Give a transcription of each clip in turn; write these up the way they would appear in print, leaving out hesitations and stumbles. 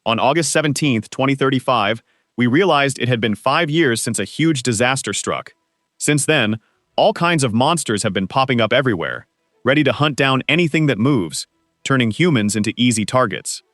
On August 17th, 2035, we realized it had been 5 years since a huge disaster struck. Since then, all kinds of monsters have been popping up everywhere, ready to hunt down anything that moves, turning humans into easy targets.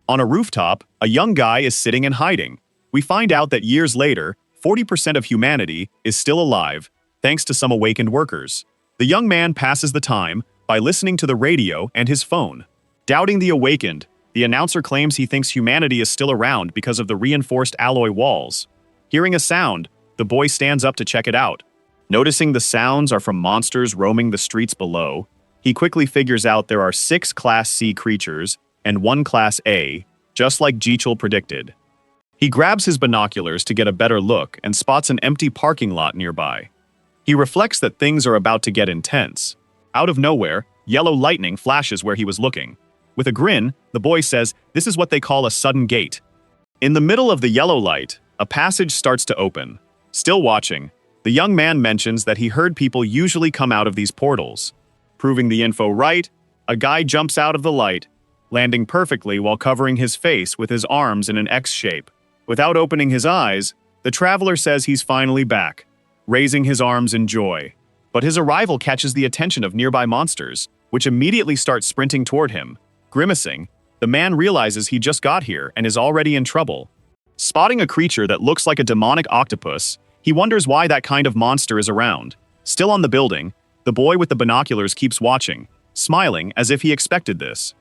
On a rooftop, a young guy is sitting and hiding. We find out that years later, 40% of humanity is still alive, thanks to some awakened workers. The young man passes the time by listening to the radio and his phone. Doubting the awakened, the announcer claims he thinks humanity is still around because of the reinforced alloy walls. Hearing a sound, the boy stands up to check it out. Noticing the sounds are from monsters roaming the streets below, he quickly figures out there are 6 Class C creatures and 1 Class A, just like Jichel predicted. He grabs his binoculars to get a better look and spots an empty parking lot nearby. He reflects that things are about to get intense. Out of nowhere, yellow lightning flashes where he was looking. With a grin, the boy says this is what they call a sudden gate. In the middle of the yellow light, a passage starts to open. Still watching, the young man mentions that he heard people usually come out of these portals. Proving the info right, a guy jumps out of the light, landing perfectly while covering his face with his arms in an X shape. Without opening his eyes, the traveler says he's finally back, raising his arms in joy. But his arrival catches the attention of nearby monsters, which immediately start sprinting toward him. Grimacing, the man realizes he just got here and is already in trouble. Spotting a creature that looks like a demonic octopus, he wonders why that kind of monster is around. Still on the building, the boy with the binoculars keeps watching, smiling as if he expected this.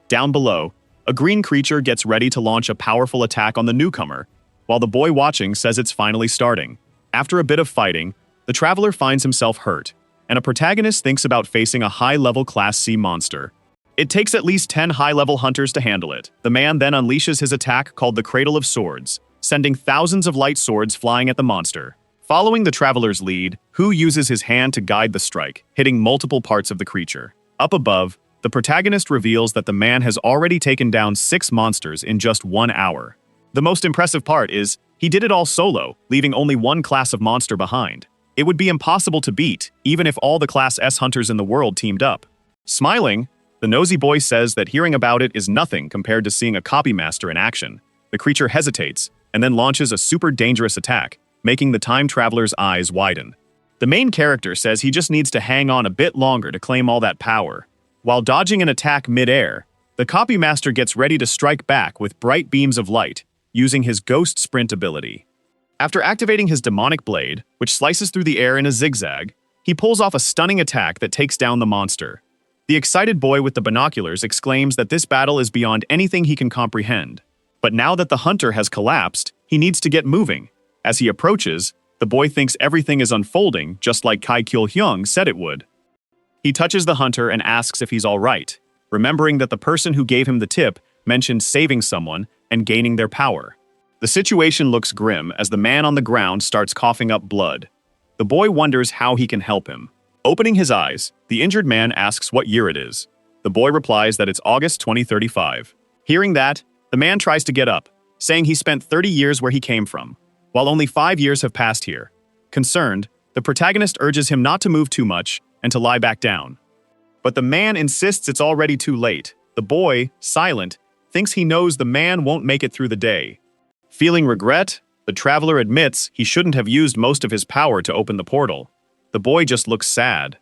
Down below, a green creature gets ready to launch a powerful attack on the newcomer, while the boy watching says it's finally starting. After a bit of fighting, the traveler finds himself hurt, and a protagonist thinks about facing a high-level Class C monster. It takes at least 10 high-level hunters to handle it. The man then unleashes his attack called the Cradle of Swords, sending thousands of light swords flying at the monster. Following the traveler's lead, Hu uses his hand to guide the strike, hitting multiple parts of the creature. Up above, the protagonist reveals that the man has already taken down 6 monsters in just 1 hour. The most impressive part is, he did it all solo, leaving only 1 class of monster behind. It would be impossible to beat, even if all the Class S hunters in the world teamed up. Smiling, the nosy boy says that hearing about it is nothing compared to seeing a copy master in action. The creature hesitates, and then launches a super dangerous attack, making the time traveler's eyes widen. The main character says he just needs to hang on a bit longer to claim all that power. While dodging an attack mid-air, the copy master gets ready to strike back with bright beams of light, using his ghost sprint ability. After activating his demonic blade, which slices through the air in a zigzag, he pulls off a stunning attack that takes down the monster. The excited boy with the binoculars exclaims that this battle is beyond anything he can comprehend. But now that the hunter has collapsed, he needs to get moving. As he approaches, the boy thinks everything is unfolding just like Kai Kyul-hyung said it would. He touches the hunter and asks if he's all right, remembering that the person who gave him the tip mentioned saving someone and gaining their power. The situation looks grim as the man on the ground starts coughing up blood. The boy wonders how he can help him. Opening his eyes, the injured man asks what year it is. The boy replies that it's August 2035. Hearing that, the man tries to get up, saying he spent 30 years where he came from, while only 5 years have passed here. Concerned, the protagonist urges him not to move too much and to lie back down. But the man insists it's already too late. The boy, silent, thinks he knows the man won't make it through the day. Feeling regret, the traveler admits he shouldn't have used most of his power to open the portal. The boy just looks sad.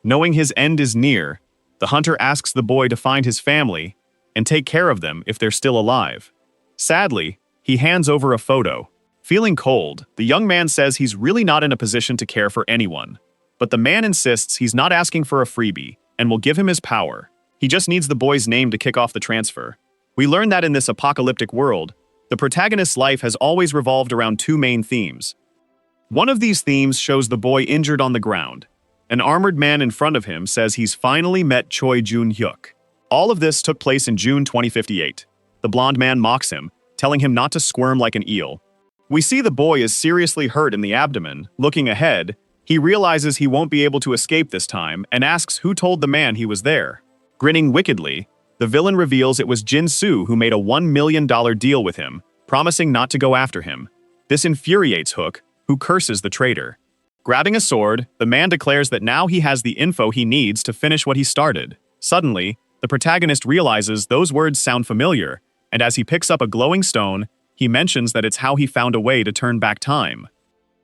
Knowing his end is near, the hunter asks the boy to find his family and take care of them if they're still alive. Sadly, he hands over a photo. Feeling cold, the young man says he's really not in a position to care for anyone. But the man insists he's not asking for a freebie and will give him his power. He just needs the boy's name to kick off the transfer. We learn that in this apocalyptic world, the protagonist's life has always revolved around 2 main themes. One of these themes shows the boy injured on the ground. An armored man in front of him says he's finally met Choi Jun-hyuk. All of this took place in June 2058. The blonde man mocks him, telling him not to squirm like an eel. We see the boy is seriously hurt in the abdomen. Looking ahead, he realizes he won't be able to escape this time and asks who told the man he was there. Grinning wickedly, the villain reveals it was Jin Soo who made a $1 million deal with him, promising not to go after him. This infuriates Hook, who curses the traitor. Grabbing a sword, the man declares that now he has the info he needs to finish what he started. Suddenly, the protagonist realizes those words sound familiar and as he picks up a glowing stone, he mentions that it's how he found a way to turn back time.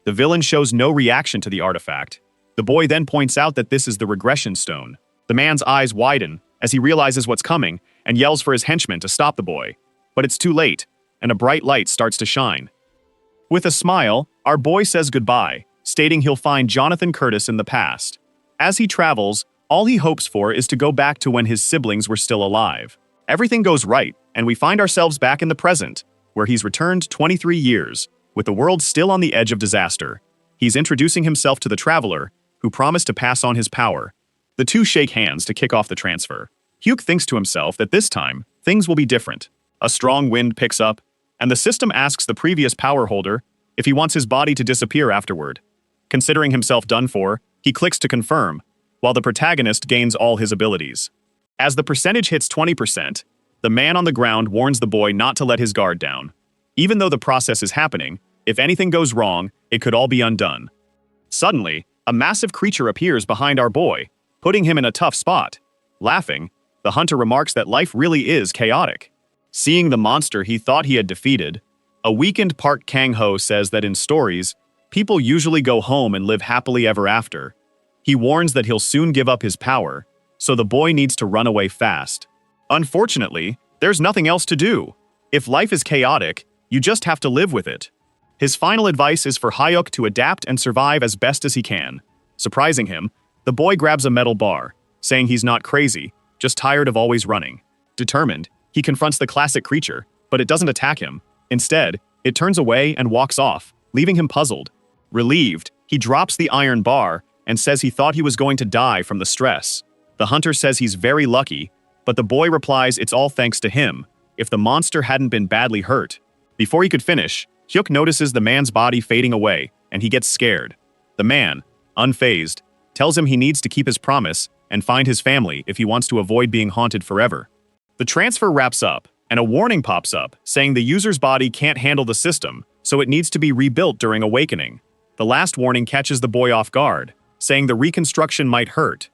The villain shows no reaction to the artifact. The boy then points out that this is the regression stone. The man's eyes widen as he realizes what's coming and yells for his henchmen to stop the boy. But it's too late, and a bright light starts to shine. With a smile, our boy says goodbye, stating he'll find Jonathan Curtis in the past. As he travels, all he hopes for is to go back to when his siblings were still alive. Everything goes right, and we find ourselves back in the present, where he's returned 23 years, with the world still on the edge of disaster. He's introducing himself to the traveler, who promised to pass on his power. The two shake hands to kick off the transfer. Hyuk thinks to himself that this time, things will be different. A strong wind picks up, and the system asks the previous power holder if he wants his body to disappear afterward. Considering himself done for, he clicks to confirm, while the protagonist gains all his abilities. As the percentage hits 20%, the man on the ground warns the boy not to let his guard down. Even though the process is happening, if anything goes wrong, it could all be undone. Suddenly, a massive creature appears behind our boy, putting him in a tough spot. Laughing, the hunter remarks that life really is chaotic. Seeing the monster he thought he had defeated, a weakened Park Kang-ho says that in stories, people usually go home and live happily ever after. He warns that he'll soon give up his power, so the boy needs to run away fast. Unfortunately, there's nothing else to do. If life is chaotic, you just have to live with it. His final advice is for Hyuk to adapt and survive as best as he can. Surprising him, the boy grabs a metal bar, saying he's not crazy, just tired of always running. Determined, he confronts the classic creature, but it doesn't attack him. Instead, it turns away and walks off, leaving him puzzled. Relieved, he drops the iron bar and says he thought he was going to die from the stress. The hunter says he's very lucky, but the boy replies it's all thanks to him, if the monster hadn't been badly hurt. Before he could finish, Hyuk notices the man's body fading away, and he gets scared. The man, unfazed, tells him he needs to keep his promise and find his family if he wants to avoid being haunted forever. The transfer wraps up, and a warning pops up, saying the user's body can't handle the system, so it needs to be rebuilt during awakening. The last warning catches the boy off guard, saying the reconstruction might hurt.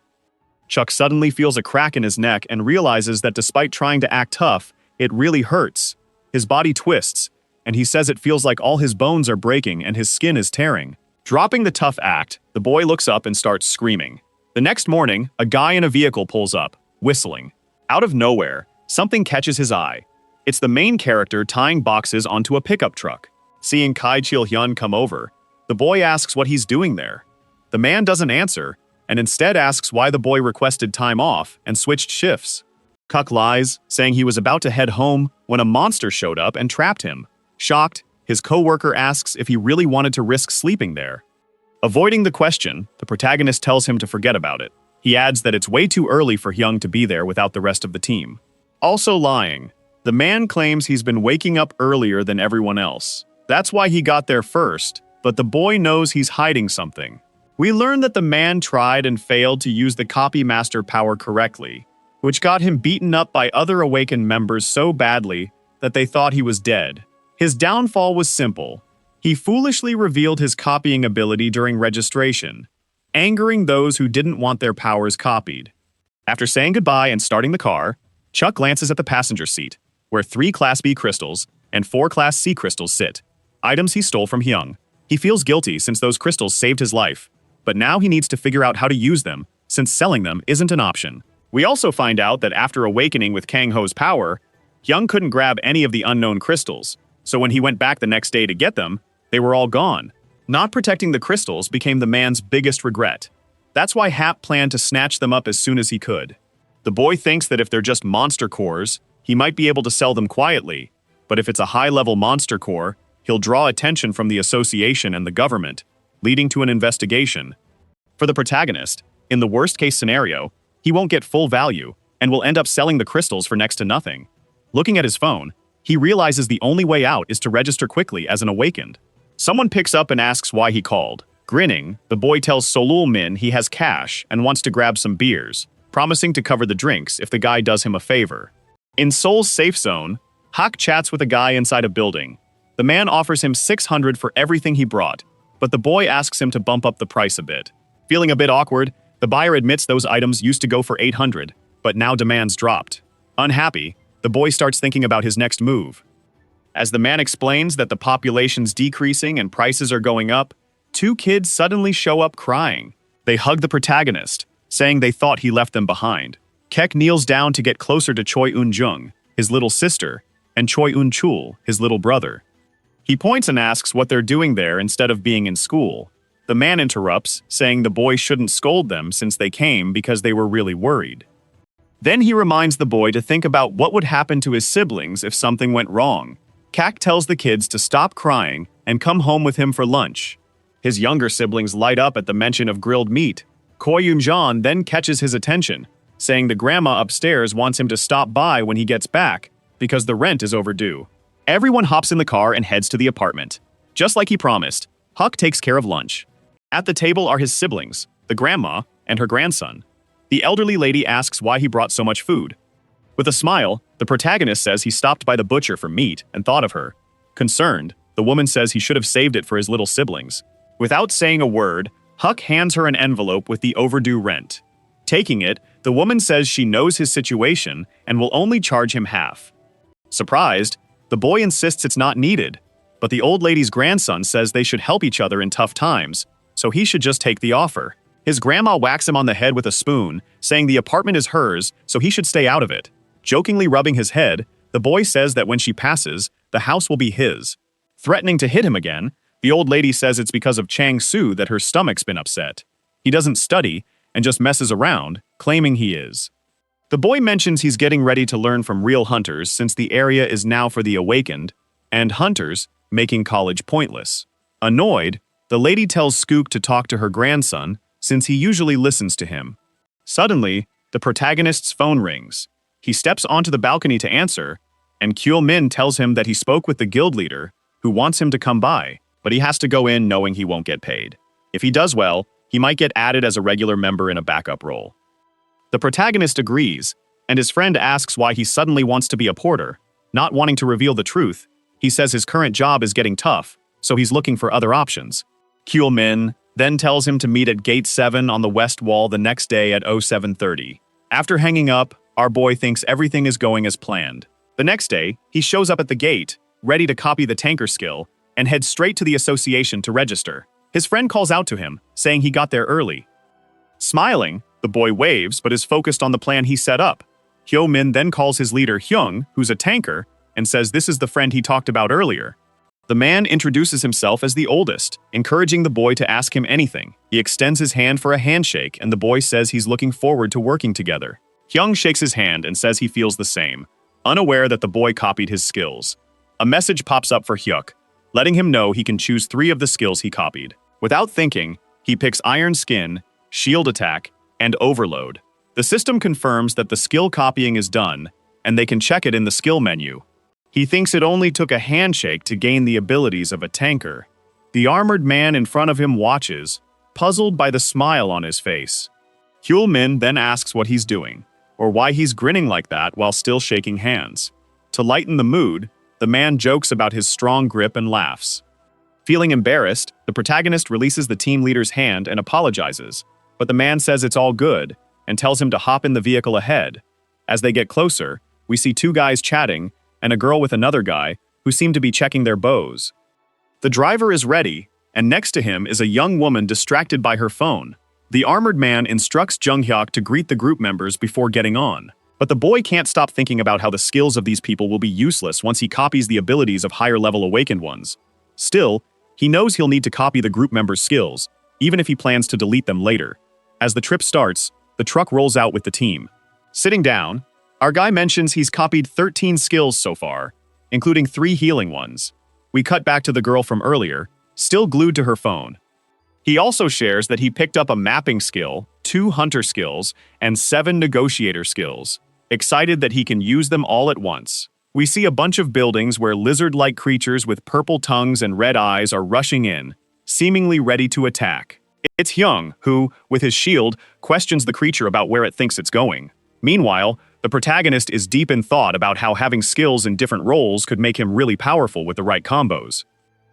Chuck suddenly feels a crack in his neck and realizes that despite trying to act tough, it really hurts. His body twists, and he says it feels like all his bones are breaking and his skin is tearing. Dropping the tough act, the boy looks up and starts screaming. The next morning, a guy in a vehicle pulls up, whistling. Out of nowhere, something catches his eye. It's the main character tying boxes onto a pickup truck. Seeing Kai Chil-hyun come over, the boy asks what he's doing there. The man doesn't answer, and instead asks why the boy requested time off and switched shifts. Kuk lies, saying he was about to head home when a monster showed up and trapped him. Shocked, his co-worker asks if he really wanted to risk sleeping there. Avoiding the question, the protagonist tells him to forget about it. He adds that it's way too early for Hyung to be there without the rest of the team. Also lying, the man claims he's been waking up earlier than everyone else. That's why he got there first, but the boy knows he's hiding something. We learn that the man tried and failed to use the copy master power correctly, which got him beaten up by other awakened members so badly that they thought he was dead. His downfall was simple. He foolishly revealed his copying ability during registration, angering those who didn't want their powers copied. After saying goodbye and starting the car, Chuck glances at the passenger seat, where 3 Class B crystals and 4 Class C crystals sit, items he stole from Hyung. He feels guilty since those crystals saved his life, but now he needs to figure out how to use them, since selling them isn't an option. We also find out that after awakening with Kang-ho's power, Hyung couldn't grab any of the unknown crystals, so when he went back the next day to get them, they were all gone. Not protecting the crystals became the man's biggest regret. That's why Hap planned to snatch them up as soon as he could. The boy thinks that if they're just monster cores, he might be able to sell them quietly, but if it's a high-level monster core, he'll draw attention from the association and the government, leading to an investigation. For the protagonist, in the worst-case scenario, he won't get full value and will end up selling the crystals for next to nothing. Looking at his phone, he realizes the only way out is to register quickly as an awakened. Someone picks up and asks why he called. Grinning, the boy tells Solul Min he has cash and wants to grab some beers, promising to cover the drinks if the guy does him a favor. In Seoul's safe zone, Hak chats with a guy inside a building. The man offers him 600 for everything he brought, but the boy asks him to bump up the price a bit. Feeling a bit awkward, the buyer admits those items used to go for 800, but now demands dropped. Unhappy, the boy starts thinking about his next move. As the man explains that the population's decreasing and prices are going up, two kids suddenly show up crying. They hug the protagonist, saying they thought he left them behind. Kek kneels down to get closer to Choi Un-jung, his little sister, and Choi Un-chul, his little brother. He points and asks what they're doing there instead of being in school. The man interrupts, saying the boy shouldn't scold them since they came because they were really worried. Then he reminds the boy to think about what would happen to his siblings if something went wrong. Kak tells the kids to stop crying and come home with him for lunch. His younger siblings light up at the mention of grilled meat. Ko Yun-jan then catches his attention, saying the grandma upstairs wants him to stop by when he gets back because the rent is overdue. Everyone hops in the car and heads to the apartment. Just like he promised, Huck takes care of lunch. At the table are his siblings, the grandma, and her grandson. The elderly lady asks why he brought so much food. With a smile, the protagonist says he stopped by the butcher for meat and thought of her. Concerned, the woman says he should have saved it for his little siblings. Without saying a word, Huck hands her an envelope with the overdue rent. Taking it, the woman says she knows his situation and will only charge him half. Surprised, the boy insists it's not needed, but the old lady's grandson says they should help each other in tough times, so he should just take the offer. His grandma whacks him on the head with a spoon, saying the apartment is hers, so he should stay out of it. Jokingly rubbing his head, the boy says that when she passes, the house will be his. Threatening to hit him again, the old lady says it's because of Chang-su that her stomach's been upset. He doesn't study and just messes around, claiming he is. The boy mentions he's getting ready to learn from real hunters since the area is now for the awakened, and hunters, making college pointless. Annoyed, the lady tells Skook to talk to her grandson since he usually listens to him. Suddenly, the protagonist's phone rings. He steps onto the balcony to answer, and Kyo-min tells him that he spoke with the guild leader, who wants him to come by, but he has to go in knowing he won't get paid. If he does well, he might get added as a regular member in a backup role. The protagonist agrees, and his friend asks why he suddenly wants to be a porter. Not wanting to reveal the truth, he says his current job is getting tough, so he's looking for other options. Kyo-min then tells him to meet at Gate 7 on the west wall the next day at 0730. After hanging up, our boy thinks everything is going as planned. The next day, he shows up at the gate, ready to copy the tanker skill, and heads straight to the association to register. His friend calls out to him, saying he got there early. Smiling, the boy waves but is focused on the plan he set up. Hyo-min then calls his leader Hyung, who's a tanker, and says this is the friend he talked about earlier. The man introduces himself as the oldest, encouraging the boy to ask him anything. He extends his hand for a handshake, and the boy says he's looking forward to working together. Hyung shakes his hand and says he feels the same, unaware that the boy copied his skills. A message pops up for Hyuk, letting him know he can choose 3 of the skills he copied. Without thinking, he picks Iron Skin, Shield Attack, and Overload. The system confirms that the skill copying is done, and they can check it in the skill menu. He thinks it only took a handshake to gain the abilities of a tanker. The armored man in front of him watches, puzzled by the smile on his face. Hyul-min then asks what he's doing, or why he's grinning like that while still shaking hands. To lighten the mood, the man jokes about his strong grip and laughs. Feeling embarrassed, the protagonist releases the team leader's hand and apologizes, but the man says it's all good and tells him to hop in the vehicle ahead. As they get closer, we see 2 guys chatting and a girl with another guy who seem to be checking their bows. The driver is ready, and next to him is a young woman distracted by her phone. The armored man instructs Jung-hyuk to greet the group members before getting on. But the boy can't stop thinking about how the skills of these people will be useless once he copies the abilities of higher-level awakened ones. Still, he knows he'll need to copy the group members' skills, even if he plans to delete them later. As the trip starts, the truck rolls out with the team. Sitting down, our guy mentions he's copied 13 skills so far, including 3 healing ones. We cut back to the girl from earlier, still glued to her phone. He also shares that he picked up a mapping skill, 2 hunter skills, and 7 negotiator skills, excited that he can use them all at once. We see a bunch of buildings where lizard-like creatures with purple tongues and red eyes are rushing in, seemingly ready to attack. It's Hyung, who, with his shield, questions the creature about where it thinks it's going. Meanwhile, the protagonist is deep in thought about how having skills in different roles could make him really powerful with the right combos.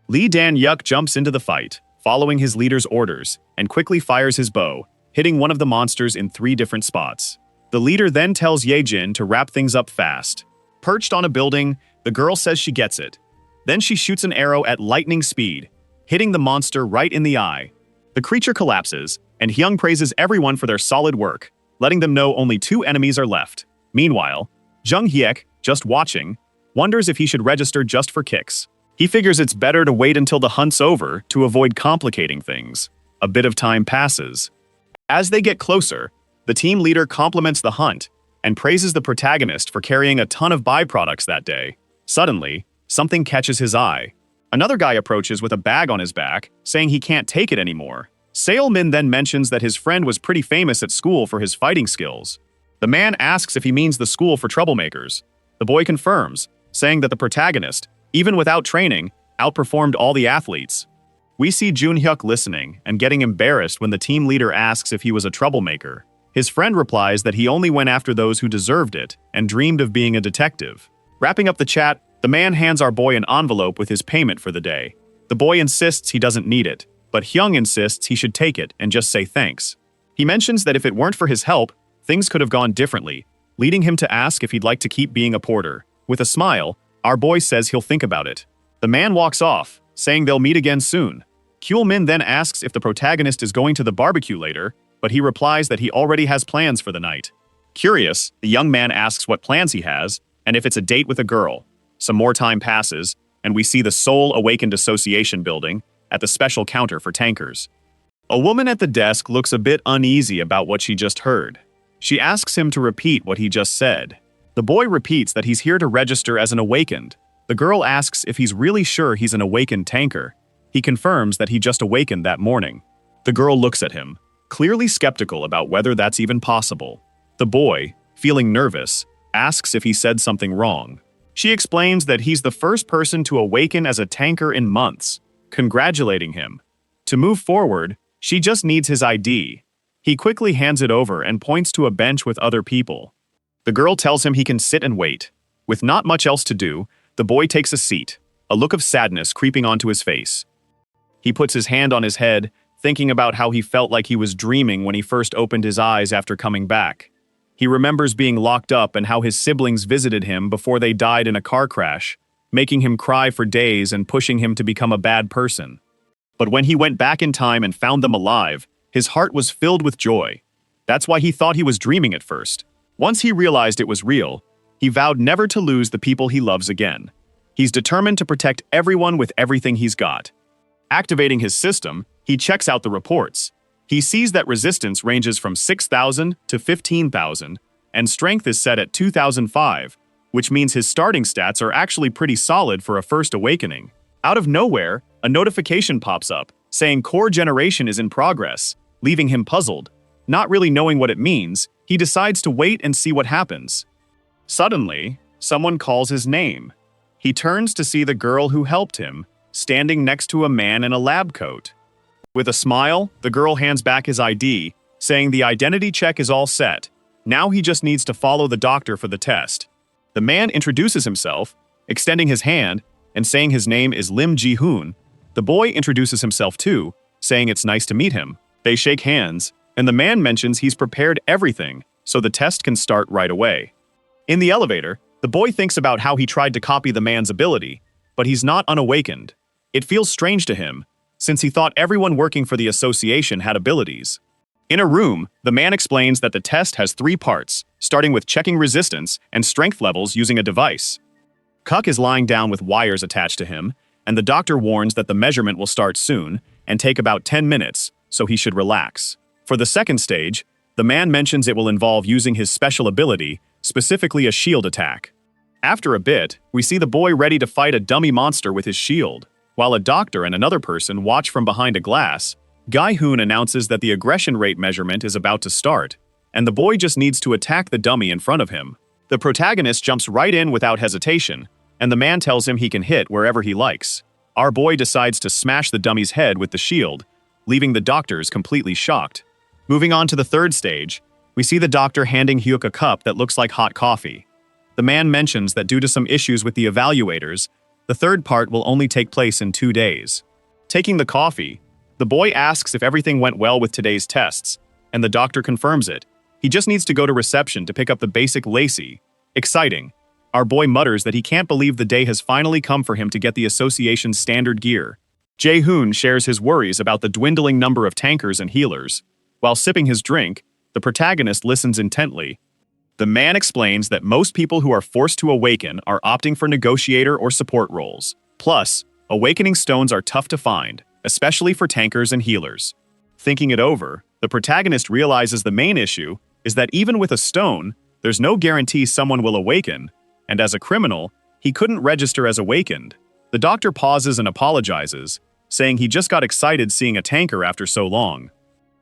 Lee Dan-yuk jumps into the fight, following his leader's orders, and quickly fires his bow, hitting one of the monsters in 3 different spots. The leader then tells Ye-jin to wrap things up fast. Perched on a building, the girl says she gets it. Then she shoots an arrow at lightning speed, hitting the monster right in the eye. The creature collapses, and Hyung praises everyone for their solid work, letting them know only 2 enemies are left. Meanwhile, Jung Hyek, just watching, wonders if he should register just for kicks. He figures it's better to wait until the hunt's over to avoid complicating things. A bit of time passes. As they get closer, the team leader compliments the hunt and praises the protagonist for carrying a ton of byproducts that day. Suddenly, something catches his eye. Another guy approaches with a bag on his back, saying he can't take it anymore. Seol-min then mentions that his friend was pretty famous at school for his fighting skills. The man asks if he means the school for troublemakers. The boy confirms, saying that the protagonist, even without training, outperformed all the athletes. We see Jun-hyuk listening and getting embarrassed when the team leader asks if he was a troublemaker. His friend replies that he only went after those who deserved it and dreamed of being a detective. Wrapping up the chat, the man hands our boy an envelope with his payment for the day. The boy insists he doesn't need it, but Hyung insists he should take it and just say thanks. He mentions that if it weren't for his help, things could have gone differently, leading him to ask if he'd like to keep being a porter. With a smile, our boy says he'll think about it. The man walks off, saying they'll meet again soon. Kyul-min then asks if the protagonist is going to the barbecue later, but he replies that he already has plans for the night. Curious, the young man asks what plans he has, and if it's a date with a girl. Some more time passes, and we see the Seoul Awakened Association building at the special counter for tankers. A woman at the desk looks a bit uneasy about what she just heard. She asks him to repeat what he just said. The boy repeats that he's here to register as an awakened. The girl asks if he's really sure he's an awakened tanker. He confirms that he just awakened that morning. The girl looks at him, clearly skeptical about whether that's even possible. The boy, feeling nervous, asks if he said something wrong. She explains that he's the first person to awaken as a tanker in months, congratulating him. To move forward, she just needs his ID. He quickly hands it over and points to a bench with other people. The girl tells him he can sit and wait. With not much else to do, the boy takes a seat, a look of sadness creeping onto his face. He puts his hand on his head, thinking about how he felt like he was dreaming when he first opened his eyes after coming back. He remembers being locked up and how his siblings visited him before they died in a car crash, making him cry for days and pushing him to become a bad person. But when he went back in time and found them alive, his heart was filled with joy. That's why he thought he was dreaming at first. Once he realized it was real, he vowed never to lose the people he loves again. He's determined to protect everyone with everything he's got. Activating his system, he checks out the reports. He sees that resistance ranges from 6,000 to 15,000, and strength is set at 2,005, which means his starting stats are actually pretty solid for a first awakening. Out of nowhere, a notification pops up, saying core generation is in progress, leaving him puzzled. Not really knowing what it means, he decides to wait and see what happens. Suddenly, someone calls his name. He turns to see the girl who helped him, standing next to a man in a lab coat. With a smile, the girl hands back his ID, saying the identity check is all set. Now he just needs to follow the doctor for the test. The man introduces himself, extending his hand, and saying his name is Lim Ji-hoon. The boy introduces himself too, saying it's nice to meet him. They shake hands, and the man mentions he's prepared everything, so the test can start right away. In the elevator, the boy thinks about how he tried to copy the man's ability, but he's not unawakened. It feels strange to him, since he thought everyone working for the association had abilities. In a room, the man explains that the test has 3 parts, starting with checking resistance and strength levels using a device. Kuk is lying down with wires attached to him, and the doctor warns that the measurement will start soon and take about 10 minutes, so he should relax. For the second stage, the man mentions it will involve using his special ability, specifically a shield attack. After a bit, we see the boy ready to fight a dummy monster with his shield. While a doctor and another person watch from behind a glass, Gai-hoon announces that the aggression rate measurement is about to start, and the boy just needs to attack the dummy in front of him. The protagonist jumps right in without hesitation, and the man tells him he can hit wherever he likes. Our boy decides to smash the dummy's head with the shield, leaving the doctors completely shocked. Moving on to the third stage, we see the doctor handing Hyuk a cup that looks like hot coffee. The man mentions that due to some issues with the evaluators, the third part will only take place in 2 days. Taking the coffee, the boy asks if everything went well with today's tests, and the doctor confirms it. He just needs to go to reception to pick up the basic Lacey. Exciting. Our boy mutters that he can't believe the day has finally come for him to get the association's standard gear. Jae-hoon shares his worries about the dwindling number of tankers and healers. While sipping his drink, the protagonist listens intently. The man explains that most people who are forced to awaken are opting for negotiator or support roles. Plus, awakening stones are tough to find, especially for tankers and healers. Thinking it over, the protagonist realizes the main issue is that even with a stone, there's no guarantee someone will awaken, and as a criminal, he couldn't register as awakened. The doctor pauses and apologizes, saying he just got excited seeing a tanker after so long.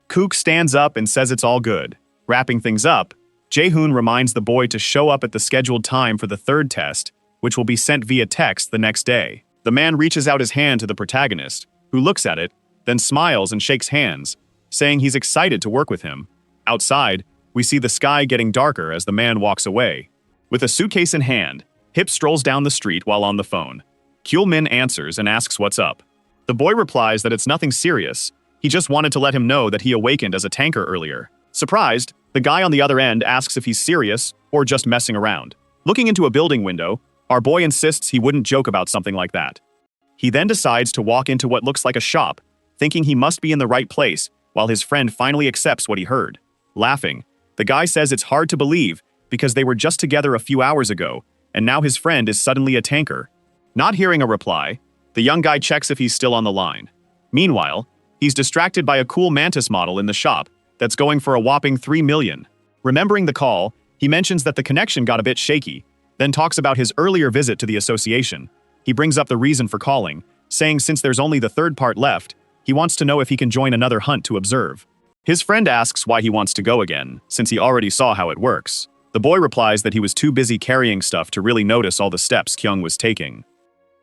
Kook stands up and says it's all good. Wrapping things up, Jae-hoon reminds the boy to show up at the scheduled time for the third test, which will be sent via text the next day. The man reaches out his hand to the protagonist, who looks at it, then smiles and shakes hands, saying he's excited to work with him. Outside, we see the sky getting darker as the man walks away. With a suitcase in hand, Hip strolls down the street while on the phone. Kyul-min answers and asks what's up. The boy replies that it's nothing serious. He just wanted to let him know that he awakened as a tanker earlier. Surprised, the guy on the other end asks if he's serious or just messing around. Looking into a building window, our boy insists he wouldn't joke about something like that. He then decides to walk into what looks like a shop, thinking he must be in the right place, while his friend finally accepts what he heard. Laughing, the guy says it's hard to believe because they were just together a few hours ago, and now his friend is suddenly a tanker. Not hearing a reply, the young guy checks if he's still on the line. Meanwhile, he's distracted by a cool mantis model in the shop that's going for a whopping 3 million. Remembering the call, he mentions that the connection got a bit shaky, then talks about his earlier visit to the association. He brings up the reason for calling, saying since there's only the third part left, he wants to know if he can join another hunt to observe. His friend asks why he wants to go again, since he already saw how it works. The boy replies that he was too busy carrying stuff to really notice all the steps Kyung was taking.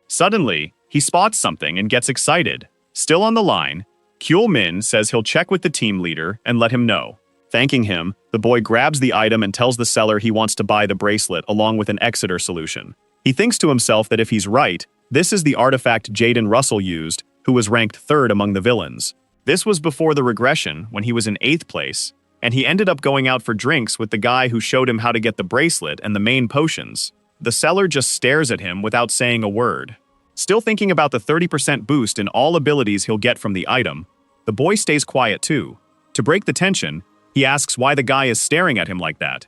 Suddenly, he spots something and gets excited. Still on the line, Kyul-min says he'll check with the team leader and let him know. Thanking him, the boy grabs the item and tells the seller he wants to buy the bracelet along with an Exeter solution. He thinks to himself that if he's right, this is the artifact Jaden Russell used, who was ranked 3rd among the villains. This was before the regression, when he was in 8th place, and he ended up going out for drinks with the guy who showed him how to get the bracelet and the main potions. The seller just stares at him without saying a word. Still thinking about the 30% boost in all abilities he'll get from the item, the boy stays quiet too. To break the tension, he asks why the guy is staring at him like that.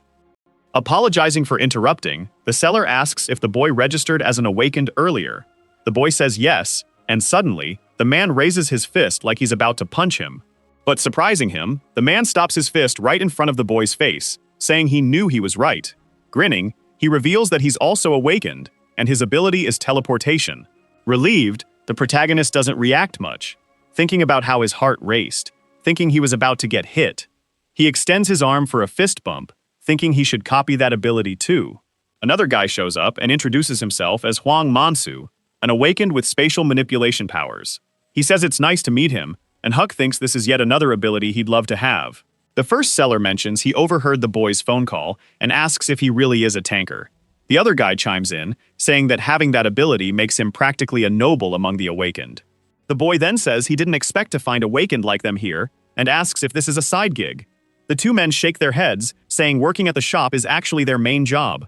Apologizing for interrupting, the seller asks if the boy registered as an awakened earlier. The boy says yes, and suddenly, the man raises his fist like he's about to punch him. But surprising him, the man stops his fist right in front of the boy's face, saying he knew he was right. Grinning, he reveals that he's also awakened, and his ability is teleportation. Relieved, the protagonist doesn't react much, thinking about how his heart raced, thinking he was about to get hit. He extends his arm for a fist bump, thinking he should copy that ability too. Another guy shows up and introduces himself as Hwang Mansu, an awakened with spatial manipulation powers. He says it's nice to meet him, and Huck thinks this is yet another ability he'd love to have. The first seller mentions he overheard the boy's phone call and asks if he really is a tanker. The other guy chimes in, saying that having that ability makes him practically a noble among the awakened. The boy then says he didn't expect to find awakened like them here, and asks if this is a side gig. The two men shake their heads, saying working at the shop is actually their main job.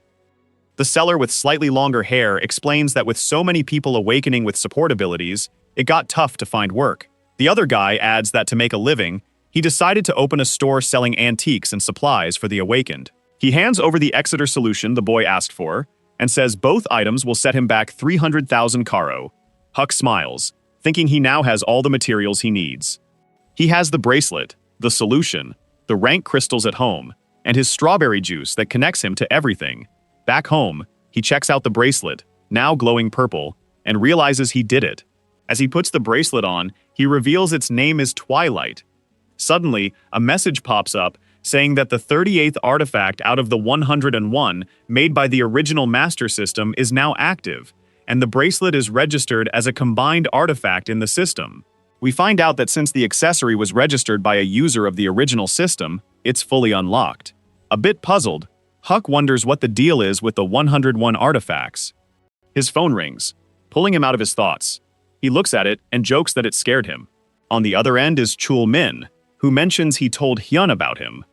The seller with slightly longer hair explains that with so many people awakening with support abilities, it got tough to find work. The other guy adds that to make a living, he decided to open a store selling antiques and supplies for the awakened. He hands over the Exeter solution the boy asked for, and says both items will set him back 300,000 karo. Huck smiles, thinking he now has all the materials he needs. He has the bracelet, the solution, the rank crystals at home, and his strawberry juice that connects him to everything. Back home, he checks out the bracelet, now glowing purple, and realizes he did it. As he puts the bracelet on, he reveals its name is Twilight. Suddenly, a message pops up saying that the 38th artifact out of the 101 made by the original Master System is now active, and the bracelet is registered as a combined artifact in the system. We find out that since the accessory was registered by a user of the original system, it's fully unlocked. A bit puzzled, Huck wonders what the deal is with the 101 artifacts. His phone rings, pulling him out of his thoughts. He looks at it and jokes that it scared him. On the other end is Chul-min, who mentions he told Hyun about him.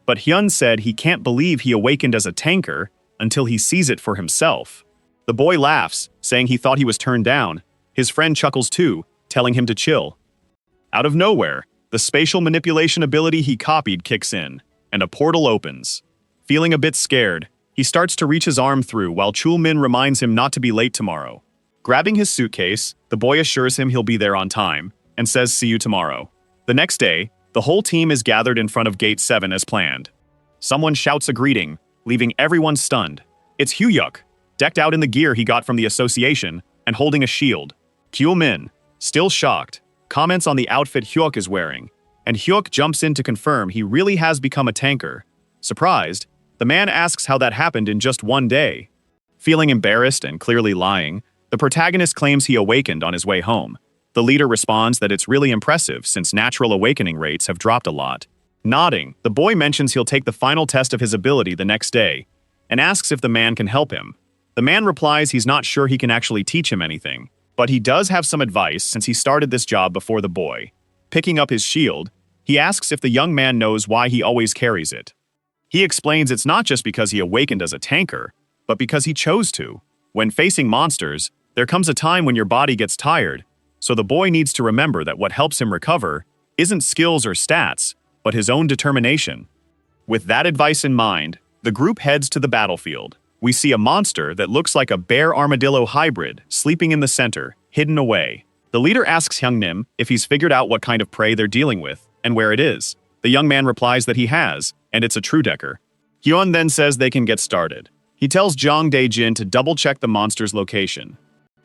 But Hyun said he can't believe he awakened as a tanker, until he sees it for himself. The boy laughs, saying he thought he was turned down. His friend chuckles too, telling him to chill. Out of nowhere, the spatial manipulation ability he copied kicks in, and a portal opens. Feeling a bit scared, he starts to reach his arm through while Chul-min reminds him not to be late tomorrow. Grabbing his suitcase, the boy assures him he'll be there on time, and says see you tomorrow. The next day, the whole team is gathered in front of Gate 7 as planned. Someone shouts a greeting, leaving everyone stunned. It's Hyuk, decked out in the gear he got from the association, and holding a shield. Chul-min, still shocked, comments on the outfit Hyuk is wearing, and Hyuk jumps in to confirm he really has become a tanker. Surprised, the man asks how that happened in just one day. Feeling embarrassed and clearly lying, the protagonist claims he awakened on his way home. The leader responds that it's really impressive since natural awakening rates have dropped a lot. Nodding, the boy mentions he'll take the final test of his ability the next day, and asks if the man can help him. The man replies he's not sure he can actually teach him anything, but he does have some advice since he started this job before the boy. Picking up his shield, he asks if the young man knows why he always carries it. He explains it's not just because he awakened as a tanker, but because he chose to. When facing monsters, there comes a time when your body gets tired, so the boy needs to remember that what helps him recover isn't skills or stats, but his own determination. With that advice in mind, the group heads to the battlefield. We see a monster that looks like a bear-armadillo hybrid sleeping in the center, hidden away. The leader asks Hyung-nim if he's figured out what kind of prey they're dealing with and where it is. The young man replies that he has, and it's a true-decker. Hyun then says they can get started. He tells Jong Dae-jin to double-check the monster's location.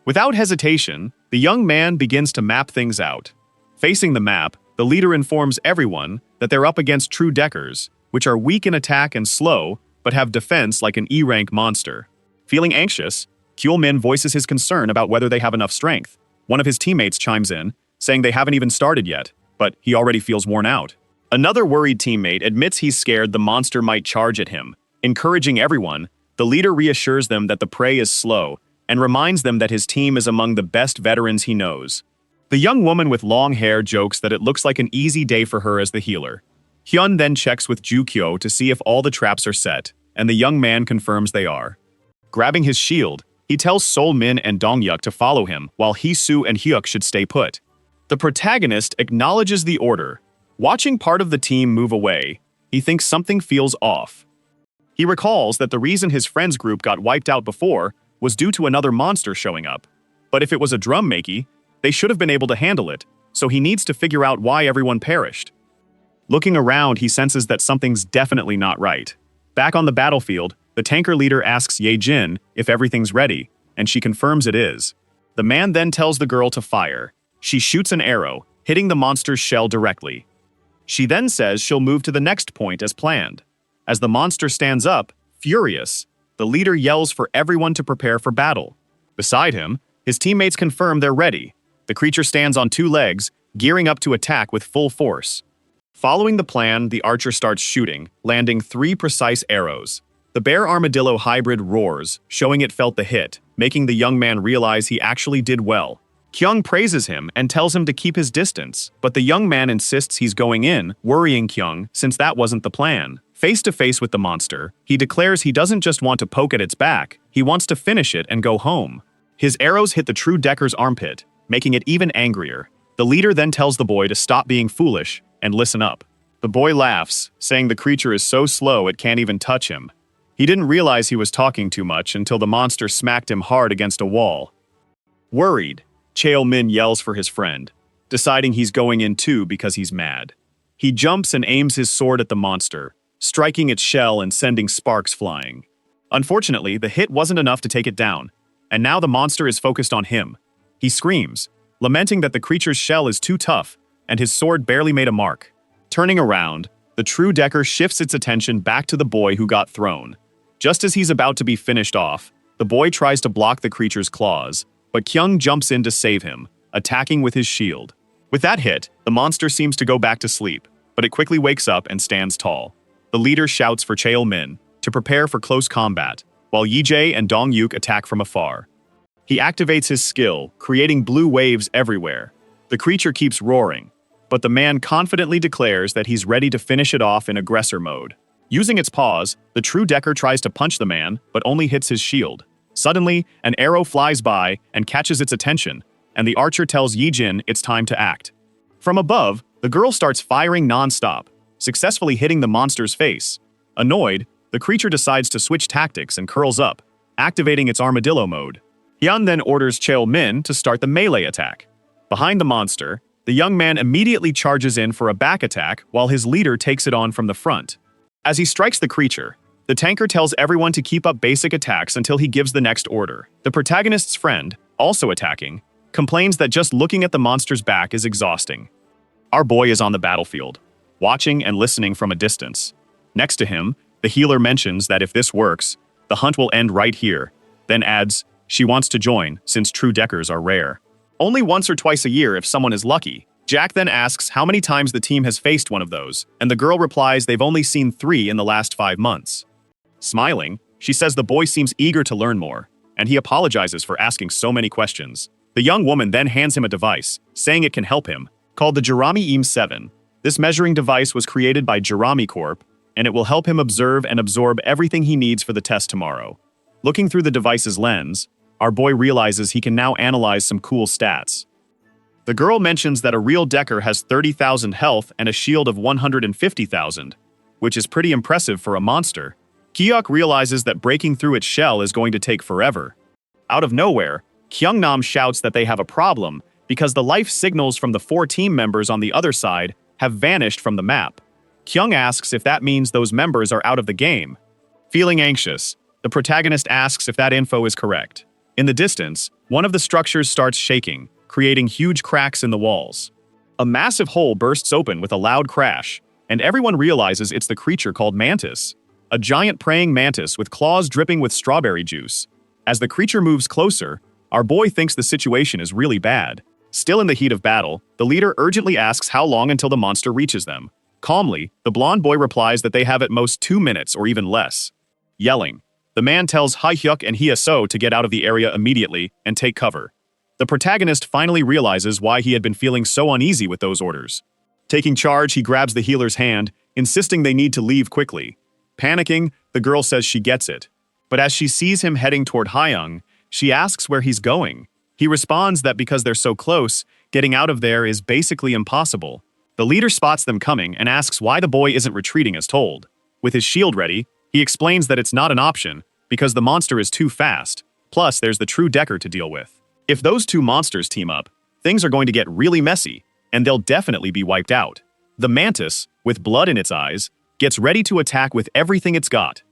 Without hesitation, the young man begins to map things out. Facing the map, the leader informs everyone that they're up against true deckers, which are weak in attack and slow, but have defense like an E-rank monster. Feeling anxious, Chul-min voices his concern about whether they have enough strength. One of his teammates chimes in, saying they haven't even started yet, but he already feels worn out. Another worried teammate admits he's scared the monster might charge at him. Encouraging everyone, the leader reassures them that the prey is slow, and reminds them that his team is among the best veterans he knows. The young woman with long hair jokes that it looks like an easy day for her as the healer. Hyun then checks with Ju-kyo to see if all the traps are set, and the young man confirms they are. Grabbing his shield, he tells Sol-min and Dong-hyuk to follow him, while Hee-soo and Hyuk should stay put. The protagonist acknowledges the order. Watching part of the team move away, he thinks something feels off. He recalls that the reason his friend's group got wiped out before was due to another monster showing up. But if it was a drum makey, they should have been able to handle it, so he needs to figure out why everyone perished. Looking around, he senses that something's definitely not right. Back on the battlefield, the tanker leader asks Ye-jin if everything's ready, and she confirms it is. The man then tells the girl to fire. She shoots an arrow, hitting the monster's shell directly. She then says she'll move to the next point as planned. As the monster stands up, furious, the leader yells for everyone to prepare for battle. Beside him, his teammates confirm they're ready. The creature stands on two legs, gearing up to attack with full force. Following the plan, the archer starts shooting, landing 3 precise arrows. The bear-armadillo hybrid roars, showing it felt the hit, making the young man realize he actually did well. Kyung praises him and tells him to keep his distance, but the young man insists he's going in, worrying Kyung since that wasn't the plan. Face to face with the monster, he declares he doesn't just want to poke at its back, he wants to finish it and go home. His arrows hit the true decker's armpit, making it even angrier. The leader then tells the boy to stop being foolish and listen up. The boy laughs, saying the creature is so slow it can't even touch him. He didn't realize he was talking too much until the monster smacked him hard against a wall. Worried, Chul-min yells for his friend, deciding he's going in too because he's mad. He jumps and aims his sword at the monster, striking its shell and sending sparks flying. Unfortunately, the hit wasn't enough to take it down, and now the monster is focused on him. He screams, lamenting that the creature's shell is too tough, and his sword barely made a mark. Turning around, the true decker shifts its attention back to the boy who got thrown. Just as he's about to be finished off, the boy tries to block the creature's claws, but Kyung jumps in to save him, attacking with his shield. With that hit, the monster seems to go back to sleep, but it quickly wakes up and stands tall. The leader shouts for Chul-min to prepare for close combat, while Yi-jae and Dong-hyuk attack from afar. He activates his skill, creating blue waves everywhere. The creature keeps roaring, but the man confidently declares that he's ready to finish it off in aggressor mode. Using its paws, the true Decker tries to punch the man, but only hits his shield. Suddenly, an arrow flies by and catches its attention, and the archer tells Yijin it's time to act. From above, the girl starts firing non-stop, successfully hitting the monster's face. Annoyed, the creature decides to switch tactics and curls up, activating its armadillo mode. Hyun then orders Cheo Min to start the melee attack. Behind the monster, the young man immediately charges in for a back attack while his leader takes it on from the front. As he strikes the creature, the tanker tells everyone to keep up basic attacks until he gives the next order. The protagonist's friend, also attacking, complains that just looking at the monster's back is exhausting. Our boy is on the battlefield, watching and listening from a distance. Next to him, the healer mentions that if this works, the hunt will end right here, then adds, she wants to join since true Deckers are rare. Only once or twice a year if someone is lucky. Jack then asks how many times the team has faced one of those, and the girl replies they've only seen 3 in the last 5 months. Smiling, she says the boy seems eager to learn more, and he apologizes for asking so many questions. The young woman then hands him a device, saying it can help him, called the Jerami EAM-7. This measuring device was created by Jerami Corp, and it will help him observe and absorb everything he needs for the test tomorrow. Looking through the device's lens, our boy realizes he can now analyze some cool stats. The girl mentions that a real Decker has 30,000 health and a shield of 150,000, which is pretty impressive for a monster. Kyuk realizes that breaking through its shell is going to take forever. Out of nowhere, Kyungnam shouts that they have a problem because the life signals from the 4 team members on the other side have vanished from the map. Kyung asks if that means those members are out of the game. Feeling anxious, the protagonist asks if that info is correct. In the distance, one of the structures starts shaking, creating huge cracks in the walls. A massive hole bursts open with a loud crash, and everyone realizes it's the creature called Mantis, a giant praying mantis with claws dripping with strawberry juice. As the creature moves closer, our boy thinks the situation is really bad. Still in the heat of battle, the leader urgently asks how long until the monster reaches them. Calmly, the blonde boy replies that they have at most 2 minutes or even less. Yelling, the man tells Hye-hyuk and Hye-so to get out of the area immediately and take cover. The protagonist finally realizes why he had been feeling so uneasy with those orders. Taking charge, he grabs the healer's hand, insisting they need to leave quickly. Panicking, the girl says she gets it. But as she sees him heading toward Haeyoung, she asks where he's going. He responds that because they're so close, getting out of there is basically impossible. The leader spots them coming and asks why the boy isn't retreating as told. With his shield ready, he explains that it's not an option because the monster is too fast, plus there's the true Decker to deal with. If those 2 monsters team up, things are going to get really messy, and they'll definitely be wiped out. The mantis, with blood in its eyes, gets ready to attack with everything it's got.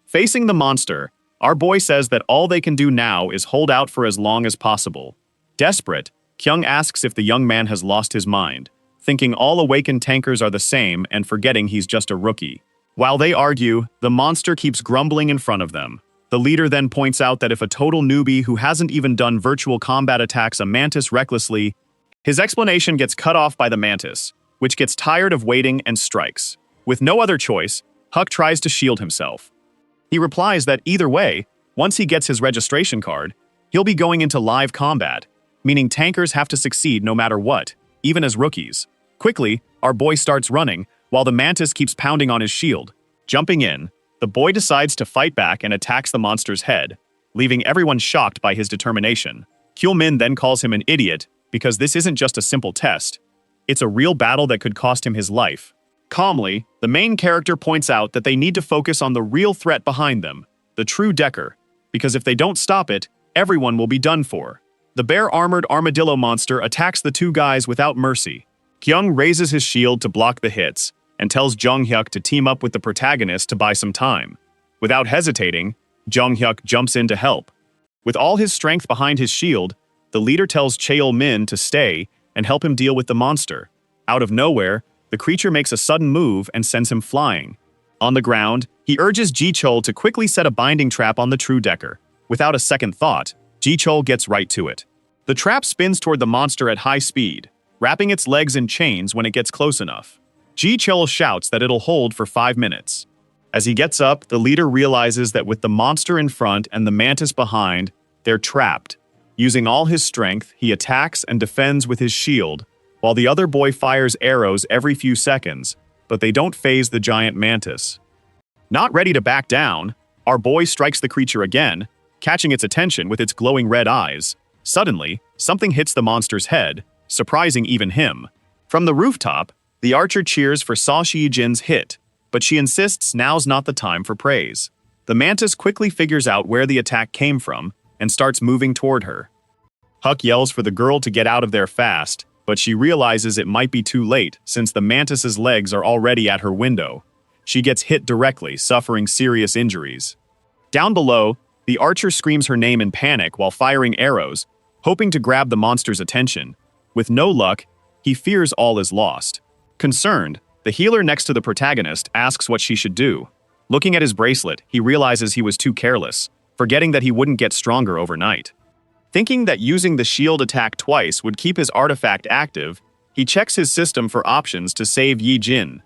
Facing the monster, our boy says that all they can do now is hold out for as long as possible. Desperate, Kyung asks if the young man has lost his mind, thinking all awakened tankers are the same and forgetting he's just a rookie. While they argue, the monster keeps grumbling in front of them. The leader then points out that if a total newbie who hasn't even done virtual combat attacks a mantis recklessly, his explanation gets cut off by the mantis, which gets tired of waiting and strikes. With no other choice, Huck tries to shield himself. He replies that either way, once he gets his registration card, he'll be going into live combat, meaning tankers have to succeed no matter what, even as rookies. Quickly, our boy starts running, while the mantis keeps pounding on his shield. Jumping in, the boy decides to fight back and attacks the monster's head, leaving everyone shocked by his determination. Kyo-min then calls him an idiot because this isn't just a simple test. It's a real battle that could cost him his life. Calmly, the main character points out that they need to focus on the real threat behind them, the true Decker, because if they don't stop it, everyone will be done for. The bear-armored armadillo monster attacks the 2 guys without mercy. Kyung raises his shield to block the hits, and tells Jung-hyuk to team up with the protagonist to buy some time. Without hesitating, Jung-hyuk jumps in to help. With all his strength behind his shield, the leader tells Cheol-min to stay and help him deal with the monster. Out of nowhere, the creature makes a sudden move and sends him flying. On the ground, he urges Ji-chol to quickly set a binding trap on the true Decker. Without a second thought, Ji-chol gets right to it. The trap spins toward the monster at high speed, wrapping its legs in chains when it gets close enough. Ji-chol shouts that it'll hold for 5 minutes. As he gets up, the leader realizes that with the monster in front and the mantis behind, they're trapped. Using all his strength, he attacks and defends with his shield, while the other boy fires arrows every few seconds, but they don't faze the giant mantis. Not ready to back down, our boy strikes the creature again, catching its attention with its glowing red eyes. Suddenly, something hits the monster's head, surprising even him. From the rooftop, the archer cheers for Saw Shi-jin's hit, but she insists now's not the time for praise. The mantis quickly figures out where the attack came from and starts moving toward her. Huck yells for the girl to get out of there fast, but she realizes it might be too late since the mantis's legs are already at her window. She gets hit directly, suffering serious injuries. Down below, the archer screams her name in panic while firing arrows, hoping to grab the monster's attention. With no luck, he fears all is lost. Concerned, the healer next to the protagonist asks what she should do. Looking at his bracelet, he realizes he was too careless, forgetting that he wouldn't get stronger overnight. Thinking that using the shield attack twice would keep his artifact active, he checks his system for options to save Yi Jin.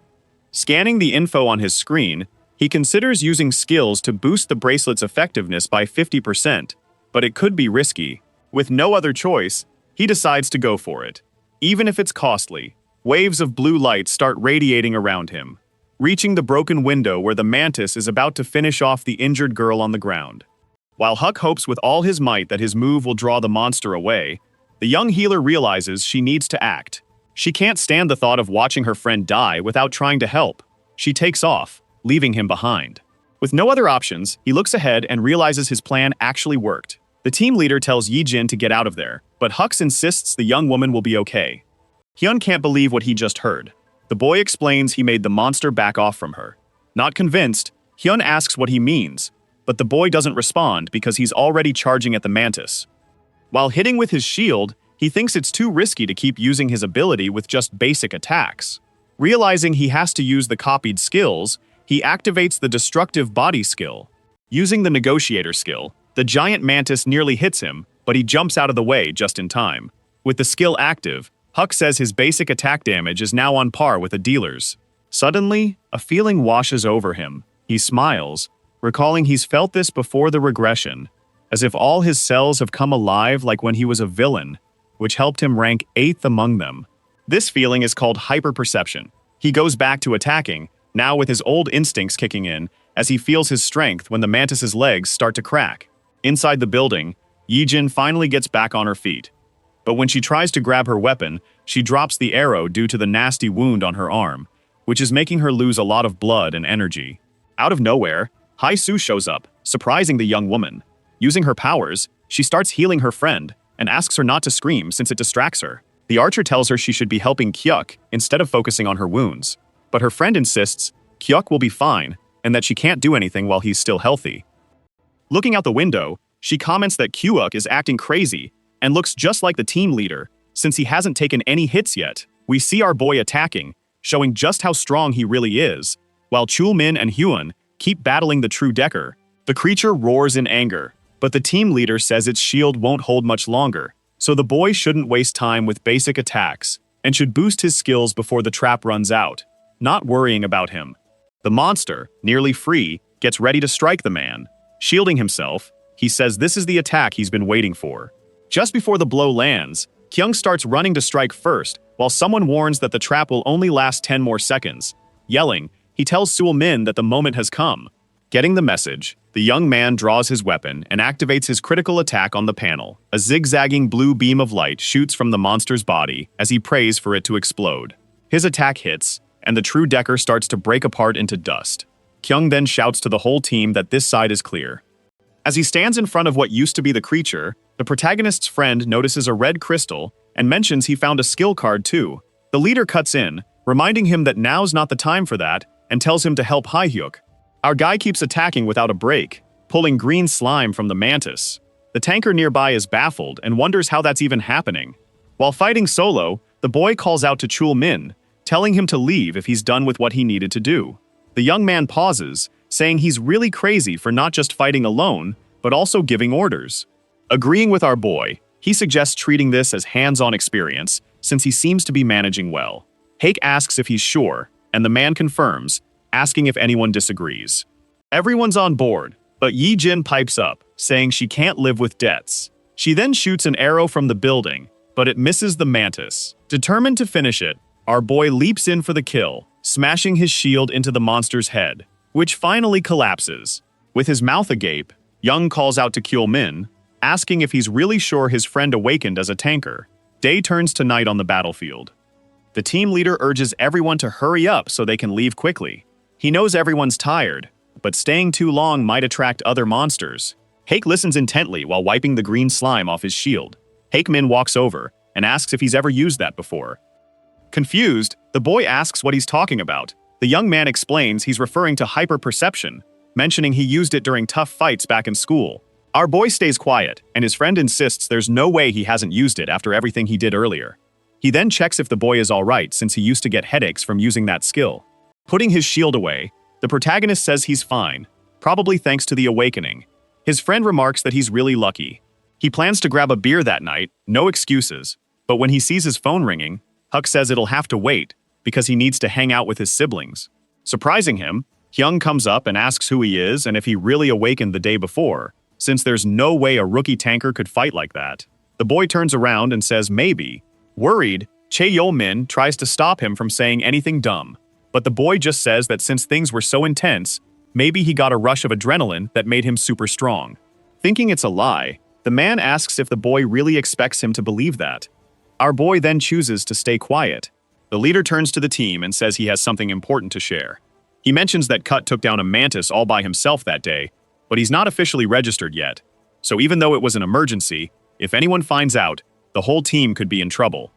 Scanning the info on his screen, he considers using skills to boost the bracelet's effectiveness by 50%, but it could be risky. With no other choice, he decides to go for it. Even if it's costly, waves of blue light start radiating around him, reaching the broken window where the mantis is about to finish off the injured girl on the ground. While Huck hopes with all his might that his move will draw the monster away, the young healer realizes she needs to act. She can't stand the thought of watching her friend die without trying to help. She takes off, leaving him behind. With no other options, he looks ahead and realizes his plan actually worked. The team leader tells Yi Jin to get out of there, but Hux insists the young woman will be okay. Hyun can't believe what he just heard. The boy explains he made the monster back off from her. Not convinced, Hyun asks what he means, but the boy doesn't respond because he's already charging at the mantis. While hitting with his shield, he thinks it's too risky to keep using his ability with just basic attacks. Realizing he has to use the copied skills, he activates the destructive body skill. Using the negotiator skill, the giant mantis nearly hits him, but he jumps out of the way just in time. With the skill active, Huck says his basic attack damage is now on par with a dealer's. Suddenly, a feeling washes over him. He smiles, recalling he's felt this before the regression, as if all his cells have come alive like when he was a villain, which helped him rank 8th among them. This feeling is called hyperperception. He goes back to attacking, now with his old instincts kicking in, as he feels his strength when the mantis's legs start to crack. Inside the building, Yi Jin finally gets back on her feet. But when she tries to grab her weapon, she drops the arrow due to the nasty wound on her arm, which is making her lose a lot of blood and energy. Out of nowhere, Hai Su shows up, surprising the young woman. Using her powers, she starts healing her friend and asks her not to scream since it distracts her. The archer tells her she should be helping Kyuk instead of focusing on her wounds. But her friend insists Kyuk will be fine and that she can't do anything while he's still healthy. Looking out the window, she comments that Kyuk is acting crazy and looks just like the team leader since he hasn't taken any hits yet. We see our boy attacking, showing just how strong he really is, while Chul-min and Hyun keep battling the true Decker. The creature roars in anger, but the team leader says its shield won't hold much longer, so the boy shouldn't waste time with basic attacks and should boost his skills before the trap runs out, not worrying about him. The monster, nearly free, gets ready to strike the man. Shielding himself, he says this is the attack he's been waiting for. Just before the blow lands, Kyung starts running to strike first, while someone warns that the trap will only last 10 more seconds. Yelling, he tells Seul-min that the moment has come. Getting the message, the young man draws his weapon and activates his critical attack on the panel. A zigzagging blue beam of light shoots from the monster's body as he prays for it to explode. His attack hits, and the true Decker starts to break apart into dust. Kyung then shouts to the whole team that this side is clear. As he stands in front of what used to be the creature, the protagonist's friend notices a red crystal and mentions he found a skill card too. The leader cuts in, reminding him that now's not the time for that, and tells him to help Hae-hyuk. Our guy keeps attacking without a break, pulling green slime from the mantis. The tanker nearby is baffled and wonders how that's even happening. While fighting solo, the boy calls out to Chul-min, telling him to leave if he's done with what he needed to do. The young man pauses, saying he's really crazy for not just fighting alone, but also giving orders. Agreeing with our boy, he suggests treating this as hands-on experience, since he seems to be managing well. Hake asks if he's sure, and the man confirms, asking if anyone disagrees. Everyone's on board, but Yi Jin pipes up, saying she can't live with debts. She then shoots an arrow from the building, but it misses the mantis. Determined to finish it, our boy leaps in for the kill, smashing his shield into the monster's head. which finally collapses. With his mouth agape, Young calls out to Kyul Min, asking if he's really sure his friend awakened as a tanker. Day turns to night on the battlefield. The team leader urges everyone to hurry up so they can leave quickly. He knows everyone's tired, but staying too long might attract other monsters. Hake listens intently while wiping the green slime off his shield. Hake Min walks over and asks if he's ever used that before. Confused, the boy asks what he's talking about. The young man explains he's referring to hyperperception, mentioning he used it during tough fights back in school. Our boy stays quiet, and his friend insists there's no way he hasn't used it after everything he did earlier. He then checks if the boy is alright since he used to get headaches from using that skill. Putting his shield away, the protagonist says he's fine, probably thanks to the awakening. His friend remarks that he's really lucky. He plans to grab a beer that night, no excuses, but when he sees his phone ringing, Huck says it'll have to wait because he needs to hang out with his siblings. Surprising him, Hyung comes up and asks who he is and if he really awakened the day before, since there's no way a rookie tanker could fight like that. The boy turns around and says maybe. Worried, Chae Yol-min tries to stop him from saying anything dumb, but the boy just says that since things were so intense, maybe he got a rush of adrenaline that made him super strong. Thinking it's a lie, the man asks if the boy really expects him to believe that. Our boy then chooses to stay quiet. The leader turns to the team and says he has something important to share. He mentions that Cut took down a mantis all by himself that day, but he's not officially registered yet. So even though it was an emergency, if anyone finds out, the whole team could be in trouble.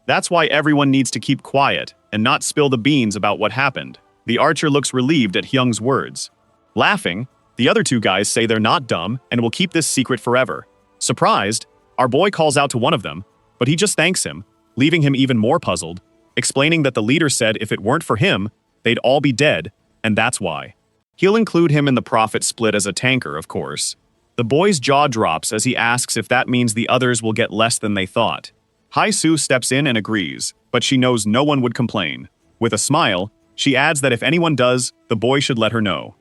That's why everyone needs to keep quiet and not spill the beans about what happened. The archer looks relieved at Hyung's words. Laughing, the other two guys say they're not dumb and will keep this secret forever. Surprised, our boy calls out to one of them, but he just thanks him, leaving him even more puzzled, explaining that the leader said if it weren't for him, they'd all be dead, and that's why. He'll include him in the profit split as a tanker, of course. The boy's jaw drops as he asks if that means the others will get less than they thought. Hai-Soo steps in and agrees, but she knows no one would complain. With a smile, she adds that if anyone does, the boy should let her know,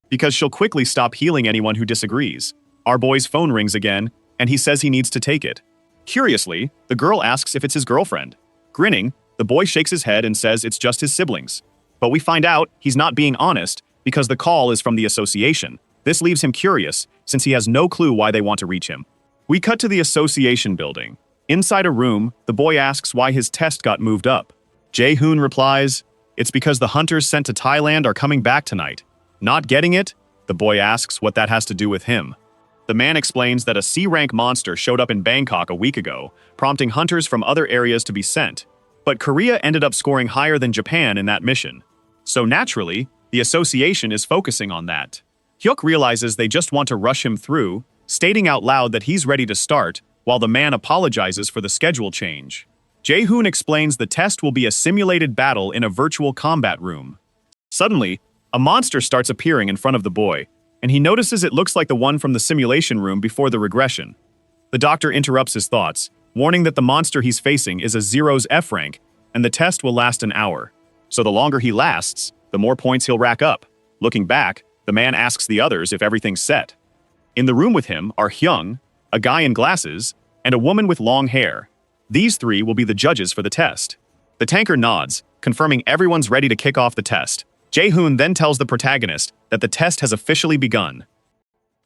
because she'll quickly stop healing anyone who disagrees. Our boy's phone rings again, and he says he needs to take it. Curiously, the girl asks if it's his girlfriend. Grinning, the boy shakes his head and says it's just his siblings. But we find out he's not being honest because the call is from the association. This leaves him curious, since he has no clue why they want to reach him. We cut to the association building. Inside a room, the boy asks why his test got moved up. Jae-hoon replies, it's because the hunters sent to Thailand are coming back tonight. Not getting it? The boy asks what that has to do with him. The man explains that a C-rank monster showed up in Bangkok a week ago, prompting hunters from other areas to be sent. But Korea ended up scoring higher than Japan in that mission. So naturally, the association is focusing on that. Hyuk realizes they just want to rush him through, stating out loud that he's ready to start, while the man apologizes for the schedule change. Jae-hoon explains the test will be a simulated battle in a virtual combat room. Suddenly, a monster starts appearing in front of the boy, and he notices it looks like the one from the simulation room before the regression. The doctor interrupts his thoughts, warning that the monster he's facing is a Zero's F rank, and the test will last an hour. So the longer he lasts, the more points he'll rack up. Looking back, the man asks the others if everything's set. In the room with him are Hyung, a guy in glasses, and a woman with long hair. These three will be the judges for the test. The tanker nods, confirming everyone's ready to kick off the test. Jae-hoon then tells the protagonist that the test has officially begun.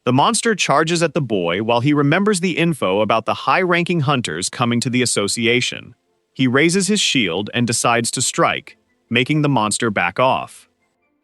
The monster charges at the boy while he remembers the info about the high-ranking hunters coming to the association. He raises his shield and decides to strike, making the monster back off.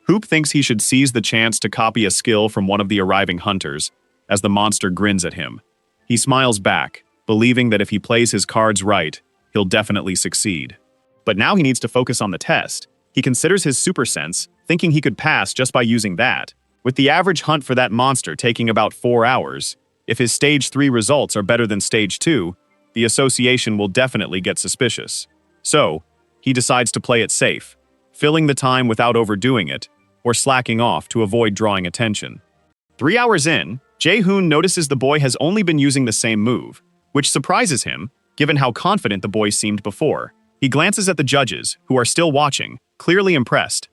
Hoop thinks he should seize the chance to copy a skill from one of the arriving hunters, as the monster grins at him. He smiles back, believing that if he plays his cards right, he'll definitely succeed. But now he needs to focus on the test. He considers his super sense, thinking he could pass just by using that. With the average hunt for that monster taking about 4 hours, if his Stage 3 results are better than Stage 2, the association will definitely get suspicious. So, he decides to play it safe, filling the time without overdoing it, or slacking off to avoid drawing attention. 3 hours in, Jae-hoon notices the boy has only been using the same move, which surprises him, given how confident the boy seemed before. He glances at the judges, who are still watching, clearly impressed.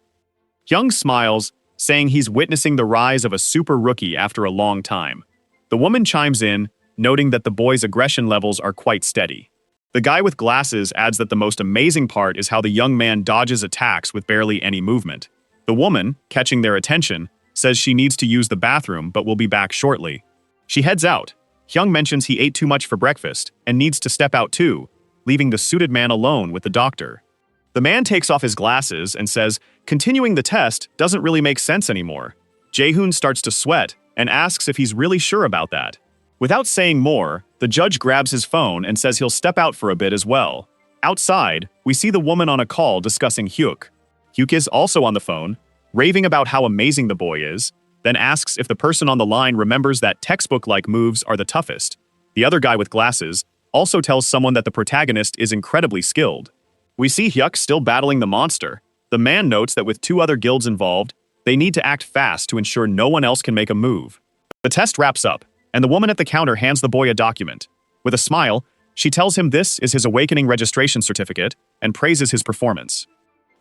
Hyung smiles, saying he's witnessing the rise of a super rookie after a long time. The woman chimes in, noting that the boy's aggression levels are quite steady. The guy with glasses adds that the most amazing part is how the young man dodges attacks with barely any movement. The woman, catching their attention, says she needs to use the bathroom but will be back shortly. She heads out. Hyung mentions he ate too much for breakfast and needs to step out too, leaving the suited man alone with the doctor. The man takes off his glasses and says continuing the test doesn't really make sense anymore. Jae-hoon starts to sweat and asks if he's really sure about that. Without saying more, the judge grabs his phone and says he'll step out for a bit as well. Outside, we see the woman on a call discussing Hyuk. Hyuk is also on the phone, raving about how amazing the boy is, then asks if the person on the line remembers that textbook-like moves are the toughest. The other guy with glasses also tells someone that the protagonist is incredibly skilled. We see Hyuk still battling the monster. The man notes that with 2 other guilds involved, they need to act fast to ensure no one else can make a move. The test wraps up, and the woman at the counter hands the boy a document. With a smile, she tells him this is his awakening registration certificate and praises his performance.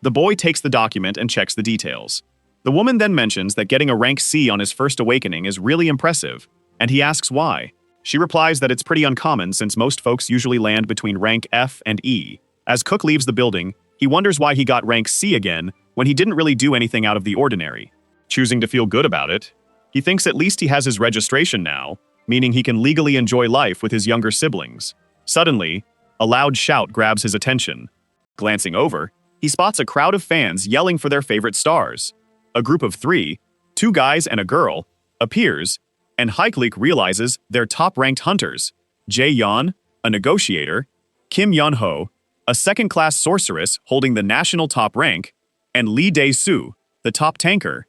The boy takes the document and checks the details. The woman then mentions that getting a rank C on his first awakening is really impressive, and he asks why. She replies that it's pretty uncommon since most folks usually land between rank F and E. As Cook leaves the building, he wonders why he got rank C again when he didn't really do anything out of the ordinary. Choosing to feel good about it, he thinks at least he has his registration now, meaning he can legally enjoy life with his younger siblings. Suddenly, a loud shout grabs his attention. Glancing over, he spots a crowd of fans yelling for their favorite stars. A group of 3, 2 guys and a girl, appears, and Haeklik realizes they're top-ranked hunters: Jae-yeon, a negotiator, Kim Yeon-ho, a second-class sorceress holding the national top rank, and Lee Dae-soo, the top tanker.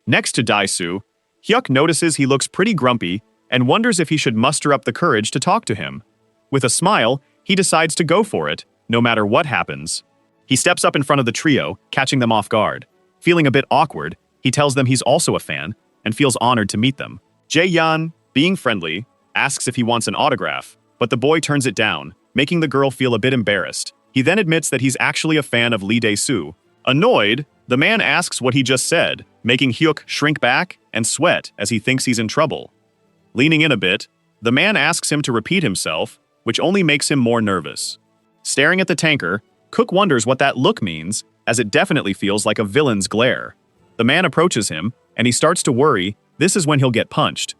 Next to Dae-soo, Hyuk notices he looks pretty grumpy and wonders if he should muster up the courage to talk to him. With a smile, he decides to go for it, no matter what happens. He steps up in front of the trio, catching them off guard. Feeling a bit awkward, he tells them he's also a fan and feels honored to meet them. Jae-yeon, being friendly, asks if he wants an autograph, but the boy turns it down, making the girl feel a bit embarrassed. He then admits that he's actually a fan of Lee Dae-soo. Annoyed, the man asks what he just said, making Hyuk shrink back and sweat as he thinks he's in trouble. Leaning in a bit, the man asks him to repeat himself, which only makes him more nervous. Staring at the tanker, Cook wonders what that look means, as it definitely feels like a villain's glare. The man approaches him, and he starts to worry this is when he'll get punched.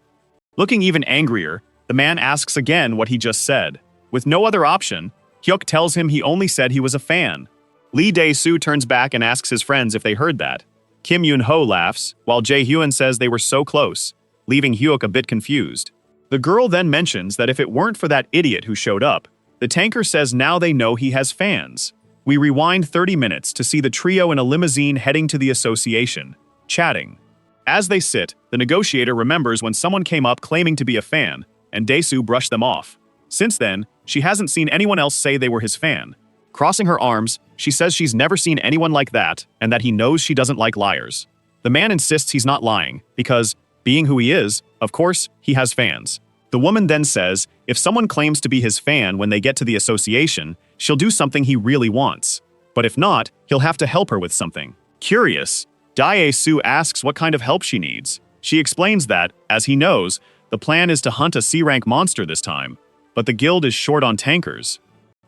Looking even angrier, the man asks again what he just said. With no other option, Hyuk tells him he only said he was a fan. Lee Dae-soo turns back and asks his friends if they heard that. Kim Yoon-ho laughs, while Jae-hyun says they were so close, leaving Hyuk a bit confused. The girl then mentions that if it weren't for that idiot who showed up, the tanker says now they know he has fans. We rewind 30 minutes to see the trio in a limousine heading to the association, chatting. As they sit, the negotiator remembers when someone came up claiming to be a fan, and Dae-soo brushed them off. Since then, she hasn't seen anyone else say they were his fan. Crossing her arms, she says she's never seen anyone like that and that he knows she doesn't like liars. The man insists he's not lying because, being who he is, of course, he has fans. The woman then says if someone claims to be his fan when they get to the association, she'll do something he really wants. But if not, he'll have to help her with something. Curious, Dae-soo asks what kind of help she needs. She explains that, as he knows, the plan is to hunt a C-rank monster this time, but the guild is short on tankers.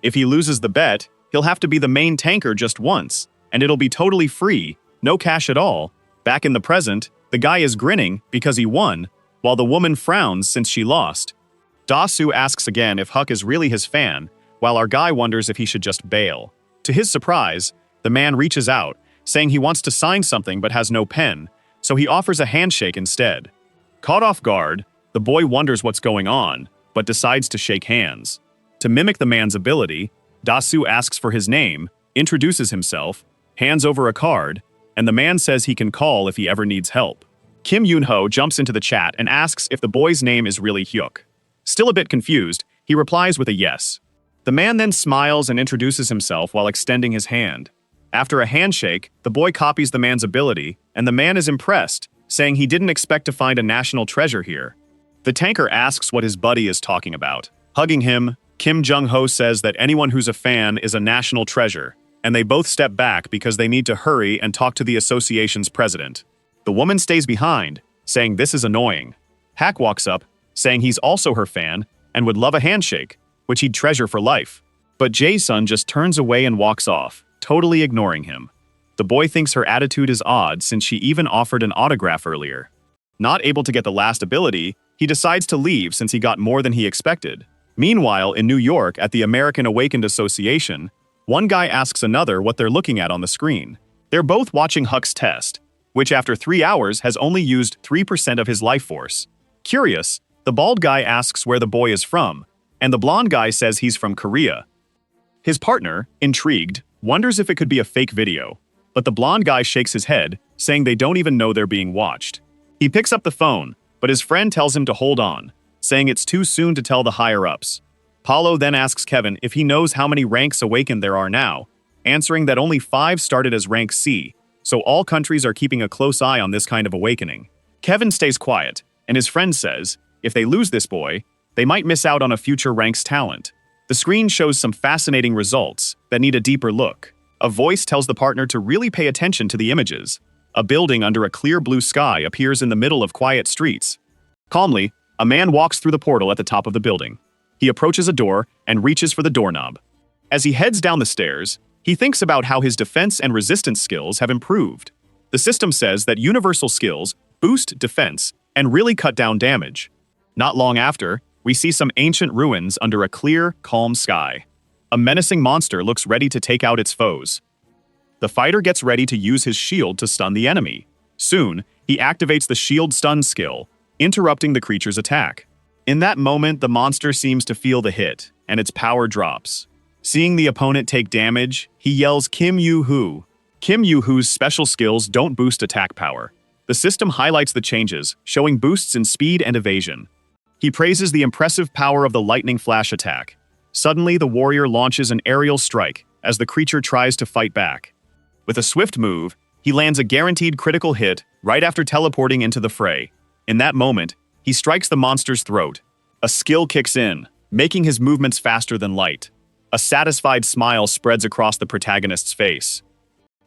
If he loses the bet, he'll have to be the main tanker just once, and it'll be totally free, no cash at all. Back in the present, the guy is grinning because he won, while the woman frowns since she lost. Dae-soo asks again if Hyuk is really his fan, while our guy wonders if he should just bail. To his surprise, the man reaches out, saying he wants to sign something but has no pen, so he offers a handshake instead. Caught off guard, the boy wonders what's going on, but decides to shake hands. To mimic the man's ability, Dae-soo asks for his name, introduces himself, hands over a card, and the man says he can call if he ever needs help. Kim Yoon-ho jumps into the chat and asks if the boy's name is really Hyuk. Still a bit confused, he replies with a yes. The man then smiles and introduces himself while extending his hand. After a handshake, the boy copies the man's ability, and the man is impressed, saying he didn't expect to find a national treasure here. The tanker asks what his buddy is talking about. Hugging him, Kim Jung-ho says that anyone who's a fan is a national treasure, and they both step back because they need to hurry and talk to the association's president. The woman stays behind, saying this is annoying. Hak walks up, saying he's also her fan and would love a handshake, which he'd treasure for life. But Jae-sun just turns away and walks off, totally ignoring him. The boy thinks her attitude is odd since she even offered an autograph earlier. Not able to get the last ability, he decides to leave since he got more than he expected. Meanwhile, in New York at the American Awakened Association, one guy asks another what they're looking at on the screen. They're both watching Huck's test, which after 3 hours has only used 3% of his life force. Curious, the bald guy asks where the boy is from, and the blonde guy says he's from Korea. His partner, intrigued, wonders if it could be a fake video, but the blonde guy shakes his head, saying they don't even know they're being watched. He picks up the phone, but his friend tells him to hold on, saying it's too soon to tell the higher-ups. Paulo then asks Kevin if he knows how many ranks awakened there are now, answering that only 5 started as rank C, so all countries are keeping a close eye on this kind of awakening. Kevin stays quiet, and his friend says, if they lose this boy, they might miss out on a future rank's talent. The screen shows some fascinating results that need a deeper look. A voice tells the partner to really pay attention to the images. A building under a clear blue sky appears in the middle of quiet streets. Calmly, a man walks through the portal at the top of the building. He approaches a door and reaches for the doorknob. As he heads down the stairs, he thinks about how his defense and resistance skills have improved. The system says that universal skills boost defense and really cut down damage. Not long after, we see some ancient ruins under a clear, calm sky. A menacing monster looks ready to take out its foes. The fighter gets ready to use his shield to stun the enemy. Soon, he activates the shield stun skill, interrupting the creature's attack. In that moment, the monster seems to feel the hit, and its power drops. Seeing the opponent take damage, he yells Kim Yu-Hu. Kim Yu-Hu's special skills don't boost attack power. The system highlights the changes, showing boosts in speed and evasion. He praises the impressive power of the lightning flash attack. Suddenly, the warrior launches an aerial strike as the creature tries to fight back. With a swift move, he lands a guaranteed critical hit right after teleporting into the fray. In that moment, he strikes the monster's throat. A skill kicks in, making his movements faster than light. A satisfied smile spreads across the protagonist's face.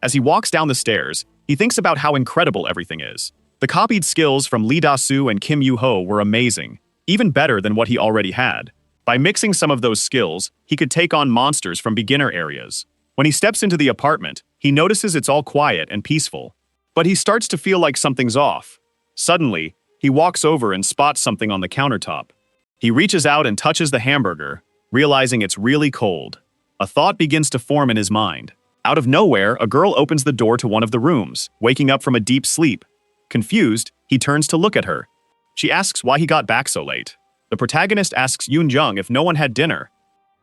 As he walks down the stairs, he thinks about how incredible everything is. The copied skills from Lee Da-soo and Kim Yu-ho were amazing, even better than what he already had. By mixing some of those skills, he could take on monsters from beginner areas. When he steps into the apartment, he notices it's all quiet and peaceful. But he starts to feel like something's off. Suddenly, he walks over and spots something on the countertop. He reaches out and touches the hamburger, realizing it's really cold. A thought begins to form in his mind. Out of nowhere, a girl opens the door to one of the rooms, waking up from a deep sleep. Confused, he turns to look at her. She asks why he got back so late. The protagonist asks Yoon-jung if no one had dinner.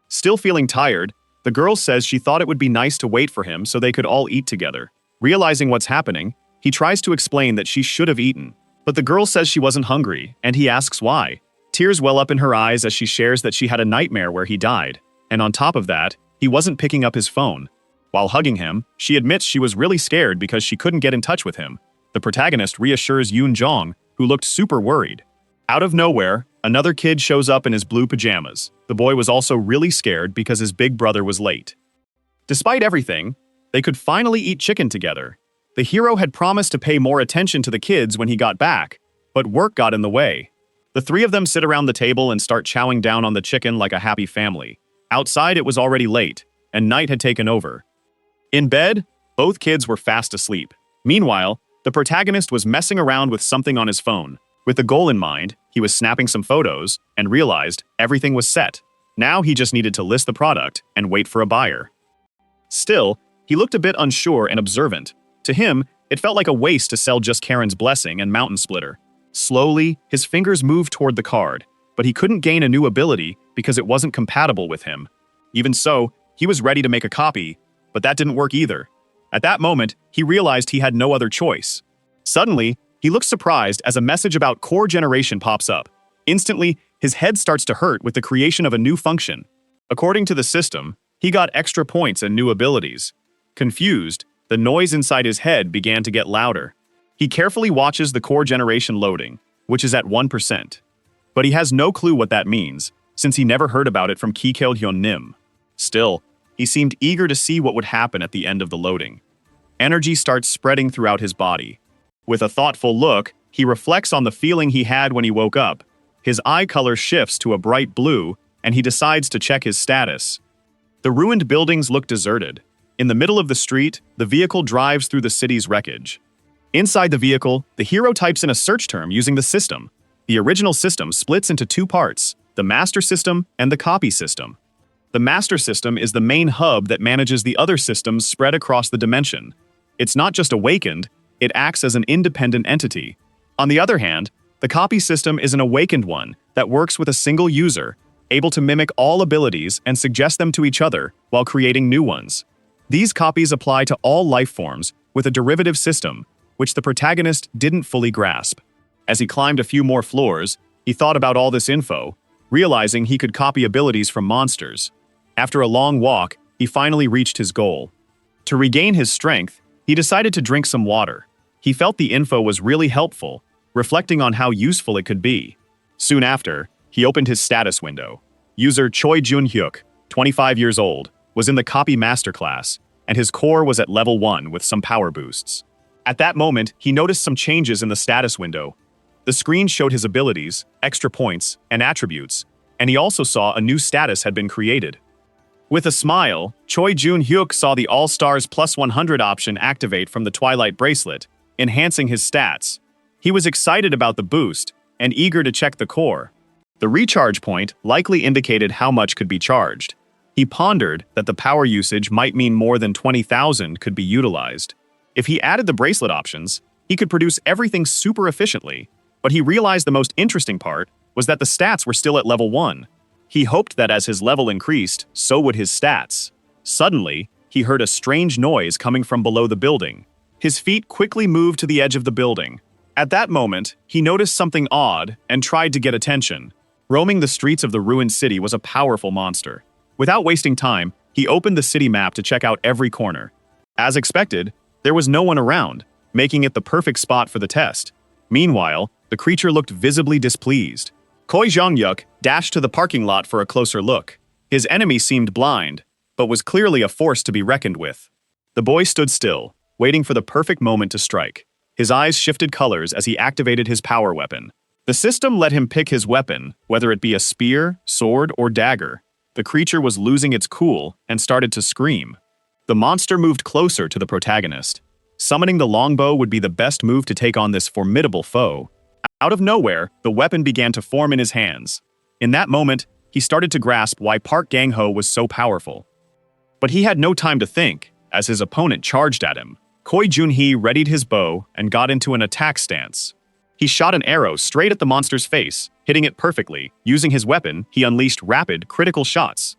Still feeling tired, the girl says she thought it would be nice to wait for him so they could all eat together. Realizing what's happening, he tries to explain that she should have eaten. But the girl says she wasn't hungry, and he asks why. Tears well up in her eyes as she shares that she had a nightmare where he died. And on top of that, he wasn't picking up his phone. While hugging him, she admits she was really scared because she couldn't get in touch with him. The protagonist reassures Yoon-jung, who looked super worried. Out of nowhere, another kid shows up in his blue pajamas. The boy was also really scared because his big brother was late. Despite everything, they could finally eat chicken together. The hero had promised to pay more attention to the kids when he got back, but work got in the way. The three of them sit around the table and start chowing down on the chicken like a happy family. Outside, it was already late, and night had taken over. In bed, both kids were fast asleep. Meanwhile, the protagonist was messing around with something on his phone. With the goal in mind, he was snapping some photos and realized everything was set. Now he just needed to list the product and wait for a buyer. Still, he looked a bit unsure and observant. To him, it felt like a waste to sell just Karen's Blessing and Mountain Splitter. Slowly, his fingers moved toward the card, but he couldn't gain a new ability because it wasn't compatible with him. Even so, he was ready to make a copy, but that didn't work either. At that moment, he realized he had no other choice. Suddenly, he looks surprised as a message about core generation pops up. Instantly, his head starts to hurt with the creation of a new function. According to the system, he got extra points and new abilities. Confused, the noise inside his head began to get louder. He carefully watches the core generation loading, which is at 1%. But he has no clue what that means, since he never heard about it from Kikyeol-hyun-nim. Still, he seemed eager to see what would happen at the end of the loading. Energy starts spreading throughout his body. With a thoughtful look, he reflects on the feeling he had when he woke up. His eye color shifts to a bright blue, and he decides to check his status. The ruined buildings look deserted. In the middle of the street, the vehicle drives through the city's wreckage. Inside the vehicle, the hero types in a search term using the system. The original system splits into two parts, the master system and the copy system. The master system is the main hub that manages the other systems spread across the dimension. It's not just awakened, it acts as an independent entity. On the other hand, the copy system is an awakened one that works with a single user, able to mimic all abilities and suggest them to each other while creating new ones. These copies apply to all life forms with a derivative system, which the protagonist didn't fully grasp. As he climbed a few more floors, he thought about all this info, realizing he could copy abilities from monsters. After a long walk, he finally reached his goal. To regain his strength, he decided to drink some water. He felt the info was really helpful, reflecting on how useful it could be. Soon after, he opened his status window. User Choi Jun-hyuk, 25 years old, was in the copy masterclass, and his core was at level 1 with some power boosts. At that moment, he noticed some changes in the status window. The screen showed his abilities, extra points, and attributes, and he also saw a new status had been created. With a smile, Choi Jun-hyuk saw the All-Stars plus 100 option activate from the Twilight Bracelet, enhancing his stats. He was excited about the boost and eager to check the core. The recharge point likely indicated how much could be charged. He pondered that the power usage might mean more than 20,000 could be utilized. If he added the bracelet options, he could produce everything super efficiently, but he realized the most interesting part was that the stats were still at level 1. He hoped that as his level increased, so would his stats. Suddenly, he heard a strange noise coming from below the building. His feet quickly moved to the edge of the building. At that moment, he noticed something odd and tried to get attention. Roaming the streets of the ruined city was a powerful monster. Without wasting time, he opened the city map to check out every corner. As expected, there was no one around, making it the perfect spot for the test. Meanwhile, the creature looked visibly displeased. Choi Jung-hyuk dashed to the parking lot for a closer look. His enemy seemed blind, but was clearly a force to be reckoned with. The boy stood still, waiting for the perfect moment to strike. His eyes shifted colors as he activated his power weapon. The system let him pick his weapon, whether it be a spear, sword, or dagger. The creature was losing its cool and started to scream. The monster moved closer to the protagonist. Summoning the longbow would be the best move to take on this formidable foe. Out of nowhere, the weapon began to form in his hands. In that moment, he started to grasp why Park Gang-ho was so powerful. But he had no time to think, as his opponent charged at him. Choi Jun-hee readied his bow and got into an attack stance. He shot an arrow straight at the monster's face, hitting it perfectly. Using his weapon, he unleashed rapid, critical shots.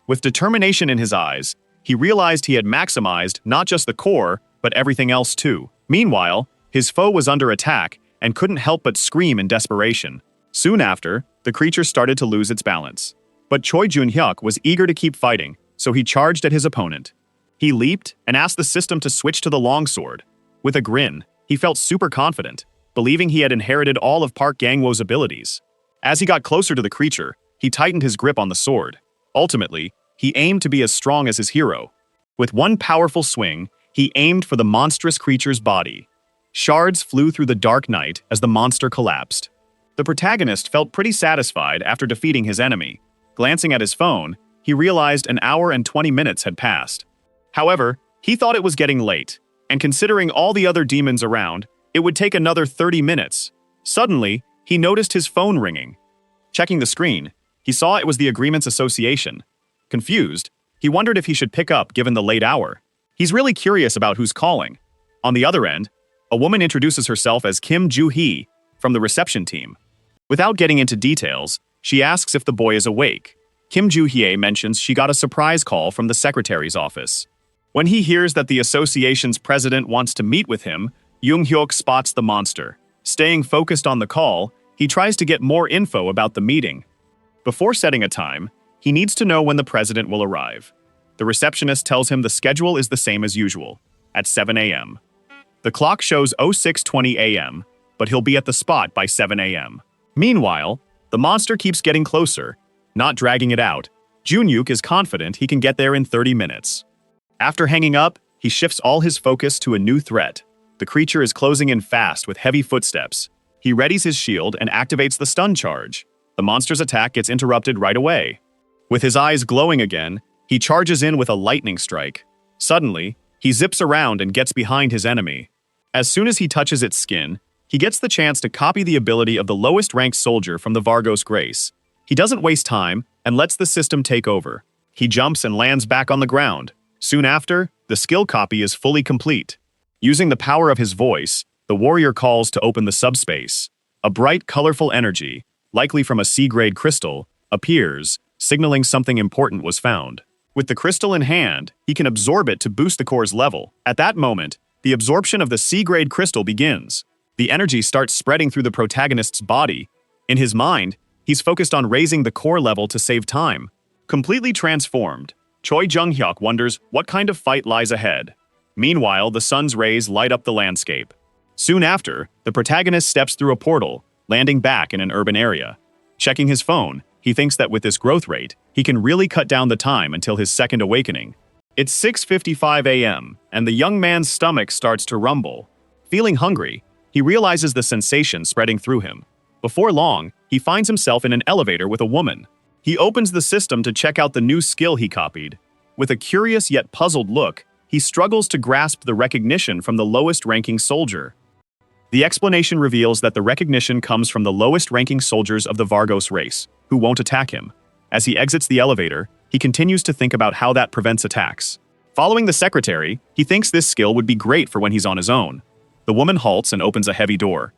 With determination in his eyes, he realized he had maximized not just the core, but everything else too. Meanwhile, his foe was under attack and couldn't help but scream in desperation. Soon after, the creature started to lose its balance. But Choi Jun-hyuk was eager to keep fighting, so he charged at his opponent. He leaped and asked the system to switch to the longsword. With a grin, he felt super confident, believing he had inherited all of Park Gang-wo's abilities. As he got closer to the creature, he tightened his grip on the sword. Ultimately, he aimed to be as strong as his hero. With one powerful swing, he aimed for the monstrous creature's body. Shards flew through the dark night as the monster collapsed. The protagonist felt pretty satisfied after defeating his enemy. Glancing at his phone, he realized an hour and 20 minutes had passed. However, he thought it was getting late, and considering all the other demons around, it would take another 30 minutes. Suddenly, he noticed his phone ringing. Checking the screen, he saw it was the Agreements Association. Confused, he wondered if he should pick up given the late hour. He's really curious about who's calling. On the other end, a woman introduces herself as Kim Joo-hee from the reception team. Without getting into details, she asks if the boy is awake. Kim Joo-hee mentions she got a surprise call from the secretary's office. When he hears that the association's president wants to meet with him, Jung-hyuk spots the monster. Staying focused on the call, he tries to get more info about the meeting. Before setting a time, he needs to know when the president will arrive. The receptionist tells him the schedule is the same as usual, at 7 a.m. The clock shows 06:20 a.m., but he'll be at the spot by 7 a.m. Meanwhile, the monster keeps getting closer, not dragging it out. Jun-hyuk is confident he can get there in 30 minutes. After hanging up, he shifts all his focus to a new threat. The creature is closing in fast with heavy footsteps. He readies his shield and activates the stun charge. The monster's attack gets interrupted right away. With his eyes glowing again, he charges in with a lightning strike. Suddenly, he zips around and gets behind his enemy. As soon as he touches its skin, he gets the chance to copy the ability of the lowest-ranked soldier from the Vargos race. He doesn't waste time and lets the system take over. He jumps and lands back on the ground. Soon after, the skill copy is fully complete. Using the power of his voice, the warrior calls to open the subspace. A bright, colorful energy, likely from a C-grade crystal, appears, signaling something important was found. With the crystal in hand, he can absorb it to boost the core's level. At that moment, the absorption of the C-grade crystal begins. The energy starts spreading through the protagonist's body. In his mind, he's focused on raising the core level to save time. Completely transformed, Choi Jung-hyuk wonders what kind of fight lies ahead. Meanwhile, the sun's rays light up the landscape. Soon after, the protagonist steps through a portal, landing back in an urban area. Checking his phone, he thinks that with this growth rate, he can really cut down the time until his second awakening. It's 6:55 a.m., and the young man's stomach starts to rumble. Feeling hungry, he realizes the sensation spreading through him. Before long, he finds himself in an elevator with a woman. He opens the system to check out the new skill he copied. With a curious yet puzzled look, he struggles to grasp the recognition from the lowest-ranking soldier. The explanation reveals that the recognition comes from the lowest-ranking soldiers of the Vargos race, who won't attack him. As he exits the elevator, he continues to think about how that prevents attacks. Following the secretary, he thinks this skill would be great for when he's on his own. The woman halts and opens a heavy door.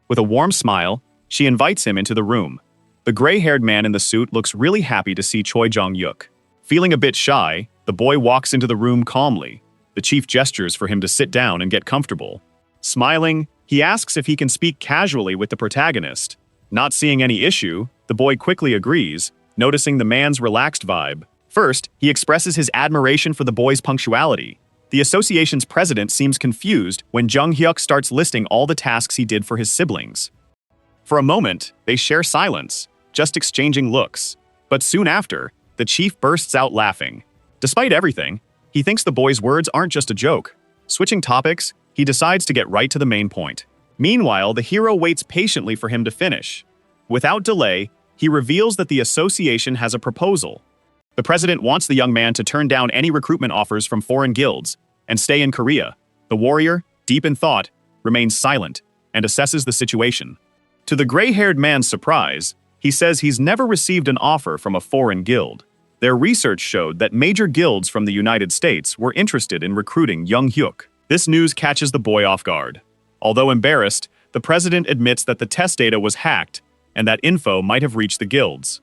With a warm smile, she invites him into the room. The gray-haired man in the suit looks really happy to see Choi Jung-hyuk. Feeling a bit shy, the boy walks into the room calmly. The chief gestures for him to sit down and get comfortable. Smiling, he asks if he can speak casually with the protagonist. Not seeing any issue, the boy quickly agrees, noticing the man's relaxed vibe. First, he expresses his admiration for the boy's punctuality. The association's president seems confused when Jung-hyuk starts listing all the tasks he did for his siblings. For a moment, they share silence, just exchanging looks. But soon after, the chief bursts out laughing. Despite everything, he thinks the boy's words aren't just a joke. Switching topics, he decides to get right to the main point. Meanwhile, the hero waits patiently for him to finish. Without delay, he reveals that the association has a proposal. The president wants the young man to turn down any recruitment offers from foreign guilds and stay in Korea. The warrior, deep in thought, remains silent and assesses the situation. To the gray-haired man's surprise, he says he's never received an offer from a foreign guild. Their research showed that major guilds from the United States were interested in recruiting Jung-hyuk. This news catches the boy off guard. Although embarrassed, the president admits that the test data was hacked and that info might have reached the guilds.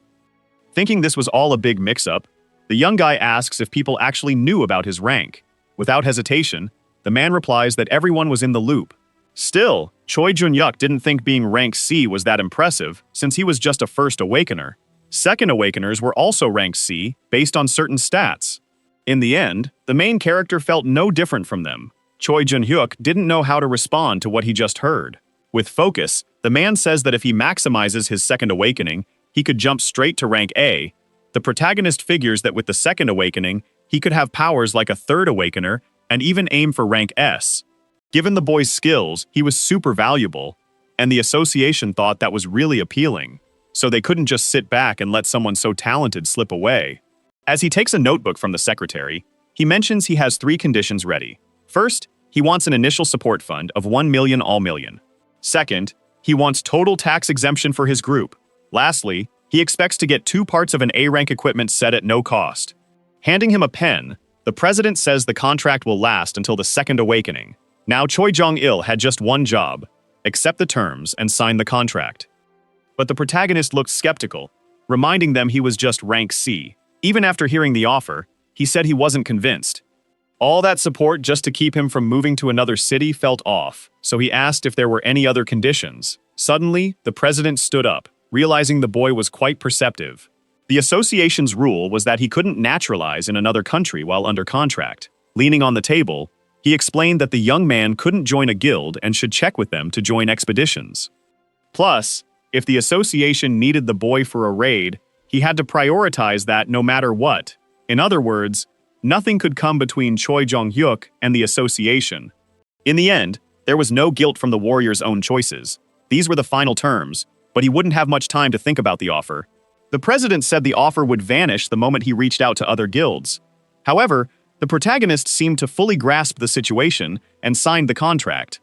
Thinking this was all a big mix-up, the young guy asks if people actually knew about his rank. Without hesitation, the man replies that everyone was in the loop. Still, Choi Jung-hyuk didn't think being rank C was that impressive, since he was just a first awakener. Second awakeners were also ranked C, based on certain stats. In the end, the main character felt no different from them. Choi Jung-hyuk didn't know how to respond to what he just heard. With focus, the man says that if he maximizes his second awakening, he could jump straight to rank A. The protagonist figures that with the second awakening, he could have powers like a third awakener and even aim for rank S. Given the boy's skills, he was super valuable, and the association thought that was really appealing. So they couldn't just sit back and let someone so talented slip away. As he takes a notebook from the secretary, he mentions he has 3 conditions ready. First, he wants an initial support fund of 1 million all million. Second, he wants total tax exemption for his group. Lastly, he expects to get 2 parts of an A-rank equipment set at no cost. Handing him a pen, the president says the contract will last until the second awakening. Now Choi Jong-il had just one job: accept the terms and sign the contract. But the protagonist looked skeptical, reminding them he was just rank C. Even after hearing the offer, he said he wasn't convinced. All that support just to keep him from moving to another city felt off, so he asked if there were any other conditions. Suddenly, the president stood up, realizing the boy was quite perceptive. The association's rule was that he couldn't naturalize in another country while under contract. Leaning on the table, he explained that the young man couldn't join a guild and should check with them to join expeditions. Plus, if the association needed the boy for a raid, he had to prioritize that no matter what. In other words, nothing could come between Choi Jong-hyuk and the association. In the end, there was no guilt from the warrior's own choices. These were the final terms, but he wouldn't have much time to think about the offer. The president said the offer would vanish the moment he reached out to other guilds. However, The protagonist seemed to fully grasp the situation and signed the contract.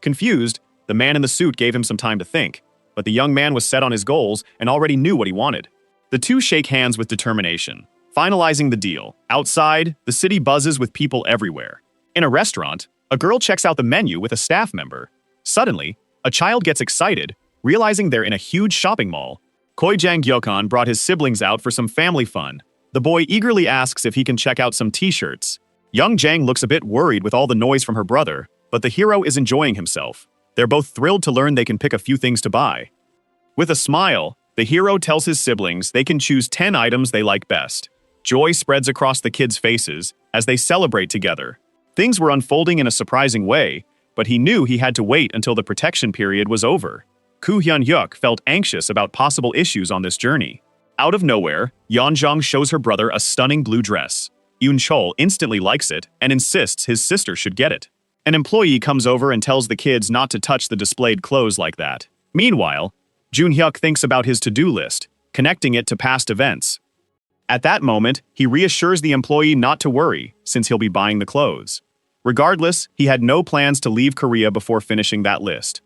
Confused, the man in the suit gave him some time to think, but the young man was set on his goals and already knew what he wanted. The two shake hands with determination, finalizing the deal. Outside, the city buzzes with people everywhere. In a restaurant, a girl checks out the menu with a staff member. Suddenly, a child gets excited, realizing they're in a huge shopping mall. Koijang Gyokan brought his siblings out for some family fun. The boy eagerly asks if he can check out some t-shirts. Young Jang looks a bit worried with all the noise from her brother, but the hero is enjoying himself. They're both thrilled to learn they can pick a few things to buy. With a smile, the hero tells his siblings they can choose 10 items they like best. Joy spreads across the kids' faces as they celebrate together. Things were unfolding in a surprising way, but he knew he had to wait until the protection period was over. Koo Hyun-hyuk felt anxious about possible issues on this journey. Out of nowhere, Yeonjong shows her brother a stunning blue dress. Yoon-chol instantly likes it and insists his sister should get it. An employee comes over and tells the kids not to touch the displayed clothes like that. Meanwhile, Jun-hyuk thinks about his to-do list, connecting it to past events. At that moment, he reassures the employee not to worry, since he'll be buying the clothes. Regardless, he had no plans to leave Korea before finishing that list.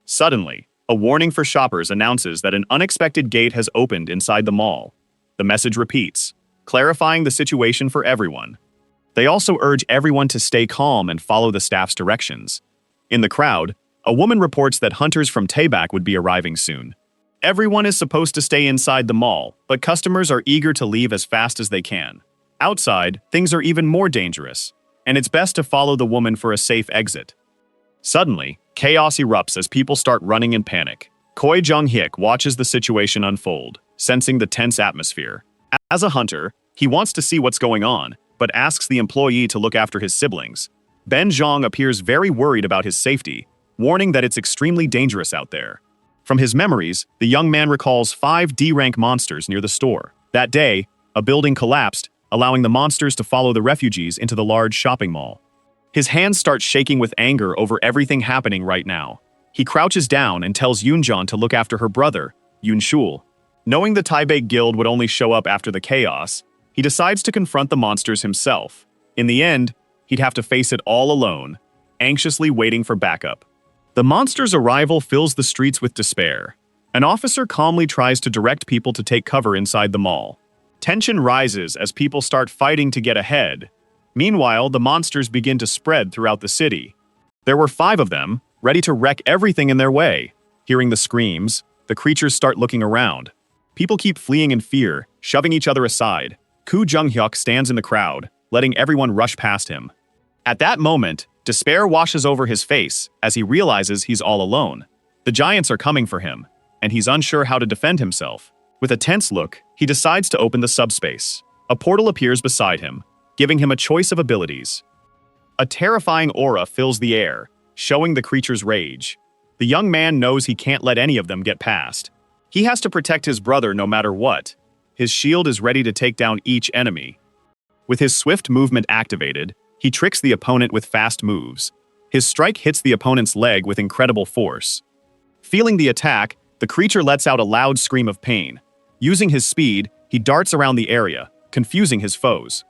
Suddenly, a warning for shoppers announces that an unexpected gate has opened inside the mall. The message repeats, clarifying the situation for everyone. They also urge everyone to stay calm and follow the staff's directions. In the crowd, a woman reports that hunters from Taebak would be arriving soon. Everyone is supposed to stay inside the mall, but customers are eager to leave as fast as they can. Outside, things are even more dangerous, and it's best to follow the woman for a safe exit. Suddenly, chaos erupts as people start running in panic. Koi Jong-hyuk watches the situation unfold, sensing the tense atmosphere. As a hunter, he wants to see what's going on, but asks the employee to look after his siblings. Ben Zhang appears very worried about his safety, warning that it's extremely dangerous out there. From his memories, the young man recalls 5 D-rank monsters near the store. That day, a building collapsed, allowing the monsters to follow the refugees into the large shopping mall. His hands start shaking with anger over everything happening right now. He crouches down and tells Yoonjeon to look after her brother, Yoon-shul. Knowing the Taebaek Guild would only show up after the chaos, he decides to confront the monsters himself. In the end, he'd have to face it all alone, anxiously waiting for backup. The monsters' arrival fills the streets with despair. An officer calmly tries to direct people to take cover inside the mall. Tension rises as people start fighting to get ahead. Meanwhile, the monsters begin to spread throughout the city. There were 5 of them, ready to wreck everything in their way. Hearing the screams, the creatures start looking around. People keep fleeing in fear, shoving each other aside. Koo Jung-hyuk stands in the crowd, letting everyone rush past him. At that moment, despair washes over his face as he realizes he's all alone. The giants are coming for him, and he's unsure how to defend himself. With a tense look, he decides to open the subspace. A portal appears beside him, giving him a choice of abilities. A terrifying aura fills the air, showing the creature's rage. The young man knows he can't let any of them get past. He has to protect his brother no matter what. His shield is ready to take down each enemy. With his swift movement activated, he tricks the opponent with fast moves. His strike hits the opponent's leg with incredible force. Feeling the attack, the creature lets out a loud scream of pain. Using his speed, he darts around the area, confusing his foes.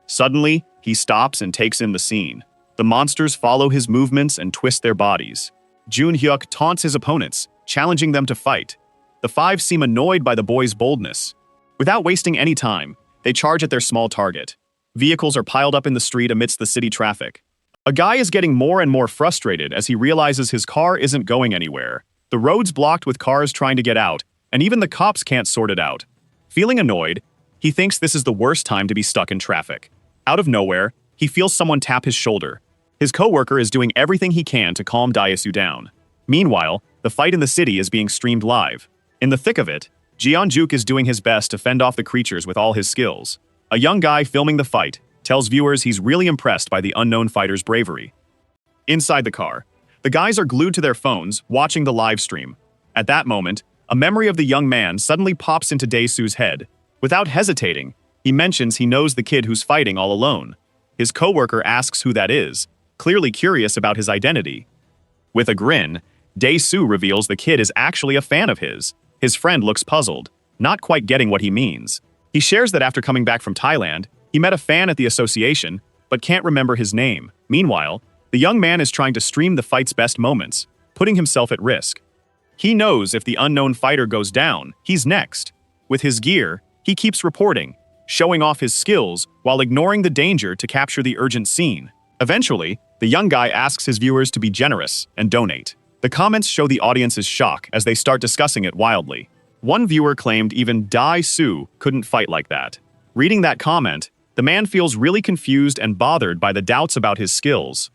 Suddenly, he stops and takes in the scene. The monsters follow his movements and twist their bodies. Jun-hyuk taunts his opponents, challenging them to fight. The 5 seem annoyed by the boy's boldness. Without wasting any time, they charge at their small target. Vehicles are piled up in the street amidst the city traffic. A guy is getting more and more frustrated as he realizes his car isn't going anywhere. The road's blocked with cars trying to get out, and even the cops can't sort it out. Feeling annoyed, he thinks this is the worst time to be stuck in traffic. Out of nowhere, he feels someone tap his shoulder. His coworker is doing everything he can to calm Daesu down. Meanwhile, the fight in the city is being streamed live. In the thick of it, Jeonjuk is doing his best to fend off the creatures with all his skills. A young guy filming the fight tells viewers he's really impressed by the unknown fighter's bravery. Inside the car, the guys are glued to their phones, watching the live stream. At that moment, a memory of the young man suddenly pops into Daesu's head. Without hesitating, he mentions he knows the kid who's fighting all alone. His coworker asks who that is, clearly curious about his identity. With a grin, Daesu reveals the kid is actually a fan of his. His friend looks puzzled, not quite getting what he means. He shares that after coming back from Thailand, He met a fan at the association, but can't remember his name. Meanwhile, the young man is trying to stream the fight's best moments, putting himself at risk. He knows if the unknown fighter goes down, he's next. With his gear, he keeps reporting, showing off his skills while ignoring the danger to capture the urgent scene. Eventually, the young guy asks his viewers to be generous and donate. The comments show the audience's shock as they start discussing it wildly. One viewer claimed even Dai-Su couldn't fight like that. Reading that comment, the man feels really confused and bothered by the doubts about his skills.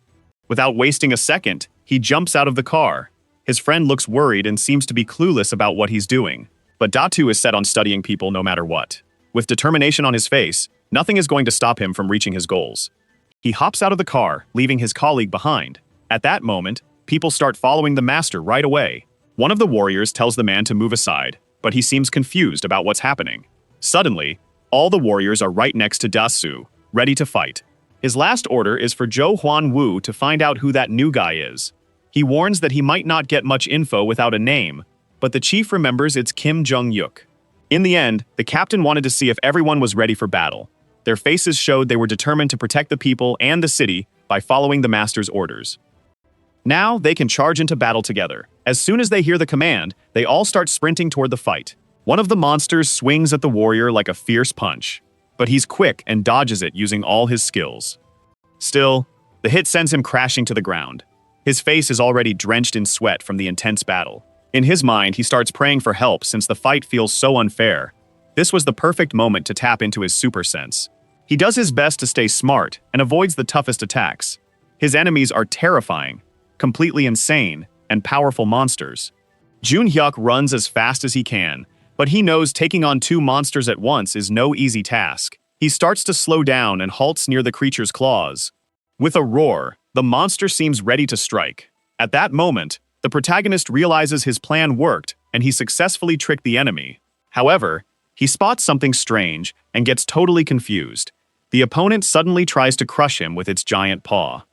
Without wasting a second, he jumps out of the car. His friend looks worried and seems to be clueless about what he's doing. But Datu is set on studying people no matter what. With determination on his face, nothing is going to stop him from reaching his goals. He hops out of the car, leaving his colleague behind. At that moment, people start following the master right away. One of the warriors tells the man to move aside, but he seems confused about what's happening. Suddenly, all the warriors are right next to Dasu, ready to fight. His last order is for Zhou Huan-Wu to find out who that new guy is. He warns that he might not get much info without a name, but the chief remembers it's Kim Jung-yuk. In the end, the captain wanted to see if everyone was ready for battle. Their faces showed they were determined to protect the people and the city by following the master's orders. Now, they can charge into battle together. As soon as they hear the command, they all start sprinting toward the fight. One of the monsters swings at the warrior like a fierce punch, but he's quick and dodges it using all his skills. Still, the hit sends him crashing to the ground. His face is already drenched in sweat from the intense battle. In his mind, he starts praying for help since the fight feels so unfair. This was the perfect moment to tap into his super sense. He does his best to stay smart and avoids the toughest attacks. His enemies are terrifying, completely insane, and powerful monsters. Jun-hyuk runs as fast as he can, but he knows taking on two monsters at once is no easy task. He starts to slow down and halts near the creature's claws. With a roar, the monster seems ready to strike. At that moment, the protagonist realizes his plan worked and he successfully tricked the enemy. However, he spots something strange and gets totally confused. The opponent suddenly tries to crush him with its giant paw.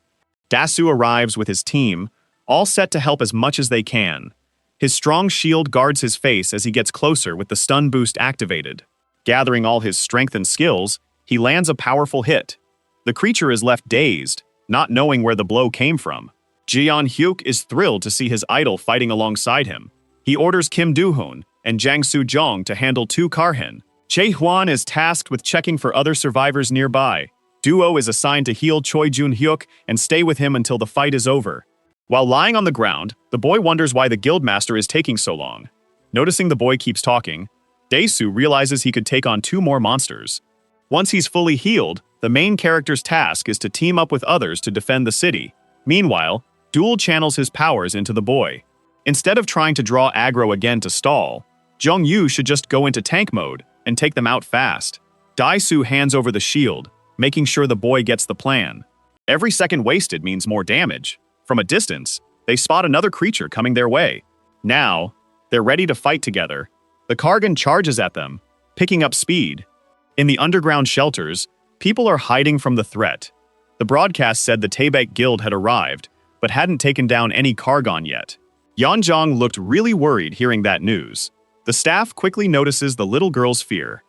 Dasu arrives with his team, all set to help as much as they can. His strong shield guards his face as he gets closer with the stun boost activated. Gathering all his strength and skills, he lands a powerful hit. The creature is left dazed, not knowing where the blow came from. Jeon-hyuk is thrilled to see his idol fighting alongside him. He orders Kim Do-hoon and Jang Soo-jong to handle two Karhen. Chae-hwan is tasked with checking for other survivors nearby. Duo is assigned to heal Choi Jun-hyuk and stay with him until the fight is over. While lying on the ground, the boy wonders why the guildmaster is taking so long. Noticing the boy keeps talking, Dae-soo realizes he could take on two more monsters. Once he's fully healed, the main character's task is to team up with others to defend the city. Meanwhile, Duel channels his powers into the boy. Instead of trying to draw aggro again to stall, Jung-yu should just go into tank mode and take them out fast. Dae-soo hands over the shield, making sure the boy gets the plan. Every second wasted means more damage. From a distance, they spot another creature coming their way. Now, they're ready to fight together. The Kargan charges at them, picking up speed. In the underground shelters, people are hiding from the threat. The broadcast said the Taebaek Guild had arrived, but hadn't taken down any Kargan yet. Yeonjong looked really worried hearing that news. The staff quickly notices the little girl's fear.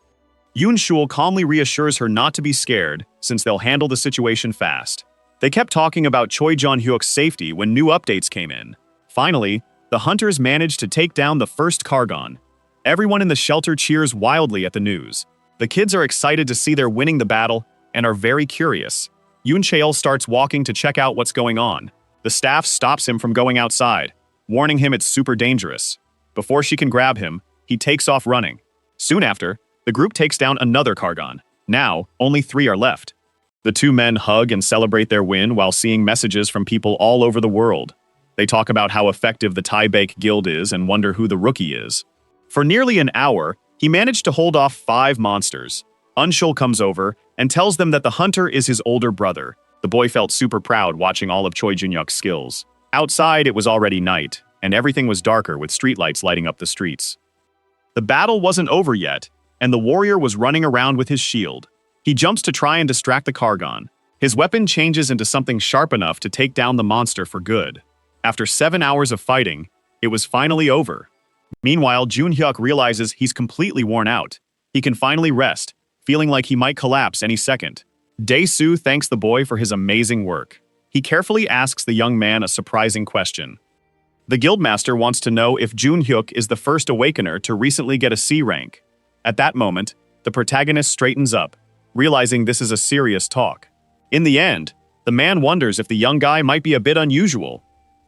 Yoon-shul calmly reassures her not to be scared, since they'll handle the situation fast. They kept talking about Choi Jun-hyuk's safety when new updates came in. Finally, the hunters managed to take down the first Kargan. Everyone in the shelter cheers wildly at the news. The kids are excited to see they're winning the battle and are very curious. Yoon Cheol starts walking to check out what's going on. The staff stops him from going outside, warning him it's super dangerous. Before she can grab him, he takes off running. Soon after, the group takes down another Kargan. Now, only 3 are left. The two men hug and celebrate their win while seeing messages from people all over the world. They talk about how effective the Taebaek Guild is and wonder who the rookie is. For nearly an hour, he managed to hold off 5 monsters. Unshul comes over and tells them that the hunter is his older brother. The boy felt super proud watching all of Choi Jun-hyuk's skills. Outside, it was already night, and everything was darker with streetlights lighting up the streets. The battle wasn't over yet, and the warrior was running around with his shield. He jumps to try and distract the Kargan. His weapon changes into something sharp enough to take down the monster for good. After 7 hours of fighting, it was finally over. Meanwhile, Jun-hyuk realizes he's completely worn out. He can finally rest, feeling like he might collapse any second. Dae-soo thanks the boy for his amazing work. He carefully asks the young man a surprising question. The guildmaster wants to know if Jun-hyuk is the first awakener to recently get a C rank. At that moment, the protagonist straightens up, realizing this is a serious talk. In the end, the man wonders if the young guy might be a bit unusual.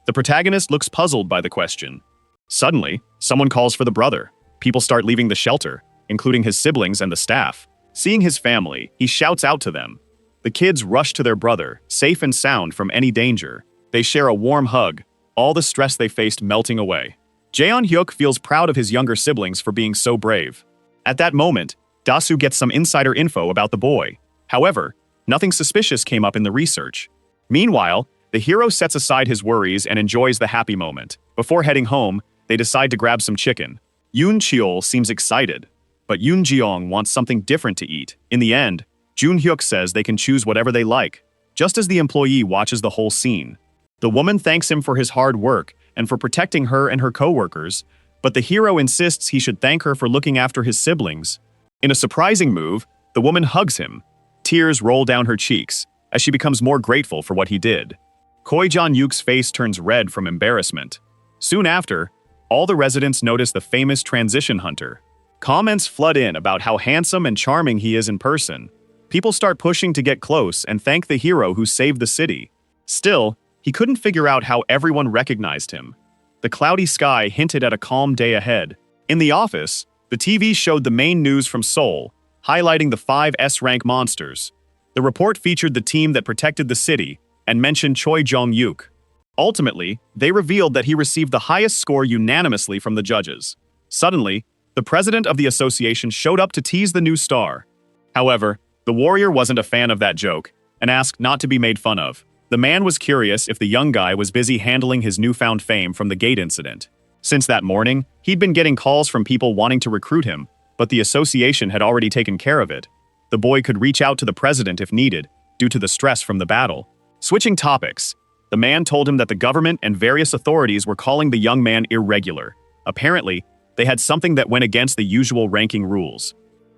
The protagonist looks puzzled by the question. Suddenly, someone calls for the brother. People start leaving the shelter, including his siblings and the staff. Seeing his family, he shouts out to them. The kids rush to their brother, safe and sound from any danger. They share a warm hug, all the stress they faced melting away. Jaeon-hyuk feels proud of his younger siblings for being so brave. At that moment, Dasu gets some insider info about the boy. However, nothing suspicious came up in the research. Meanwhile, the hero sets aside his worries and enjoys the happy moment. Before heading home, they decide to grab some chicken. Yoon Cheol seems excited, but Yoon Jeong wants something different to eat. In the end, Jun-hyuk says they can choose whatever they like, just as the employee watches the whole scene. The woman thanks him for his hard work and for protecting her and her co-workers, but the hero insists he should thank her for looking after his siblings. In a surprising move, the woman hugs him. Tears roll down her cheeks as she becomes more grateful for what he did. Koi Jan-yuk's face turns red from embarrassment. Soon after, all the residents notice the famous transition hunter. Comments flood in about how handsome and charming he is in person. People start pushing to get close and thank the hero who saved the city. Still, he couldn't figure out how everyone recognized him. The cloudy sky hinted at a calm day ahead. In the office, the TV showed the main news from Seoul, highlighting the 5 S-rank monsters. The report featured the team that protected the city and mentioned Choi Jong-yuk. Ultimately, they revealed that he received the highest score unanimously from the judges. Suddenly, the president of the association showed up to tease the new star. However, the warrior wasn't a fan of that joke and asked not to be made fun of. The man was curious if the young guy was busy handling his newfound fame from the gate incident. Since that morning, he'd been getting calls from people wanting to recruit him, but the association had already taken care of it. The boy could reach out to the president if needed, due to the stress from the battle. Switching topics, the man told him that the government and various authorities were calling the young man irregular. Apparently, they had something that went against the usual ranking rules.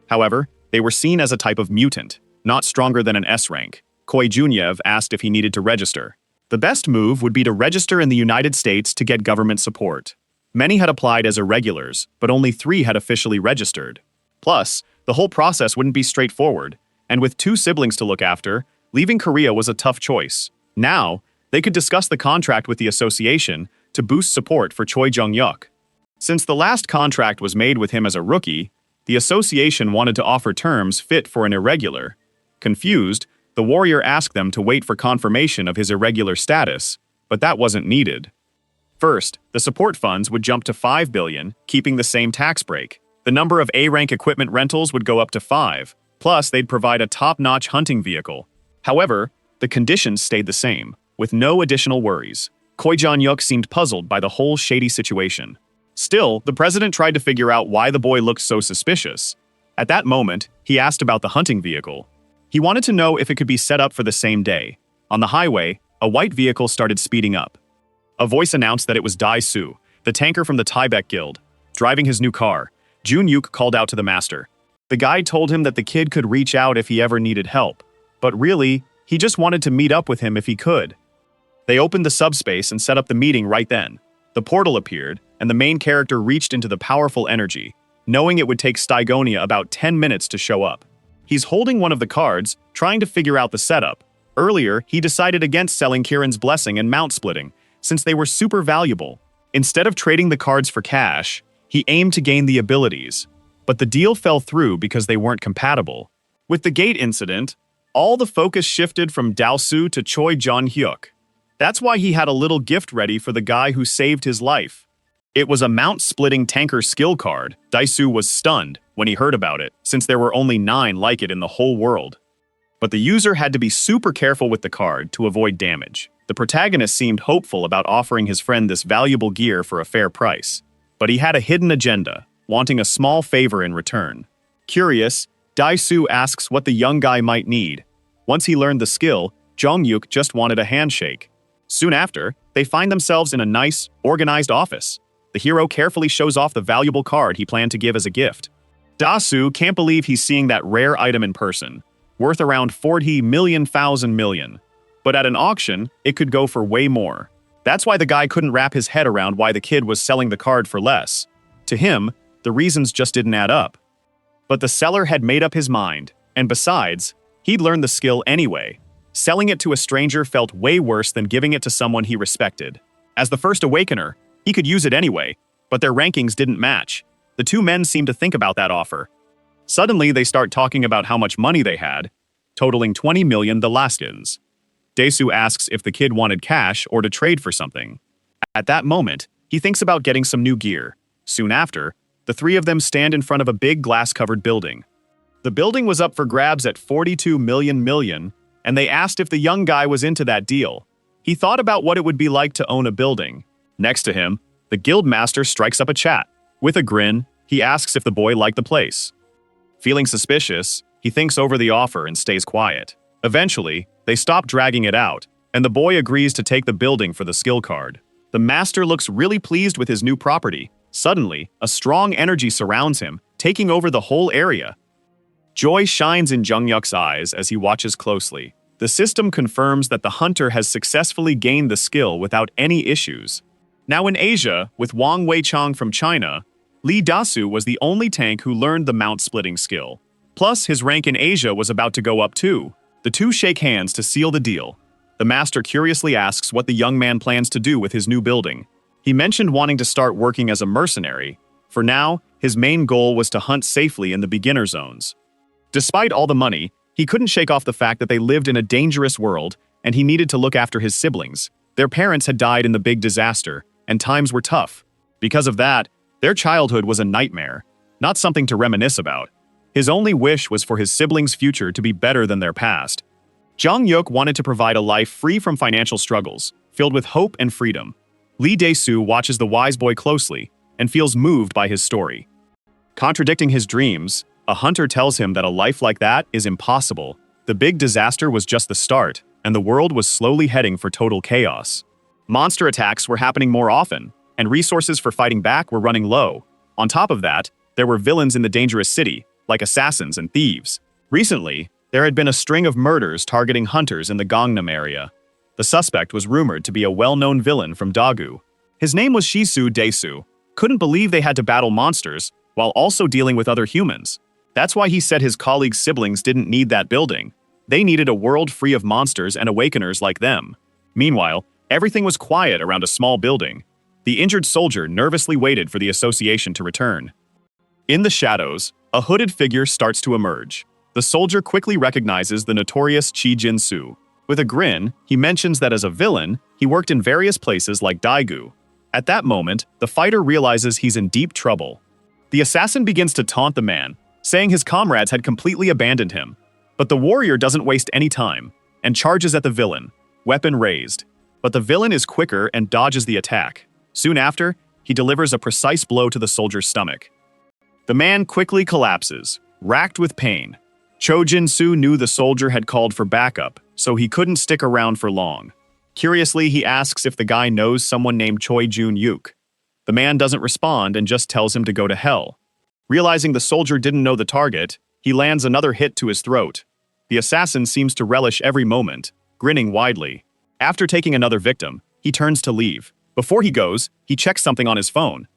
However, they were seen as a type of mutant, not stronger than an S rank. Koi Junyev asked if he needed to register. The best move would be to register in the United States to get government support. Many had applied as irregulars, but only 3 had officially registered. Plus, the whole process wouldn't be straightforward, and with 2 siblings to look after, leaving Korea was a tough choice. Now, they could discuss the contract with the association to boost support for Choi Jong-yuk. Since the last contract was made with him as a rookie, the association wanted to offer terms fit for an irregular. Confused, the warrior asked them to wait for confirmation of his irregular status, but that wasn't needed. First, the support funds would jump to 5 billion, keeping the same tax break. The number of A-rank equipment rentals would go up to 5, plus they'd provide a top-notch hunting vehicle. However, the conditions stayed the same, with no additional worries. Koi Jan-yuk seemed puzzled by the whole shady situation. Still, the president tried to figure out why the boy looked so suspicious. At that moment, he asked about the hunting vehicle. He wanted to know if it could be set up for the same day. On the highway, a white vehicle started speeding up. A voice announced that it was Dae-soo, the tanker from the Taebaek Guild. Driving his new car, Jun-yuk called out to the master. The guide told him that the kid could reach out if he ever needed help. But really, he just wanted to meet up with him if he could. They opened the subspace and set up the meeting right then. The portal appeared, and the main character reached into the powerful energy, knowing it would take Stygonia about 10 minutes to show up. He's holding one of the cards, trying to figure out the setup. Earlier, he decided against selling Kieran's Blessing and Mount Splitting, since they were super valuable. Instead of trading the cards for cash, he aimed to gain the abilities. But the deal fell through because they weren't compatible. With the gate incident, all the focus shifted from Dae-soo to Choi Jong-hyuk. That's why he had a little gift ready for the guy who saved his life. It was a mount-splitting tanker skill card. Dae-soo was stunned when he heard about it, since there were only 9 like it in the whole world. But the user had to be super careful with the card to avoid damage. The protagonist seemed hopeful about offering his friend this valuable gear for a fair price. But he had a hidden agenda, wanting a small favor in return. Curious, Dae-soo asks what the young guy might need. Once he learned the skill, Jong-yuk just wanted a handshake. Soon after, they find themselves in a nice, organized office. The hero carefully shows off the valuable card he planned to give as a gift. Dasu can't believe he's seeing that rare item in person, worth around 40 million thousand million. But at an auction, it could go for way more. That's why the guy couldn't wrap his head around why the kid was selling the card for less. To him, the reasons just didn't add up. But the seller had made up his mind, and besides, he'd learned the skill anyway. Selling it to a stranger felt way worse than giving it to someone he respected. As the first awakener, he could use it anyway, but their rankings didn't match. The two men seemed to think about that offer. Suddenly, they start talking about how much money they had, totaling 20 million Dalaskins. Dasu asks if the kid wanted cash or to trade for something. At that moment, he thinks about getting some new gear. Soon after, the three of them stand in front of a big glass-covered building. The building was up for grabs at 42 million, and they asked if the young guy was into that deal. He thought about what it would be like to own a building. Next to him, the guild master strikes up a chat. With a grin, he asks if the boy liked the place. Feeling suspicious, he thinks over the offer and stays quiet. Eventually, they stop dragging it out, and the boy agrees to take the building for the skill card. The master looks really pleased with his new property. Suddenly, a strong energy surrounds him, taking over the whole area. Joy shines in Jungyuk's eyes as he watches closely. The system confirms that the hunter has successfully gained the skill without any issues. Now in Asia, with Wang Weichang from China, Li Dasu was the only tank who learned the mount-splitting skill. Plus, his rank in Asia was about to go up too. The two shake hands to seal the deal. The master curiously asks what the young man plans to do with his new building. He mentioned wanting to start working as a mercenary. For now, his main goal was to hunt safely in the beginner zones. Despite all the money, he couldn't shake off the fact that they lived in a dangerous world and he needed to look after his siblings. Their parents had died in the big disaster, and times were tough. Because of that, their childhood was a nightmare, not something to reminisce about. His only wish was for his siblings' future to be better than their past. Jungyuk wanted to provide a life free from financial struggles, filled with hope and freedom. Lee Dae-soo watches the wise boy closely and feels moved by his story. Contradicting his dreams, a hunter tells him that a life like that is impossible. The big disaster was just the start, and the world was slowly heading for total chaos. Monster attacks were happening more often, and resources for fighting back were running low. On top of that, there were villains in the dangerous city, like assassins and thieves. Recently, there had been a string of murders targeting hunters in the Gangnam area. The suspect was rumored to be a well-known villain from Dagu. His name was Shisu Dae-soo. Couldn't believe they had to battle monsters while also dealing with other humans. That's why he said his colleagues' siblings didn't need that building. They needed a world free of monsters and awakeners like them. Meanwhile, everything was quiet around a small building. The injured soldier nervously waited for the association to return. In the shadows, a hooded figure starts to emerge. The soldier quickly recognizes the notorious Chi Jin-soo. With a grin, he mentions that as a villain, he worked in various places like Daegu. At that moment, the fighter realizes he's in deep trouble. The assassin begins to taunt the man, saying his comrades had completely abandoned him. But the warrior doesn't waste any time, and charges at the villain, weapon raised. But the villain is quicker and dodges the attack. Soon after, he delivers a precise blow to the soldier's stomach. The man quickly collapses, racked with pain. Cho Jin-soo knew the soldier had called for backup, so he couldn't stick around for long. Curiously, he asks if the guy knows someone named Choi Jun-yuk. The man doesn't respond and just tells him to go to hell. Realizing the soldier didn't know the target, he lands another hit to his throat. The assassin seems to relish every moment, grinning widely. After taking another victim, he turns to leave. Before he goes, he checks something on his phone.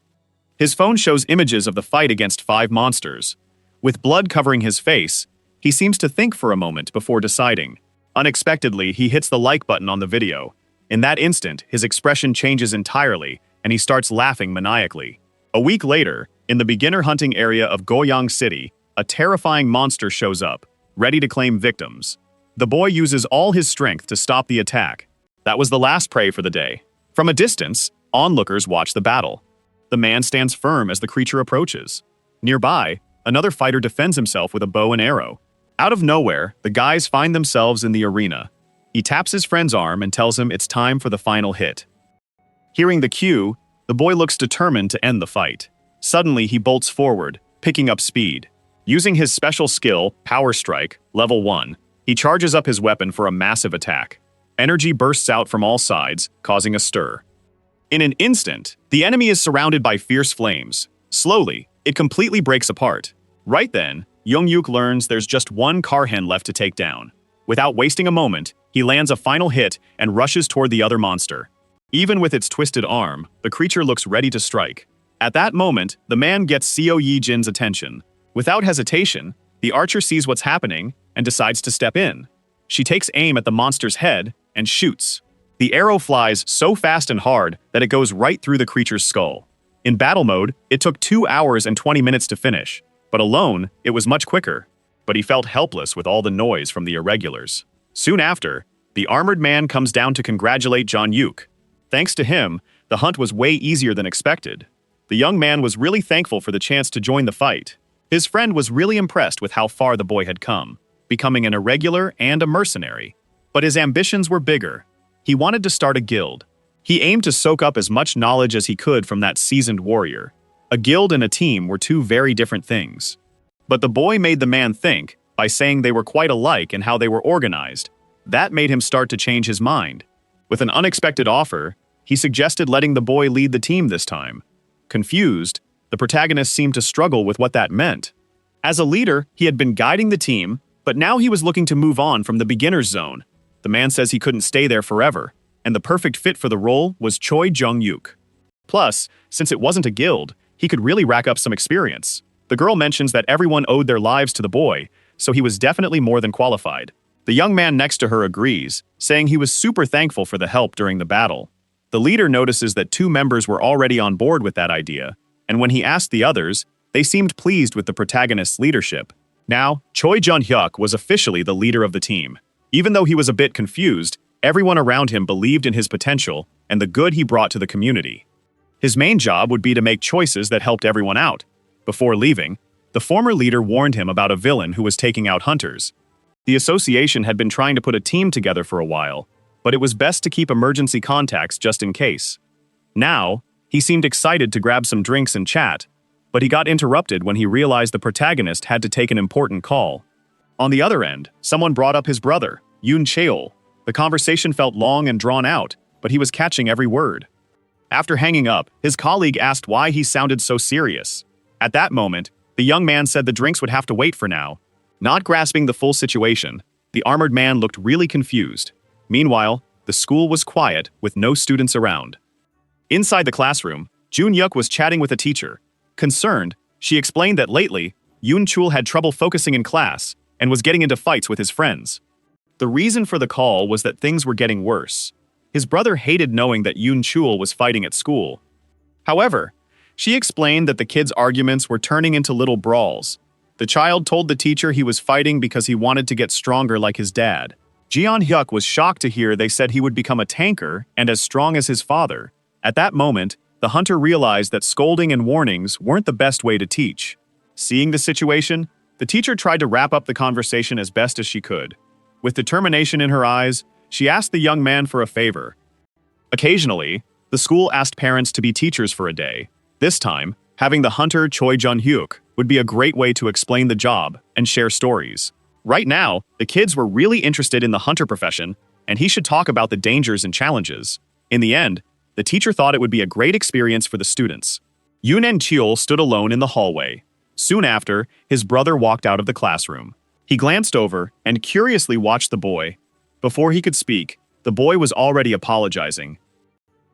His phone shows images of the fight against 5 monsters. With blood covering his face, he seems to think for a moment before deciding. Unexpectedly, he hits the like button on the video. In that instant, his expression changes entirely, and he starts laughing maniacally. A week later, in the beginner hunting area of Goyang City, a terrifying monster shows up, ready to claim victims. The boy uses all his strength to stop the attack. That was the last prey for the day. From a distance, onlookers watch the battle. The man stands firm as the creature approaches. Nearby, another fighter defends himself with a bow and arrow. Out of nowhere, the guys find themselves in the arena. He taps his friend's arm and tells him it's time for the final hit. Hearing the cue, the boy looks determined to end the fight. Suddenly, he bolts forward, picking up speed. Using his special skill, Power Strike, level 1, he charges up his weapon for a massive attack. Energy bursts out from all sides, causing a stir. In an instant, the enemy is surrounded by fierce flames. Slowly, it completely breaks apart. Right then, Young-yuk learns there's just one Karhen left to take down. Without wasting a moment, he lands a final hit and rushes toward the other monster. Even with its twisted arm, the creature looks ready to strike. At that moment, the man gets Seo Yi-jin's attention. Without hesitation, the archer sees what's happening and decides to step in. She takes aim at the monster's head and shoots. The arrow flies so fast and hard that it goes right through the creature's skull. In battle mode, it took 2 hours and 20 minutes to finish, but alone, it was much quicker. But he felt helpless with all the noise from the irregulars. Soon after, the armored man comes down to congratulate Jeon-yuk. Thanks to him, the hunt was way easier than expected. The young man was really thankful for the chance to join the fight. His friend was really impressed with how far the boy had come, becoming an irregular and a mercenary. But his ambitions were bigger. He wanted to start a guild. He aimed to soak up as much knowledge as he could from that seasoned warrior. A guild and a team were two very different things. But the boy made the man think by saying they were quite alike in how they were organized. That made him start to change his mind. With an unexpected offer, he suggested letting the boy lead the team this time. Confused, the protagonist seemed to struggle with what that meant. As a leader, he had been guiding the team, but now he was looking to move on from the beginner's zone. The man says he couldn't stay there forever, and the perfect fit for the role was Choi Jung-yuk. Plus, since it wasn't a guild, he could really rack up some experience. The girl mentions that everyone owed their lives to the boy, so he was definitely more than qualified. The young man next to her agrees, saying he was super thankful for the help during the battle. The leader notices that 2 members were already on board with that idea, and when he asked the others, they seemed pleased with the protagonist's leadership. Now, Choi Jun-hyuk was officially the leader of the team. Even though he was a bit confused, everyone around him believed in his potential and the good he brought to the community. His main job would be to make choices that helped everyone out. Before leaving, the former leader warned him about a villain who was taking out hunters. The association had been trying to put a team together for a while, but it was best to keep emergency contacts just in case. Now, he seemed excited to grab some drinks and chat, but he got interrupted when he realized the protagonist had to take an important call. On the other end, someone brought up his brother, Yoon Cheol. The conversation felt long and drawn out, but he was catching every word. After hanging up, his colleague asked why he sounded so serious. At that moment, the young man said the drinks would have to wait for now. Not grasping the full situation, the armored man looked really confused. Meanwhile, the school was quiet, with no students around. Inside the classroom, Jun-hyuk was chatting with a teacher. Concerned, she explained that lately, Yoon Chul had trouble focusing in class and was getting into fights with his friends. The reason for the call was that things were getting worse. His brother hated knowing that Yoon Chul was fighting at school. However, she explained that the kids' arguments were turning into little brawls. The child told the teacher he was fighting because he wanted to get stronger like his dad. Jeon-hyuk was shocked to hear they said he would become a tanker and as strong as his father. At that moment, the hunter realized that scolding and warnings weren't the best way to teach. Seeing the situation, the teacher tried to wrap up the conversation as best as she could. With determination in her eyes, she asked the young man for a favor. Occasionally, the school asked parents to be teachers for a day. This time, having the hunter Choi Jun-hyuk would be a great way to explain the job and share stories. Right now, the kids were really interested in the hunter profession, and he should talk about the dangers and challenges. In the end, the teacher thought it would be a great experience for the students. Yoon and Cheol stood alone in the hallway. Soon after, his brother walked out of the classroom. He glanced over and curiously watched the boy. Before he could speak, the boy was already apologizing.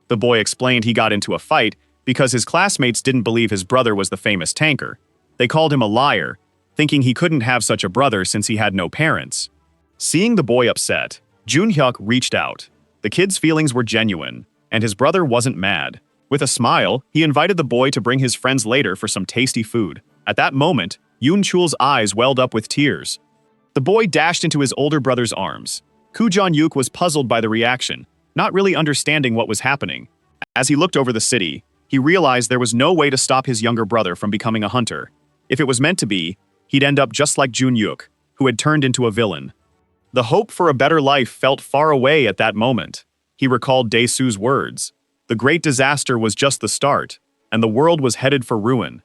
The boy explained he got into a fight because his classmates didn't believe his brother was the famous tanker. They called him a liar, thinking he couldn't have such a brother since he had no parents. Seeing the boy upset, Jun-hyuk reached out. The kid's feelings were genuine, and his brother wasn't mad. With a smile, he invited the boy to bring his friends later for some tasty food. At that moment, Yoon Chul's eyes welled up with tears. The boy dashed into his older brother's arms. Koo Jong-yuk was puzzled by the reaction, not really understanding what was happening. As he looked over the city, he realized there was no way to stop his younger brother from becoming a hunter. If it was meant to be, he'd end up just like Jun-hyuk, who had turned into a villain. The hope for a better life felt far away at that moment. He recalled Dae-soo's words. The great disaster was just the start, and the world was headed for ruin.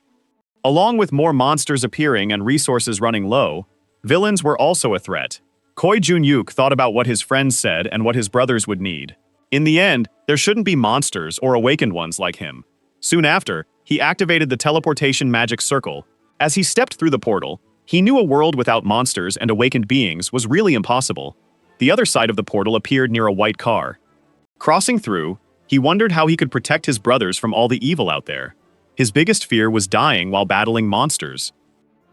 Along with more monsters appearing and resources running low, villains were also a threat. Choi Jun-hyuk thought about what his friends said and what his brothers would need. In the end, there shouldn't be monsters or awakened ones like him. Soon after, he activated the teleportation magic circle. As he stepped through the portal, he knew a world without monsters and awakened beings was really impossible. The other side of the portal appeared near a white car. Crossing through, he wondered how he could protect his brothers from all the evil out there. His biggest fear was dying while battling monsters.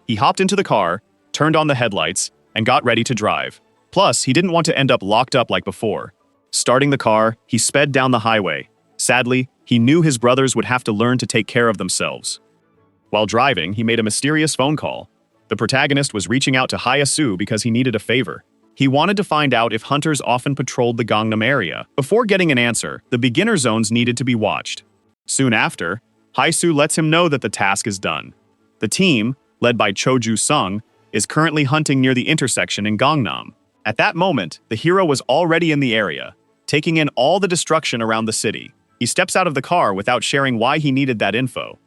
He hopped into the car, turned on the headlights, and got ready to drive. Plus, he didn't want to end up locked up like before. Starting the car, he sped down the highway. Sadly, he knew his brothers would have to learn to take care of themselves. While driving, he made a mysterious phone call. The protagonist was reaching out to Hyasu because he needed a favor. He wanted to find out if hunters often patrolled the Gangnam area. Before getting an answer, the beginner zones needed to be watched. Soon after, Hyasu lets him know that the task is done. The team, led by Choju Sung, is currently hunting near the intersection in Gangnam. At that moment, the hero was already in the area, taking in all the destruction around the city. He steps out of the car without sharing why he needed that info.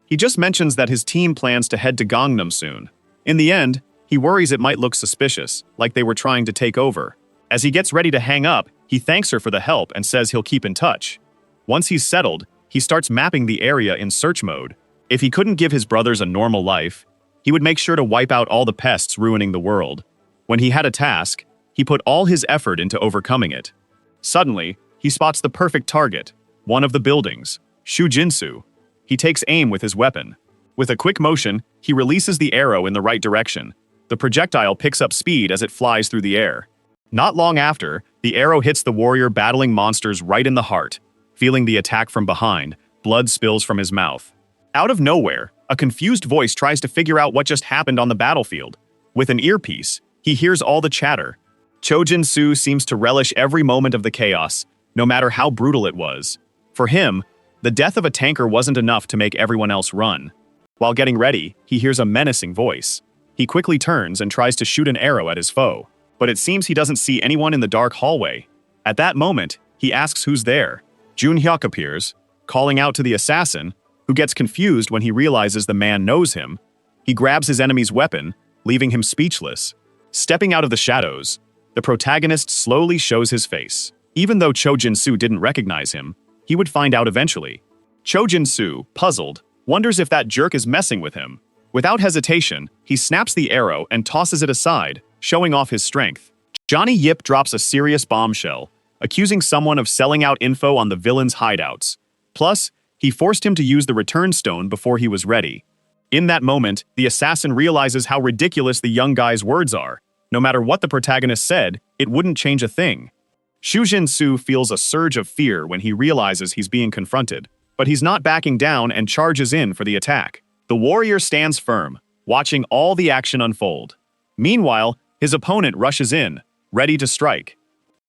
He just mentions that his team plans to head to Gangnam soon. In the end, he worries it might look suspicious, like they were trying to take over. As he gets ready to hang up, he thanks her for the help and says he'll keep in touch. Once he's settled, he starts mapping the area in search mode. If he couldn't give his brothers a normal life, he would make sure to wipe out all the pests ruining the world. When he had a task, he put all his effort into overcoming it. Suddenly, he spots the perfect target, one of the buildings, Shujinsu. He takes aim with his weapon. With a quick motion, he releases the arrow in the right direction. The projectile picks up speed as it flies through the air. Not long after, the arrow hits the warrior battling monsters right in the heart. Feeling the attack from behind, blood spills from his mouth. Out of nowhere, a confused voice tries to figure out what just happened on the battlefield. With an earpiece, he hears all the chatter. Chojin-soo seems to relish every moment of the chaos, no matter how brutal it was. For him, the death of a tanker wasn't enough to make everyone else run. While getting ready, he hears a menacing voice. He quickly turns and tries to shoot an arrow at his foe, but it seems he doesn't see anyone in the dark hallway. At that moment, he asks who's there. Jun-hyuk appears, calling out to the assassin, who gets confused when he realizes the man knows him. He grabs his enemy's weapon, leaving him speechless. Stepping out of the shadows, the protagonist slowly shows his face. Even though Cho Jin-soo didn't recognize him, he would find out eventually. Cho Jin-soo, puzzled, wonders if that jerk is messing with him. Without hesitation, he snaps the arrow and tosses it aside, showing off his strength. Johnny Yip drops a serious bombshell, accusing someone of selling out info on the villain's hideouts. Plus, he forced him to use the return stone before he was ready. In that moment, the assassin realizes how ridiculous the young guy's words are. No matter what the protagonist said, it wouldn't change a thing. Shu Jin-soo feels a surge of fear when he realizes he's being confronted, but he's not backing down and charges in for the attack. The warrior stands firm, watching all the action unfold. Meanwhile, his opponent rushes in, ready to strike.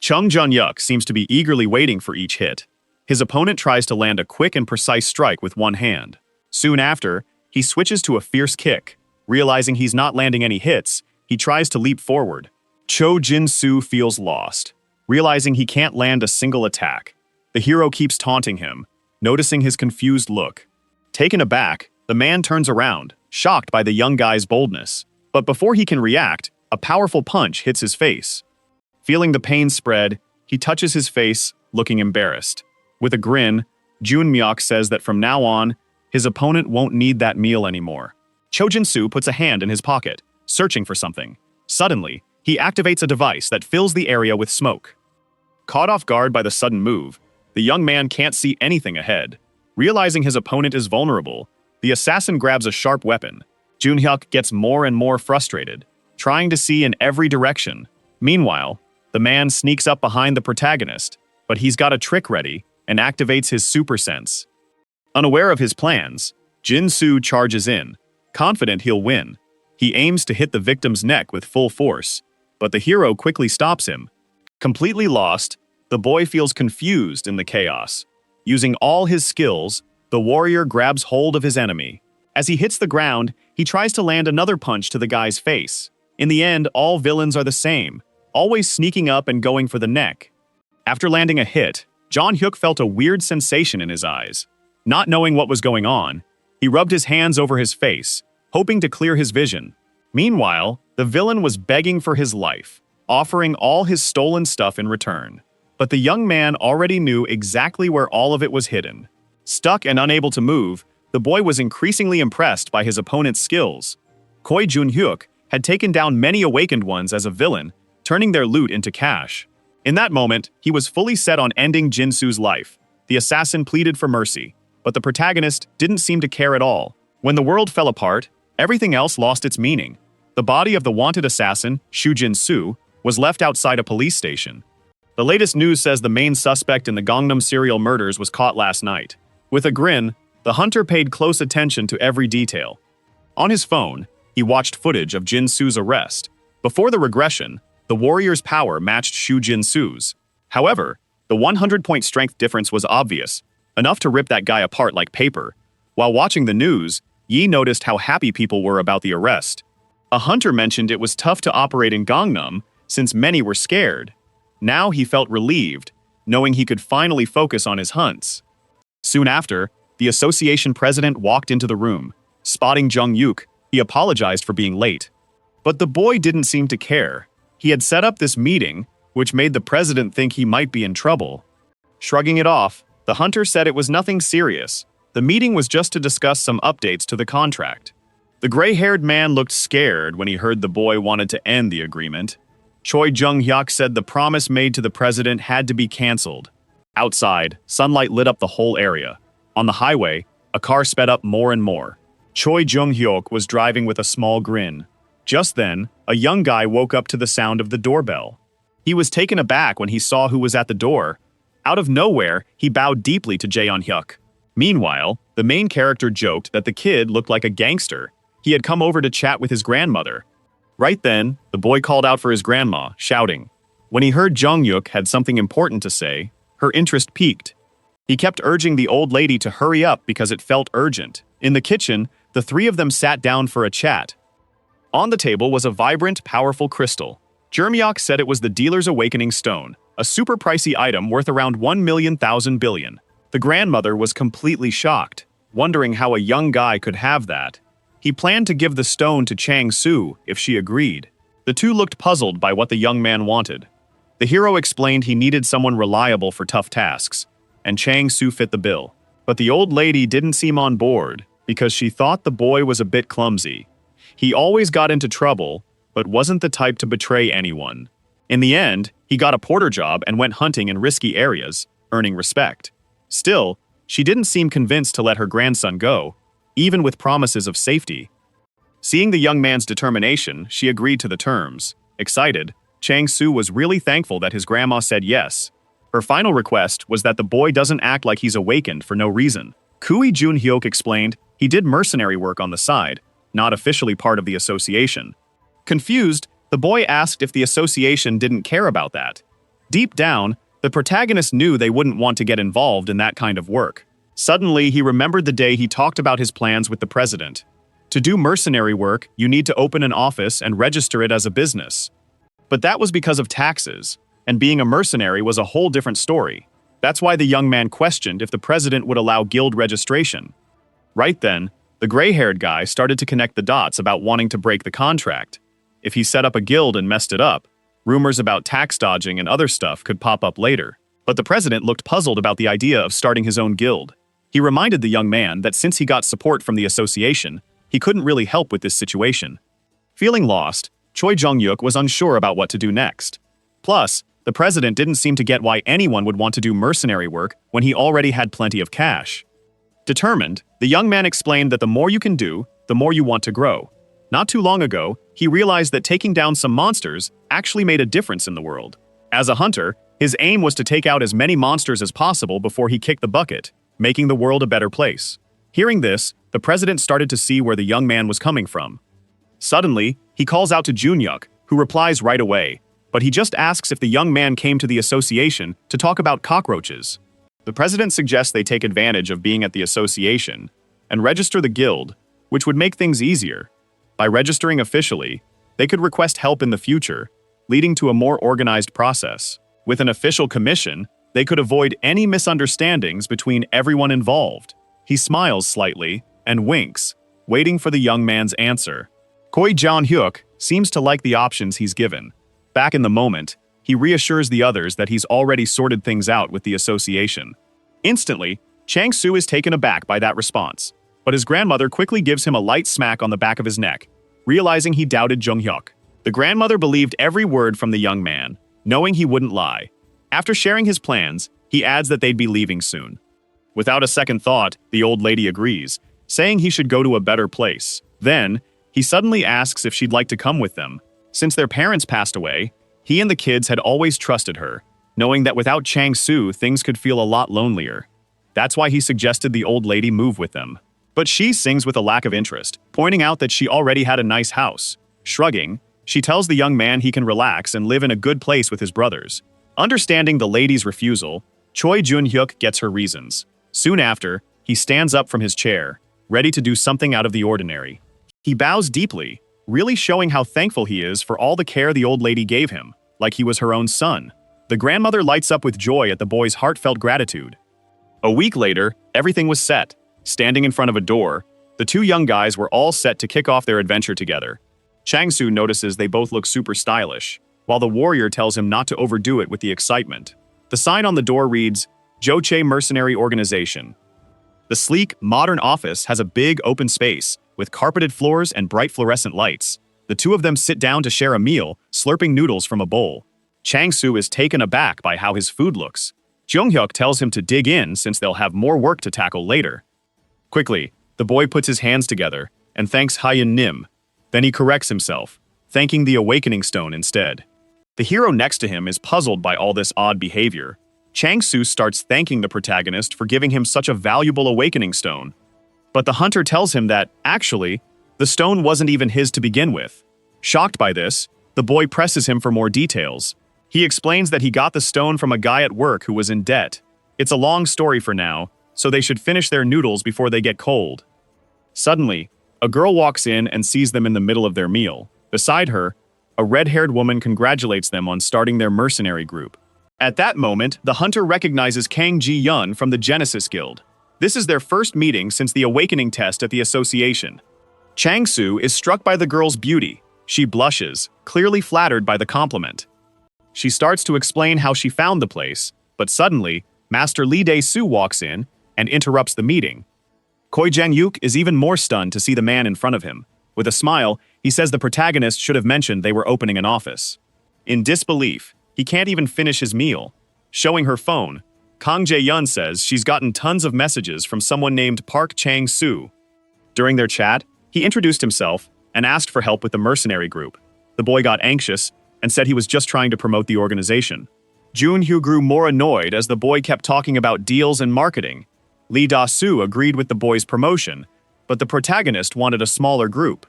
Chung Jun-hyuk seems to be eagerly waiting for each hit. His opponent tries to land a quick and precise strike with one hand. Soon after, he switches to a fierce kick. Realizing he's not landing any hits, he tries to leap forward. Cho Jin-soo feels lost, realizing he can't land a single attack. The hero keeps taunting him, noticing his confused look. Taken aback, the man turns around, shocked by the young guy's boldness. But before he can react, a powerful punch hits his face. Feeling the pain spread, he touches his face, looking embarrassed. With a grin, Jun-myuk says that from now on, his opponent won't need that meal anymore. Cho Jin-soo puts a hand in his pocket, searching for something. Suddenly, he activates a device that fills the area with smoke. Caught off guard by the sudden move, the young man can't see anything ahead. Realizing his opponent is vulnerable, the assassin grabs a sharp weapon. Jun-hyuk gets more and more frustrated, trying to see in every direction. Meanwhile, the man sneaks up behind the protagonist, but he's got a trick ready and activates his super sense. Unaware of his plans, Jin-soo charges in, confident he'll win. He aims to hit the victim's neck with full force, but the hero quickly stops him. Completely lost, the boy feels confused in the chaos. Using all his skills, the warrior grabs hold of his enemy. As he hits the ground, he tries to land another punch to the guy's face. In the end, all villains are the same, always sneaking up and going for the neck. After landing a hit, Jun-hyuk felt a weird sensation in his eyes. Not knowing what was going on, he rubbed his hands over his face, hoping to clear his vision. Meanwhile, the villain was begging for his life, offering all his stolen stuff in return. But the young man already knew exactly where all of it was hidden. Stuck and unable to move, the boy was increasingly impressed by his opponent's skills. Choi Jun-hyuk had taken down many awakened ones as a villain, turning their loot into cash. In that moment, he was fully set on ending Jin-soo's life. The assassin pleaded for mercy, but the protagonist didn't seem to care at all. When the world fell apart, everything else lost its meaning. The body of the wanted assassin, Shu Jin-soo, was left outside a police station. The latest news says the main suspect in the Gangnam serial murders was caught last night. With a grin, the hunter paid close attention to every detail. On his phone, he watched footage of Jin-soo's arrest. Before the regression, the warrior's power matched Shu Jin-soo's. However, the 100-point strength difference was obvious, enough to rip that guy apart like paper. While watching the news, Yi noticed how happy people were about the arrest. A hunter mentioned it was tough to operate in Gangnam since many were scared. Now he felt relieved, knowing he could finally focus on his hunts. Soon after, the association president walked into the room. Spotting Jung-yuk, he apologized for being late. But the boy didn't seem to care. He had set up this meeting, which made the president think he might be in trouble. Shrugging it off, the hunter said it was nothing serious. The meeting was just to discuss some updates to the contract. The gray-haired man looked scared when he heard the boy wanted to end the agreement. Choi Jung-hyuk said the promise made to the president had to be canceled. Outside, sunlight lit up the whole area. On the highway, a car sped up more and more. Choi Jung-hyuk was driving with a small grin. Just then, a young guy woke up to the sound of the doorbell. He was taken aback when he saw who was at the door. Out of nowhere, he bowed deeply to Jae-hyuk. Meanwhile, the main character joked that the kid looked like a gangster. He had come over to chat with his grandmother. Right then, the boy called out for his grandma, shouting. When he heard Jung-hyuk had something important to say, her interest piqued. He kept urging the old lady to hurry up because it felt urgent. In the kitchen, the three of them sat down for a chat. On the table was a vibrant, powerful crystal. Jermyok said it was the dealer's awakening stone, a super pricey item worth around 1,000,000 billion. The grandmother was completely shocked, wondering how a young guy could have that. He planned to give the stone to Chang-soo if she agreed. The two looked puzzled by what the young man wanted. The hero explained he needed someone reliable for tough tasks, and Chang-soo fit the bill. But the old lady didn't seem on board because she thought the boy was a bit clumsy. He always got into trouble, but wasn't the type to betray anyone. In the end, he got a porter job and went hunting in risky areas, earning respect. Still, she didn't seem convinced to let her grandson go, even with promises of safety. Seeing the young man's determination, she agreed to the terms. Excited, Chang-soo was really thankful that his grandma said yes. Her final request was that the boy doesn't act like he's awakened for no reason. Kui Jun-hyuk explained he did mercenary work on the side, not officially part of the association. Confused, the boy asked if the association didn't care about that. Deep down, the protagonist knew they wouldn't want to get involved in that kind of work. Suddenly, he remembered the day he talked about his plans with the president. To do mercenary work, you need to open an office and register it as a business. But that was because of taxes, and being a mercenary was a whole different story. That's why the young man questioned if the president would allow guild registration. Right then, the gray-haired guy started to connect the dots about wanting to break the contract. If he set up a guild and messed it up, rumors about tax dodging and other stuff could pop up later. But the president looked puzzled about the idea of starting his own guild. He reminded the young man that since he got support from the association, he couldn't really help with this situation. Feeling lost, Choi Jung-hyuk was unsure about what to do next. Plus, the president didn't seem to get why anyone would want to do mercenary work when he already had plenty of cash. Determined, the young man explained that the more you can do, the more you want to grow. Not too long ago, he realized that taking down some monsters actually made a difference in the world. As a hunter, his aim was to take out as many monsters as possible before he kicked the bucket, making the world a better place. Hearing this, the president started to see where the young man was coming from. Suddenly, he calls out to Jun-hyuk, who replies right away, but he just asks if the young man came to the association to talk about cockroaches. The president suggests they take advantage of being at the association and register the guild, which would make things easier. By registering officially, they could request help in the future, leading to a more organized process. With an official commission, they could avoid any misunderstandings between everyone involved. He smiles slightly and winks, waiting for the young man's answer. Choi Jun-hyuk seems to like the options he's given. Back in the moment, he reassures the others that he's already sorted things out with the association. Instantly, Chang-soo is taken aback by that response. but his grandmother quickly gives him a light smack on the back of his neck, realizing he doubted Jung-hyuk. The grandmother believed every word from the young man, knowing he wouldn't lie. After sharing his plans, he adds that they'd be leaving soon. Without a second thought, the old lady agrees, saying he should go to a better place. Then, he suddenly asks if she'd like to come with them. Since their parents passed away, he and the kids had always trusted her, knowing that without Chang-soo, things could feel a lot lonelier. That's why he suggested the old lady move with them. But she sings with a lack of interest, pointing out that she already had a nice house. Shrugging, she tells the young man he can relax and live in a good place with his brothers. Understanding the lady's refusal, Choi Jun-hyuk gets her reasons. Soon after, he stands up from his chair, ready to do something out of the ordinary. He bows deeply, really showing how thankful he is for all the care the old lady gave him, like he was her own son. The grandmother lights up with joy at the boy's heartfelt gratitude. A week later, everything was set. Standing in front of a door, the two young guys were all set to kick off their adventure together. Chang-soo notices they both look super stylish, while the warrior tells him not to overdo it with the excitement. The sign on the door reads, Joche Mercenary Organization. The sleek, modern office has a big open space, with carpeted floors and bright fluorescent lights. The two of them sit down to share a meal, slurping noodles from a bowl. Chang-soo is taken aback by how his food looks. Jung-hyuk tells him to dig in since they'll have more work to tackle later. Quickly, the boy puts his hands together and thanks Hyun Nim. Then he corrects himself, thanking the Awakening Stone instead. The hero next to him is puzzled by all this odd behavior. Chang-soo starts thanking the protagonist for giving him such a valuable Awakening Stone. But the hunter tells him that, actually, the stone wasn't even his to begin with. Shocked by this, the boy presses him for more details. He explains that he got the stone from a guy at work who was in debt. It's a long story for now, so they should finish their noodles before they get cold. Suddenly, a girl walks in and sees them in the middle of their meal. Beside her, a red-haired woman congratulates them on starting their mercenary group. At that moment, the hunter recognizes Kang Ji-yun from the Genesis Guild. This is their first meeting since the awakening test at the association. Chang-soo is struck by the girl's beauty. She blushes, clearly flattered by the compliment. She starts to explain how she found the place, but suddenly, Master Lee Dae-soo walks in and interrupts the meeting. Koi Jang-yuk is even more stunned to see the man in front of him. With a smile, he says the protagonist should have mentioned they were opening an office. In disbelief, he can't even finish his meal. Showing her phone, Kang Jae-yun says she's gotten tons of messages from someone named Park Chang-soo. During their chat, he introduced himself and asked for help with the mercenary group. The boy got anxious and said he was just trying to promote the organization. Jun-hyo grew more annoyed as the boy kept talking about deals and marketing. Lee Da-soo agreed with the boy's promotion, but the protagonist wanted a smaller group.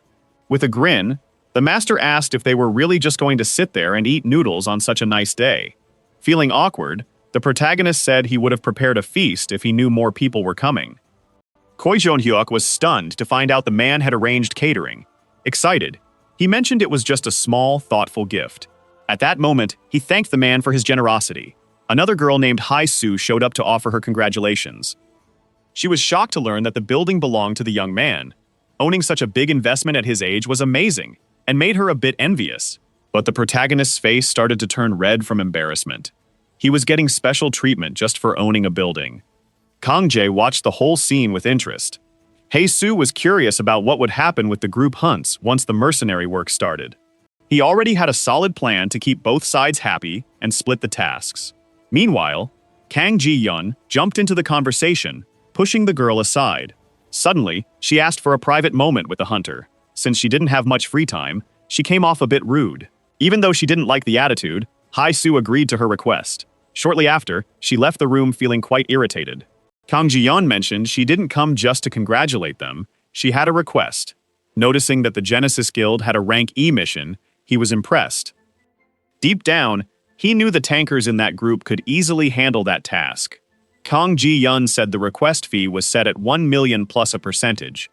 With a grin, the master asked if they were really just going to sit there and eat noodles on such a nice day. Feeling awkward, the protagonist said he would have prepared a feast if he knew more people were coming. Koi Jong-hyuk was stunned to find out the man had arranged catering. Excited, he mentioned it was just a small, thoughtful gift. At that moment, he thanked the man for his generosity. Another girl named Hai-soo showed up to offer her congratulations. She was shocked to learn that the building belonged to the young man. Owning such a big investment at his age was amazing, and made her a bit envious. But the protagonist's face started to turn red from embarrassment. He was getting special treatment just for owning a building. Kang Jae watched the whole scene with interest. Hae-soo was curious about what would happen with the group hunts once the mercenary work started. He already had a solid plan to keep both sides happy and split the tasks. Meanwhile, Kang Ji-yun jumped into the conversation, pushing the girl aside. Suddenly, she asked for a private moment with the hunter. Since she didn't have much free time, she came off a bit rude. Even though she didn't like the attitude, Hai-soo agreed to her request. Shortly after, she left the room feeling quite irritated. Kang Ji-yeon mentioned she didn't come just to congratulate them, she had a request. Noticing that the Genesis Guild had a rank E mission, he was impressed. Deep down, he knew the tankers in that group could easily handle that task. Kang Ji-yeon said the request fee was set at 1 million plus a percentage.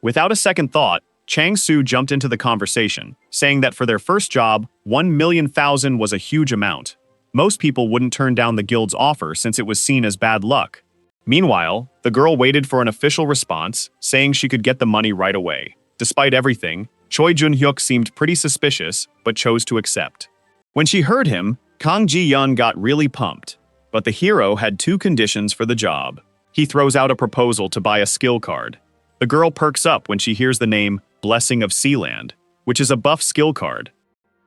Without a second thought, Chang-soo jumped into the conversation, saying that for their first job, 1 million thousand was a huge amount. Most people wouldn't turn down the guild's offer since it was seen as bad luck. Meanwhile, the girl waited for an official response, saying she could get the money right away. Despite everything, Choi Jun-hyuk seemed pretty suspicious, but chose to accept. When she heard him, Kang Ji-yeon got really pumped. But the hero had two conditions for the job. He throws out a proposal to buy a skill card. The girl perks up when she hears the name Blessing of Sealand, which is a buff skill card.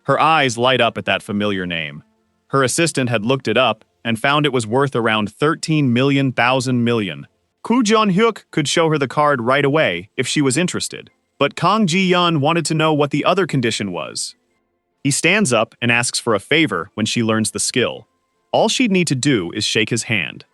Her eyes light up at that familiar name. Her assistant had looked it up and found it was worth around 13 million thousand million. Koo Jong-hyuk could show her the card right away if she was interested, but Kang Ji-yeon wanted to know what the other condition was. He stands up and asks for a favor when she learns the skill. All she'd need to do is shake his hand.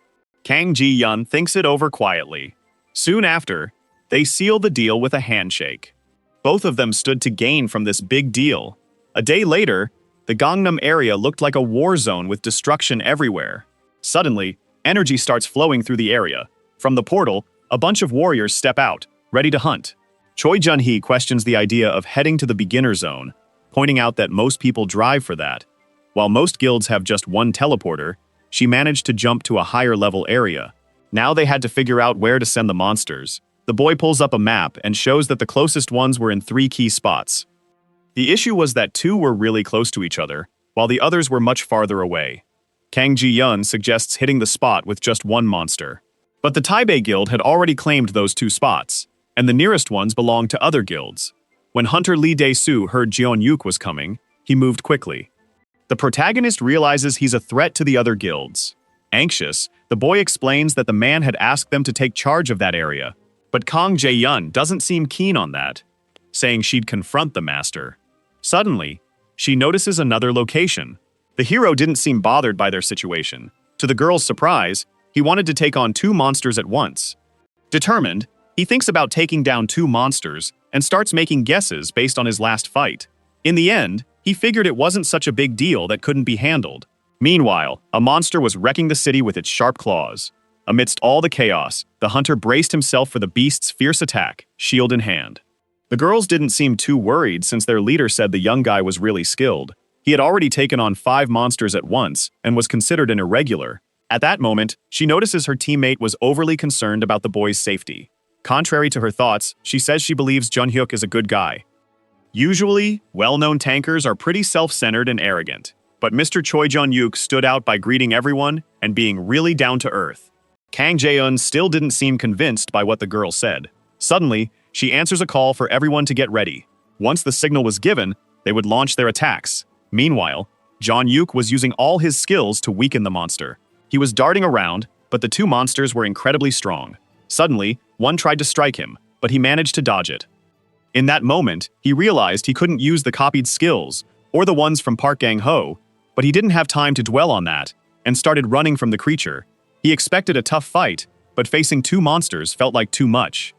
Kang Ji-yeon thinks it over quietly. Soon after, they seal the deal with a handshake. Both of them stood to gain from this big deal. A day later, the Gangnam area looked like a war zone with destruction everywhere. Suddenly, energy starts flowing through the area. From the portal, a bunch of warriors step out, ready to hunt. Choi Jun-hee questions the idea of heading to the beginner zone, pointing out that most people drive for that. While most guilds have just one teleporter, she managed to jump to a higher level area. Now they had to figure out where to send the monsters. The boy pulls up a map and shows that the closest ones were in 3 key spots. The issue was that 2 were really close to each other, while the others were much farther away. Kang Ji-yeon suggests hitting the spot with just 1 monster. But the Taipei Guild had already claimed those 2 spots, and the nearest ones belonged to other guilds. When Hunter Lee Dae-soo heard Jeon-yuk was coming, he moved quickly. The protagonist realizes he's a threat to the other guilds. Anxious, the boy explains that the man had asked them to take charge of that area, but Kang Jae-yeon doesn't seem keen on that, saying she'd confront the master. Suddenly, she notices another location. The hero didn't seem bothered by their situation. To the girl's surprise, he wanted to take on 2 monsters at once. Determined, he thinks about taking down 2 monsters and starts making guesses based on his last fight. In the end, he figured it wasn't such a big deal that couldn't be handled. Meanwhile, a monster was wrecking the city with its sharp claws. Amidst all the chaos, the hunter braced himself for the beast's fierce attack, shield in hand. The girls didn't seem too worried since their leader said the young guy was really skilled. He had already taken on 5 monsters at once and was considered an irregular. At that moment, she notices her teammate was overly concerned about the boy's safety. Contrary to her thoughts, she says she believes Jun-hyuk is a good guy. Usually, well-known tankers are pretty self-centered and arrogant, but Mr. Choi Jun-hyuk stood out by greeting everyone and being really down-to-earth. Kang Jae-eun still didn't seem convinced by what the girl said. Suddenly, she answers a call for everyone to get ready. Once the signal was given, they would launch their attacks. Meanwhile, Jun-hyuk was using all his skills to weaken the monster. He was darting around, but the 2 monsters were incredibly strong. Suddenly, one tried to strike him, but he managed to dodge it. In that moment, he realized he couldn't use the copied skills, or the ones from Park Gang-ho, but he didn't have time to dwell on that, and started running from the creature. He expected a tough fight, but facing 2 monsters felt like too much.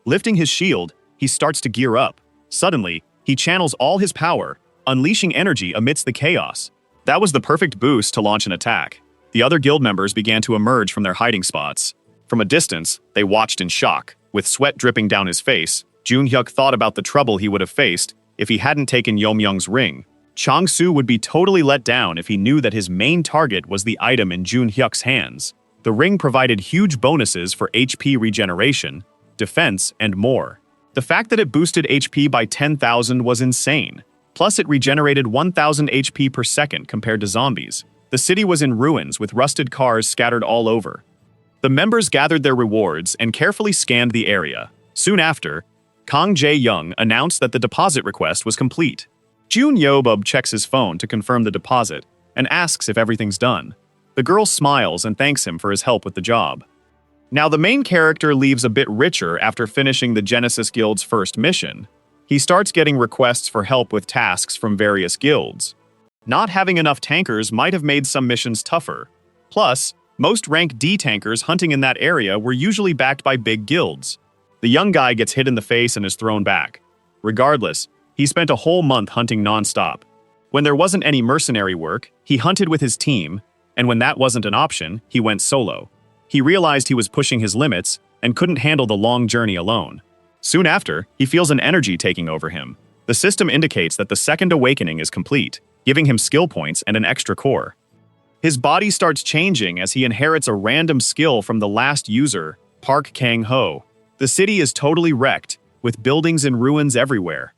Lifting his shield, he starts to gear up. Suddenly, he channels all his power, unleashing energy amidst the chaos. That was the perfect boost to launch an attack. The other guild members began to emerge from their hiding spots. From a distance, they watched in shock. With sweat dripping down his face, Jun-hyuk thought about the trouble he would have faced if he hadn't taken Yeom-young's ring. Chang-soo would be totally let down if he knew that his main target was the item in Jun-hyuk's hands. The ring provided huge bonuses for HP regeneration, defense, and more. The fact that it boosted HP by 10,000 was insane. Plus, it regenerated 1,000 HP per second compared to zombies. The city was in ruins with rusted cars scattered all over. The members gathered their rewards and carefully scanned the area. Soon after, Kang Jae-young announced that the deposit request was complete. Jun Yobub checks his phone to confirm the deposit and asks if everything's done. The girl smiles and thanks him for his help with the job. Now the main character leaves a bit richer after finishing the Genesis Guild's first mission. He starts getting requests for help with tasks from various guilds. Not having enough tankers might have made some missions tougher. Plus, most rank D tankers hunting in that area were usually backed by big guilds. The young guy gets hit in the face and is thrown back. Regardless, he spent a whole month hunting non-stop. When there wasn't any mercenary work, he hunted with his team, and when that wasn't an option, he went solo. He realized he was pushing his limits and couldn't handle the long journey alone. Soon after, he feels an energy taking over him. The system indicates that the second awakening is complete, giving him skill points and an extra core. His body starts changing as he inherits a random skill from the last user, Park Gang-ho. The city is totally wrecked, with buildings in ruins everywhere.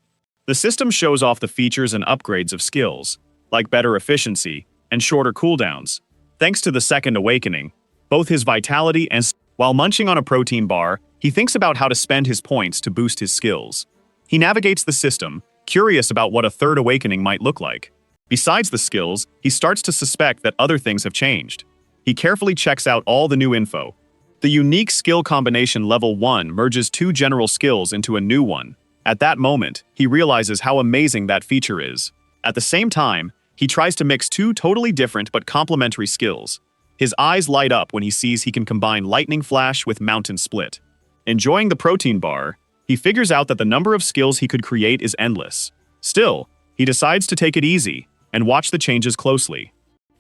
The system shows off the features and upgrades of skills, like better efficiency and shorter cooldowns. Thanks to the second awakening, both his vitality and while munching on a protein bar, He thinks about how to spend his points to boost his skills. He navigates the system, curious about what a third awakening might look like. Besides the skills, he starts to suspect that other things have changed. He carefully checks out all the new info. The unique skill combination level 1 merges 2 general skills into a new one. At that moment, he realizes how amazing that feature is. At the same time, he tries to mix 2 totally different but complementary skills. His eyes light up when he sees he can combine Lightning Flash with Mountain Split. Enjoying the protein bar, he figures out that the number of skills he could create is endless. Still, he decides to take it easy and watch the changes closely.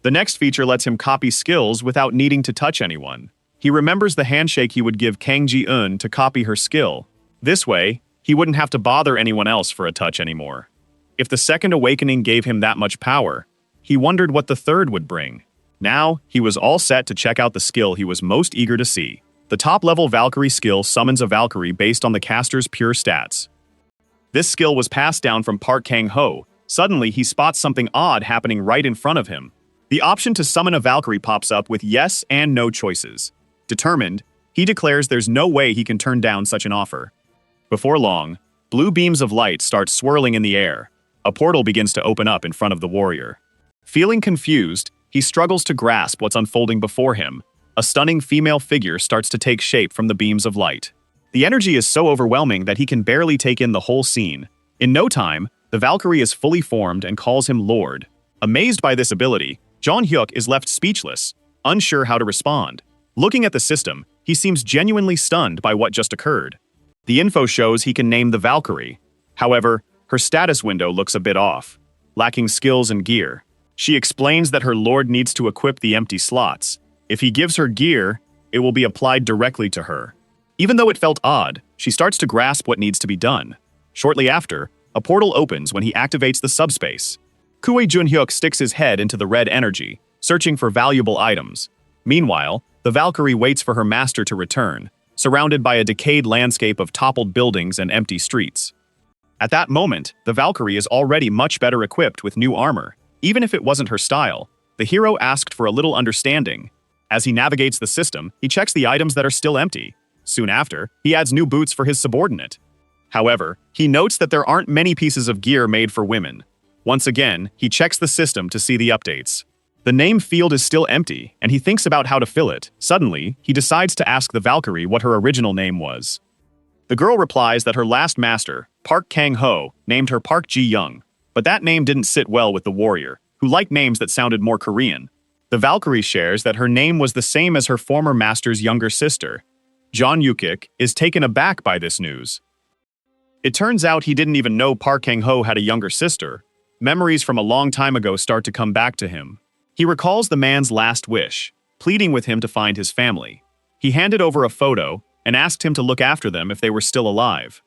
The next feature lets him copy skills without needing to touch anyone. He remembers the handshake he would give Kang Ji-eun to copy her skill. This way, he wouldn't have to bother anyone else for a touch anymore. If the second awakening gave him that much power, he wondered what the third would bring. Now, he was all set to check out the skill he was most eager to see. The top-level Valkyrie skill summons a Valkyrie based on the caster's pure stats. This skill was passed down from Park Kang-ho. Suddenly, he spots something odd happening right in front of him. The option to summon a Valkyrie pops up with yes and no choices. Determined, he declares there's no way he can turn down such an offer. Before long, blue beams of light start swirling in the air. A portal begins to open up in front of the warrior. Feeling confused, he struggles to grasp what's unfolding before him. A stunning female figure starts to take shape from the beams of light. The energy is so overwhelming that he can barely take in the whole scene. In no time, the Valkyrie is fully formed and calls him Lord. Amazed by this ability, John Hyuk is left speechless, unsure how to respond. Looking at the system, he seems genuinely stunned by what just occurred. The info shows he can name the Valkyrie. However, her status window looks a bit off, lacking skills and gear. She explains that her lord needs to equip the empty slots. If he gives her gear, it will be applied directly to her. Even though it felt odd, she starts to grasp what needs to be done. Shortly after, a portal opens when he activates the subspace. Kue Junhyuk sticks his head into the red energy, searching for valuable items. Meanwhile, the Valkyrie waits for her master to return, surrounded by a decayed landscape of toppled buildings and empty streets. At that moment, the Valkyrie is already much better equipped with new armor. Even if it wasn't her style, the hero asked for a little understanding. As he navigates the system, he checks the items that are still empty. Soon after, he adds new boots for his subordinate. However, he notes that there aren't many pieces of gear made for women. Once again, he checks the system to see the updates. The name field is still empty, and he thinks about how to fill it. Suddenly, he decides to ask the Valkyrie what her original name was. The girl replies that her last master, Park Kang-ho, named her Park Ji-young, but that name didn't sit well with the warrior, who liked names that sounded more Korean. The Valkyrie shares that her name was the same as her former master's younger sister. John Yukik is taken aback by this news. It turns out he didn't even know Park Kang-ho had a younger sister. Memories from a long time ago start to come back to him. He recalls the man's last wish, pleading with him to find his family. He handed over a photo and asked him to look after them if they were still alive.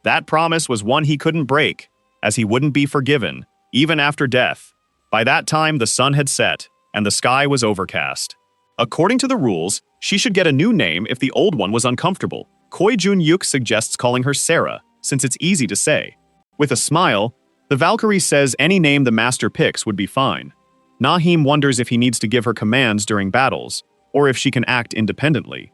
That promise was one he couldn't break, as he wouldn't be forgiven, even after death. By that time, the sun had set, and the sky was overcast. According to the rules, she should get a new name if the old one was uncomfortable. Koi Jun-yuk suggests calling her Sarah, since it's easy to say. With a smile, the Valkyrie says any name the master picks would be fine. Nahim wonders if he needs to give her commands during battles, or if she can act independently.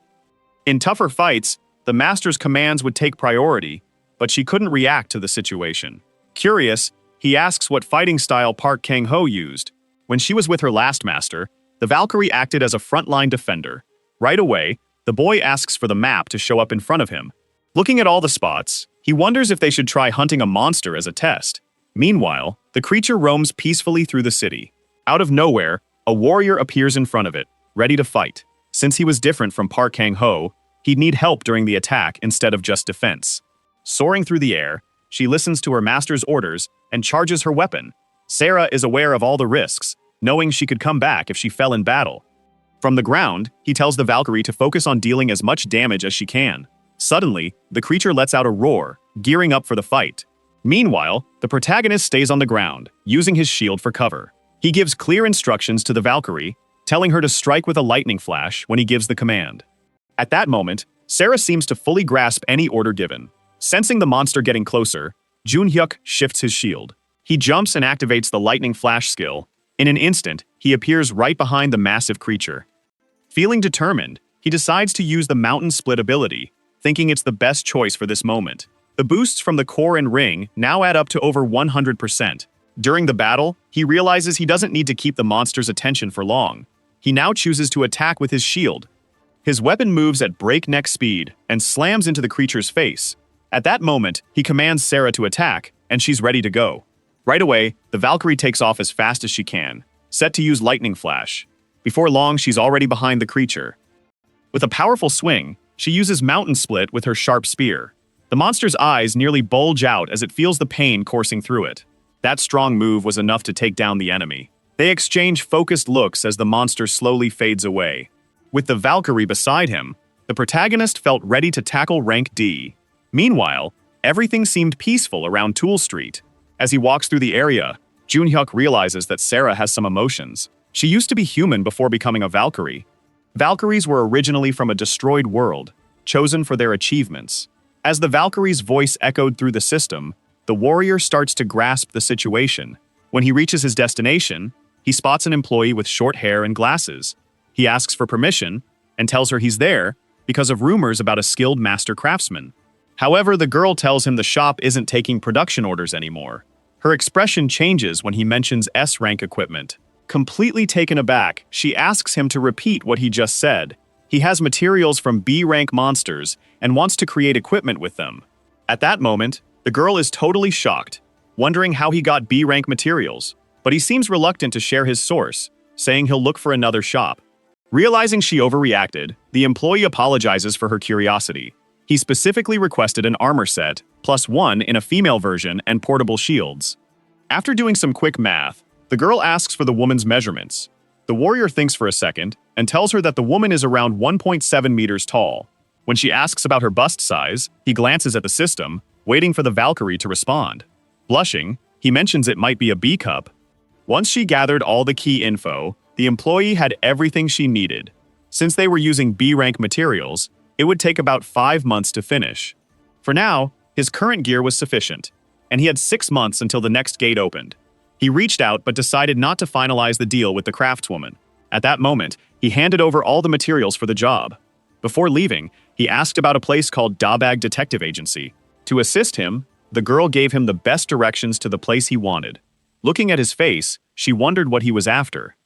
In tougher fights, the master's commands would take priority, but she couldn't react to the situation. Curious, he asks what fighting style Park Kang-ho used. When she was with her last master, the Valkyrie acted as a frontline defender. Right away, the boy asks for the map to show up in front of him. Looking at all the spots, he wonders if they should try hunting a monster as a test. Meanwhile, the creature roams peacefully through the city. Out of nowhere, a warrior appears in front of it, ready to fight. Since he was different from Park Kang-ho, he'd need help during the attack instead of just defense. Soaring through the air, she listens to her master's orders and charges her weapon. Sarah is aware of all the risks, knowing she could come back if she fell in battle. From the ground, he tells the Valkyrie to focus on dealing as much damage as she can. Suddenly, the creature lets out a roar, gearing up for the fight. Meanwhile, the protagonist stays on the ground, using his shield for cover. He gives clear instructions to the Valkyrie, telling her to strike with a lightning flash when he gives the command. At that moment, Sarah seems to fully grasp any order given. Sensing the monster getting closer, Jun-hyuk shifts his shield. He jumps and activates the lightning flash skill. In an instant, he appears right behind the massive creature. Feeling determined, he decides to use the mountain split ability, thinking it's the best choice for this moment. The boosts from the core and ring now add up to over 100%. During the battle, he realizes he doesn't need to keep the monster's attention for long. He now chooses to attack with his shield. His weapon moves at breakneck speed and slams into the creature's face. At that moment, he commands Sarah to attack, and she's ready to go. Right away, the Valkyrie takes off as fast as she can, set to use lightning flash. Before long, she's already behind the creature. With a powerful swing, she uses mountain split with her sharp spear. The monster's eyes nearly bulge out as it feels the pain coursing through it. That strong move was enough to take down the enemy. They exchange focused looks as the monster slowly fades away. With the Valkyrie beside him, the protagonist felt ready to tackle rank D. Meanwhile, everything seemed peaceful around Tool Street. As he walks through the area, Junhyuk realizes that Sarah has some emotions. She used to be human before becoming a Valkyrie. Valkyries were originally from a destroyed world, chosen for their achievements. As the Valkyrie's voice echoed through the system, the warrior starts to grasp the situation. When he reaches his destination, he spots an employee with short hair and glasses. He asks for permission and tells her he's there because of rumors about a skilled master craftsman. However, the girl tells him the shop isn't taking production orders anymore. Her expression changes when he mentions S-rank equipment. Completely taken aback, she asks him to repeat what he just said. He has materials from B-rank monsters and wants to create equipment with them. At that moment, the girl is totally shocked, wondering how he got B-rank materials, but he seems reluctant to share his source, saying he'll look for another shop. Realizing she overreacted, the employee apologizes for her curiosity. He specifically requested an armor set, +1 in a female version and portable shields. After doing some quick math, the girl asks for the woman's measurements. The warrior thinks for a second and tells her that the woman is around 1.7 meters tall. When she asks about her bust size, he glances at the system, waiting for the Valkyrie to respond. Blushing, he mentions it might be a B cup. Once she gathered all the key info, the employee had everything she needed. Since they were using B-rank materials, it would take about 5 months to finish. For now, his current gear was sufficient, and he had 6 months until the next gate opened. He reached out but decided not to finalize the deal with the craftswoman. At that moment, he handed over all the materials for the job. Before leaving, he asked about a place called Dabag Detective Agency. To assist him, the girl gave him the best directions to the place he wanted. Looking at his face, she wondered what he was after.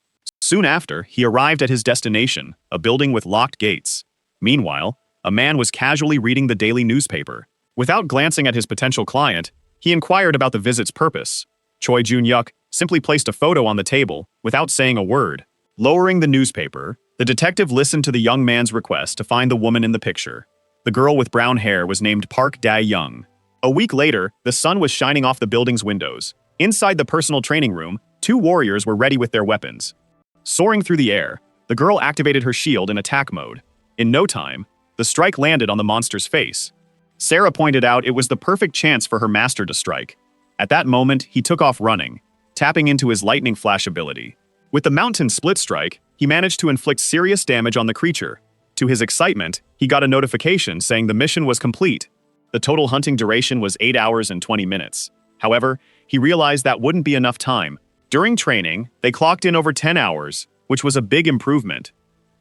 Soon after, he arrived at his destination, a building with locked gates. Meanwhile, a man was casually reading the daily newspaper. Without glancing at his potential client, he inquired about the visit's purpose. Choi Jun-yuk simply placed a photo on the table without saying a word. Lowering the newspaper, the detective listened to the young man's request to find the woman in the picture. The girl with brown hair was named Park Dae-young. A week later, the sun was shining off the building's windows. Inside the personal training room, 2 warriors were ready with their weapons. Soaring through the air, the girl activated her shield in attack mode. In no time, the strike landed on the monster's face. Sarah pointed out it was the perfect chance for her master to strike. At that moment, he took off running, tapping into his lightning flash ability. With the mountain split strike, he managed to inflict serious damage on the creature. To his excitement, he got a notification saying the mission was complete. The total hunting duration was 8 hours and 20 minutes. However, he realized that wouldn't be enough time. During training, they clocked in over 10 hours, which was a big improvement.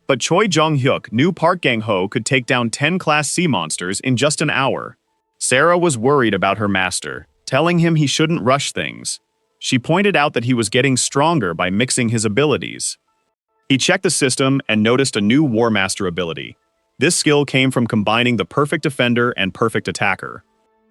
But Choi Jong-hyuk knew Park Gang-ho could take down 10 Class C monsters in just an hour. Sarah was worried about her master, telling him he shouldn't rush things. She pointed out that he was getting stronger by mixing his abilities. He checked the system and noticed a new War Master ability. This skill came from combining the perfect defender and perfect attacker.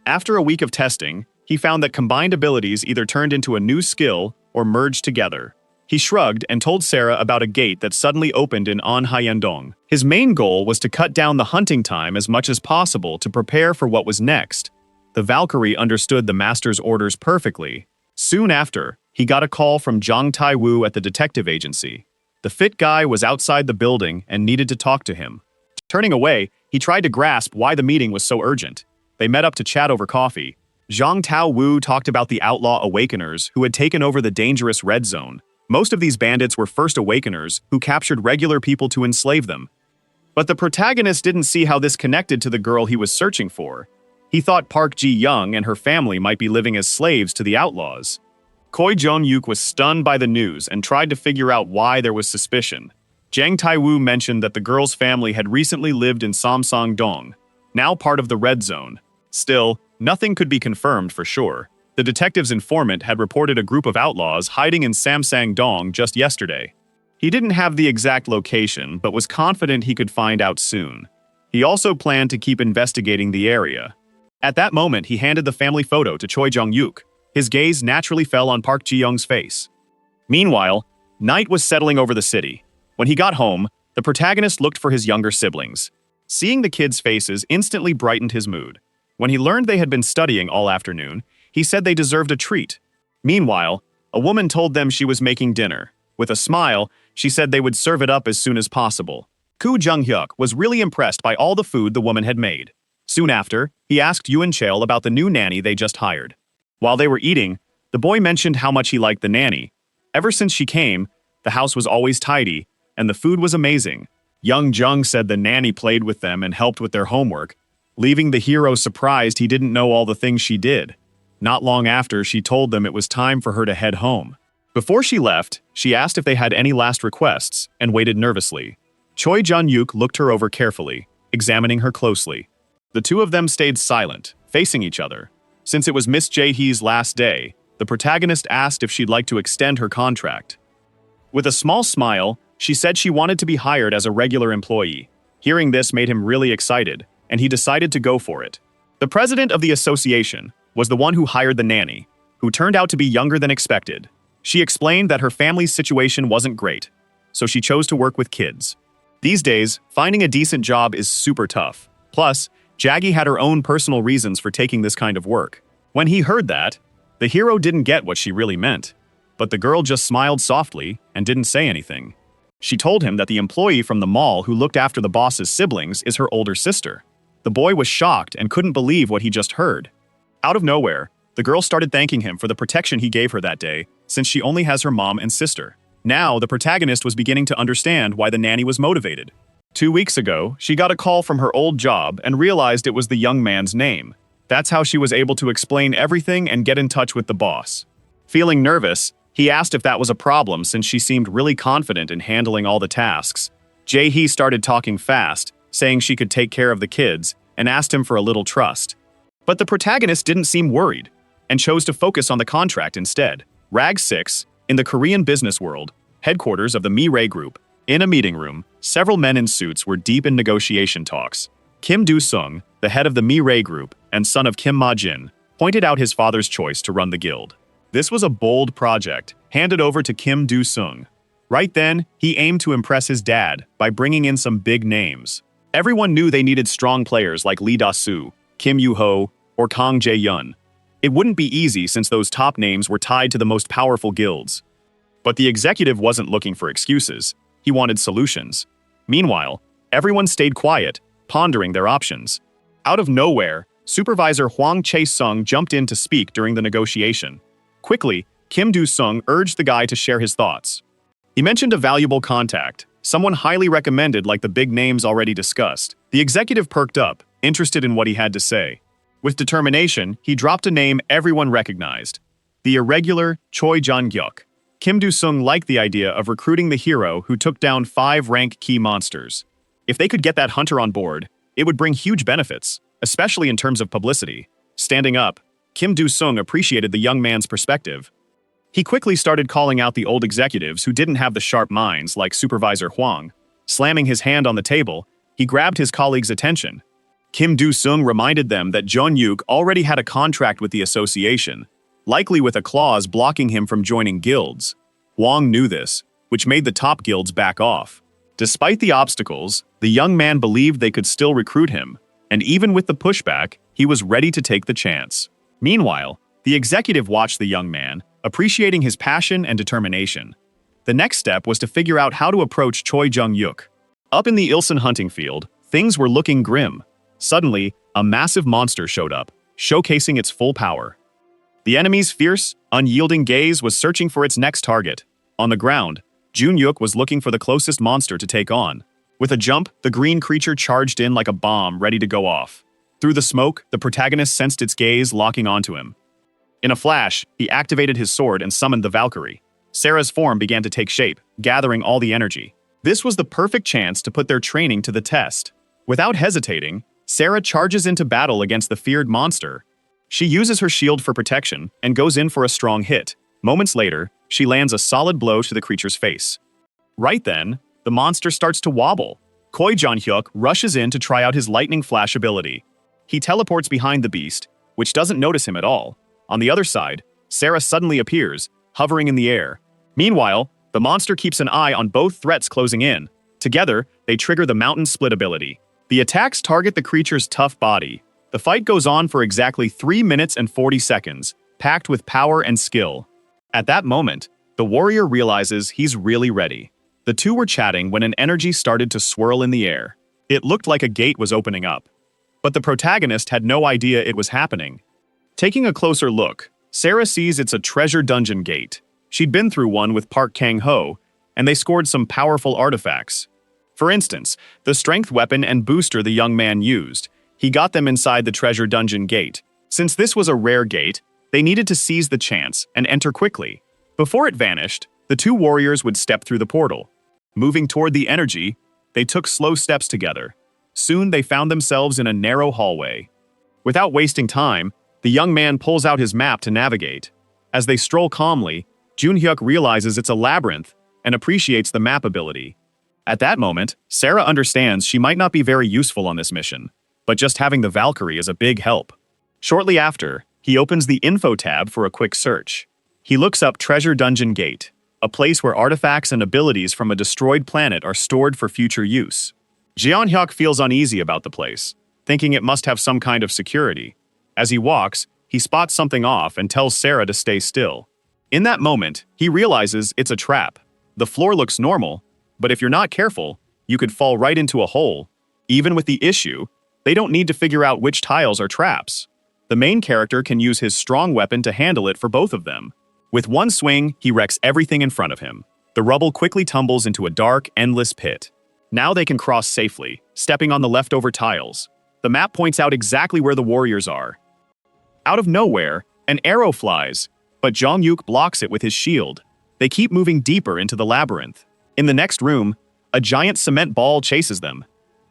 After a week of testing, he found that combined abilities either turned into a new skill or merged together. He shrugged and told Sarah about a gate that suddenly opened in Anhayandong. His main goal was to cut down the hunting time as much as possible to prepare for what was next. The Valkyrie understood the master's orders perfectly. Soon after, he got a call from Jang Tai-woo at the detective agency. The fit guy was outside the building and needed to talk to him. Turning away, he tried to grasp why the meeting was so urgent. They met up to chat over coffee. Zhang Tao-woo talked about the outlaw awakeners who had taken over the dangerous red zone. Most of these bandits were first awakeners who captured regular people to enslave them. But the protagonist didn't see how this connected to the girl he was searching for. He thought Park Ji-young and her family might be living as slaves to the outlaws. Choi Jong-yuk was stunned by the news and tried to figure out why there was suspicion. Jang Tai-woo mentioned that the girl's family had recently lived in Samsung-dong. now part of the red zone. Still, nothing could be confirmed for sure. The detective's informant had reported a group of outlaws hiding in Samsang-dong just yesterday. He didn't have the exact location, but was confident he could find out soon. He also planned to keep investigating the area. At that moment, he handed the family photo to Choi Jong-yuk. His gaze naturally fell on Park Ji-young's face. Meanwhile, night was settling over the city. When he got home, the protagonist looked for his younger siblings. Seeing the kids' faces instantly brightened his mood. When he learned they had been studying all afternoon, he said they deserved a treat. Meanwhile, a woman told them she was making dinner. With a smile, she said they would serve it up as soon as possible. Koo Jung-hyuk was really impressed by all the food the woman had made. Soon after, he asked Yoon Cheol about the new nanny they just hired. While they were eating, the boy mentioned how much he liked the nanny. Ever since she came, the house was always tidy, and the food was amazing. Young Jung said the nanny played with them and helped with their homework, leaving the hero surprised he didn't know all the things she did. Not long after, she told them it was time for her to head home. Before she left, she asked if they had any last requests and waited nervously. Choi Jong-yuk looked her over carefully, examining her closely. The two of them stayed silent, facing each other. Since it was Miss Jae-hee's last day, the protagonist asked if she'd like to extend her contract. With a small smile, she said she wanted to be hired as a regular employee. Hearing this made him really excited, and he decided to go for it. The president of the association was the one who hired the nanny, who turned out to be younger than expected. She explained that her family's situation wasn't great, so she chose to work with kids. These days, finding a decent job is super tough. Plus, Jaggy had her own personal reasons for taking this kind of work. When he heard that, the hero didn't get what she really meant, but the girl just smiled softly and didn't say anything. She told him that the employee from the mall who looked after the boss's siblings is her older sister. The boy was shocked and couldn't believe what he just heard. Out of nowhere, the girl started thanking him for the protection he gave her that day, since she only has her mom and sister. Now, the protagonist was beginning to understand why the nanny was motivated. 2 weeks ago, she got a call from her old job and realized it was the young man's name. That's how she was able to explain everything and get in touch with the boss. Feeling nervous, he asked if that was a problem since she seemed really confident in handling all the tasks. Jae-hee started talking fast, saying she could take care of the kids, and asked him for a little trust. But the protagonist didn't seem worried, and chose to focus on the contract instead. Rag 6, in the Korean business world, headquarters of the Mirai Group, in a meeting room, several men in suits were deep in negotiation talks. Kim Do-sung, the head of the Mirai Group and son of Kim Ma-jin, pointed out his father's choice to run the guild. This was a bold project, handed over to Kim Do-sung. Right then, he aimed to impress his dad by bringing in some big names. Everyone knew they needed strong players like Lee Da-soo, Kim Yoo-ho, or Kang Jae-yun. It wouldn't be easy since those top names were tied to the most powerful guilds. But the executive wasn't looking for excuses. He wanted solutions. Meanwhile, everyone stayed quiet, pondering their options. Out of nowhere, Supervisor Hwang Chae-sung jumped in to speak during the negotiation. Quickly, Kim Do-sung urged the guy to share his thoughts. He mentioned a valuable contact, someone highly recommended like the big names already discussed. The executive perked up, interested in what he had to say. With determination, he dropped a name everyone recognized: the irregular Choi Jong-hyuk. Kim Do-sung liked the idea of recruiting the hero who took down 5 rank key monsters. If they could get that hunter on board, it would bring huge benefits, especially in terms of publicity. Standing up, Kim Do-sung appreciated the young man's perspective. He quickly started calling out the old executives who didn't have the sharp minds like Supervisor Hwang. Slamming his hand on the table, he grabbed his colleagues' attention. Kim Do-sung reminded them that Jong-yuk already had a contract with the association, likely with a clause blocking him from joining guilds. Hwang knew this, which made the top guilds back off. Despite the obstacles, the young man believed they could still recruit him, and even with the pushback, he was ready to take the chance. Meanwhile, the executive watched the young man, appreciating his passion and determination. The next step was to figure out how to approach Choi Jong-yuk. Up in the Ilsan hunting field, things were looking grim. Suddenly, a massive monster showed up, showcasing its full power. The enemy's fierce, unyielding gaze was searching for its next target. On the ground, Jun-yuk was looking for the closest monster to take on. With a jump, the green creature charged in like a bomb ready to go off. Through the smoke, the protagonist sensed its gaze locking onto him. In a flash, he activated his sword and summoned the Valkyrie. Sarah's form began to take shape, gathering all the energy. This was the perfect chance to put their training to the test. Without hesitating, Sarah charges into battle against the feared monster. She uses her shield for protection and goes in for a strong hit. Moments later, she lands a solid blow to the creature's face. Right then, the monster starts to wobble. Choi Jun-hyuk rushes in to try out his lightning flash ability. He teleports behind the beast, which doesn't notice him at all. On the other side, Sarah suddenly appears, hovering in the air. Meanwhile, the monster keeps an eye on both threats closing in. Together, they trigger the Mountain Split ability. The attacks target the creature's tough body. The fight goes on for exactly 3 minutes and 40 seconds, packed with power and skill. At that moment, the warrior realizes he's really ready. The two were chatting when an energy started to swirl in the air. It looked like a gate was opening up. But the protagonist had no idea it was happening. Taking a closer look, Sarah sees it's a treasure dungeon gate. She'd been through one with Park Kang-ho, and they scored some powerful artifacts. For instance, the strength weapon and booster the young man used. He got them inside the treasure dungeon gate. Since this was a rare gate, they needed to seize the chance and enter quickly. Before it vanished, the two warriors would step through the portal. Moving toward the energy, they took slow steps together. Soon they found themselves in a narrow hallway. Without wasting time, the young man pulls out his map to navigate. As they stroll calmly, Jun-hyuk realizes it's a labyrinth and appreciates the map ability. At that moment, Sarah understands she might not be very useful on this mission, but just having the Valkyrie is a big help. Shortly after, he opens the info tab for a quick search. He looks up Treasure Dungeon Gate, a place where artifacts and abilities from a destroyed planet are stored for future use. Jeon-hyuk feels uneasy about the place, thinking it must have some kind of security. As he walks, he spots something off and tells Sarah to stay still. In that moment, he realizes it's a trap. The floor looks normal, but if you're not careful, you could fall right into a hole. Even with the issue, they don't need to figure out which tiles are traps. The main character can use his strong weapon to handle it for both of them. With one swing, he wrecks everything in front of him. The rubble quickly tumbles into a dark, endless pit. Now they can cross safely, stepping on the leftover tiles. The map points out exactly where the warriors are. Out of nowhere, an arrow flies, but Jong-hyuk blocks it with his shield. They keep moving deeper into the labyrinth. In the next room, a giant cement ball chases them.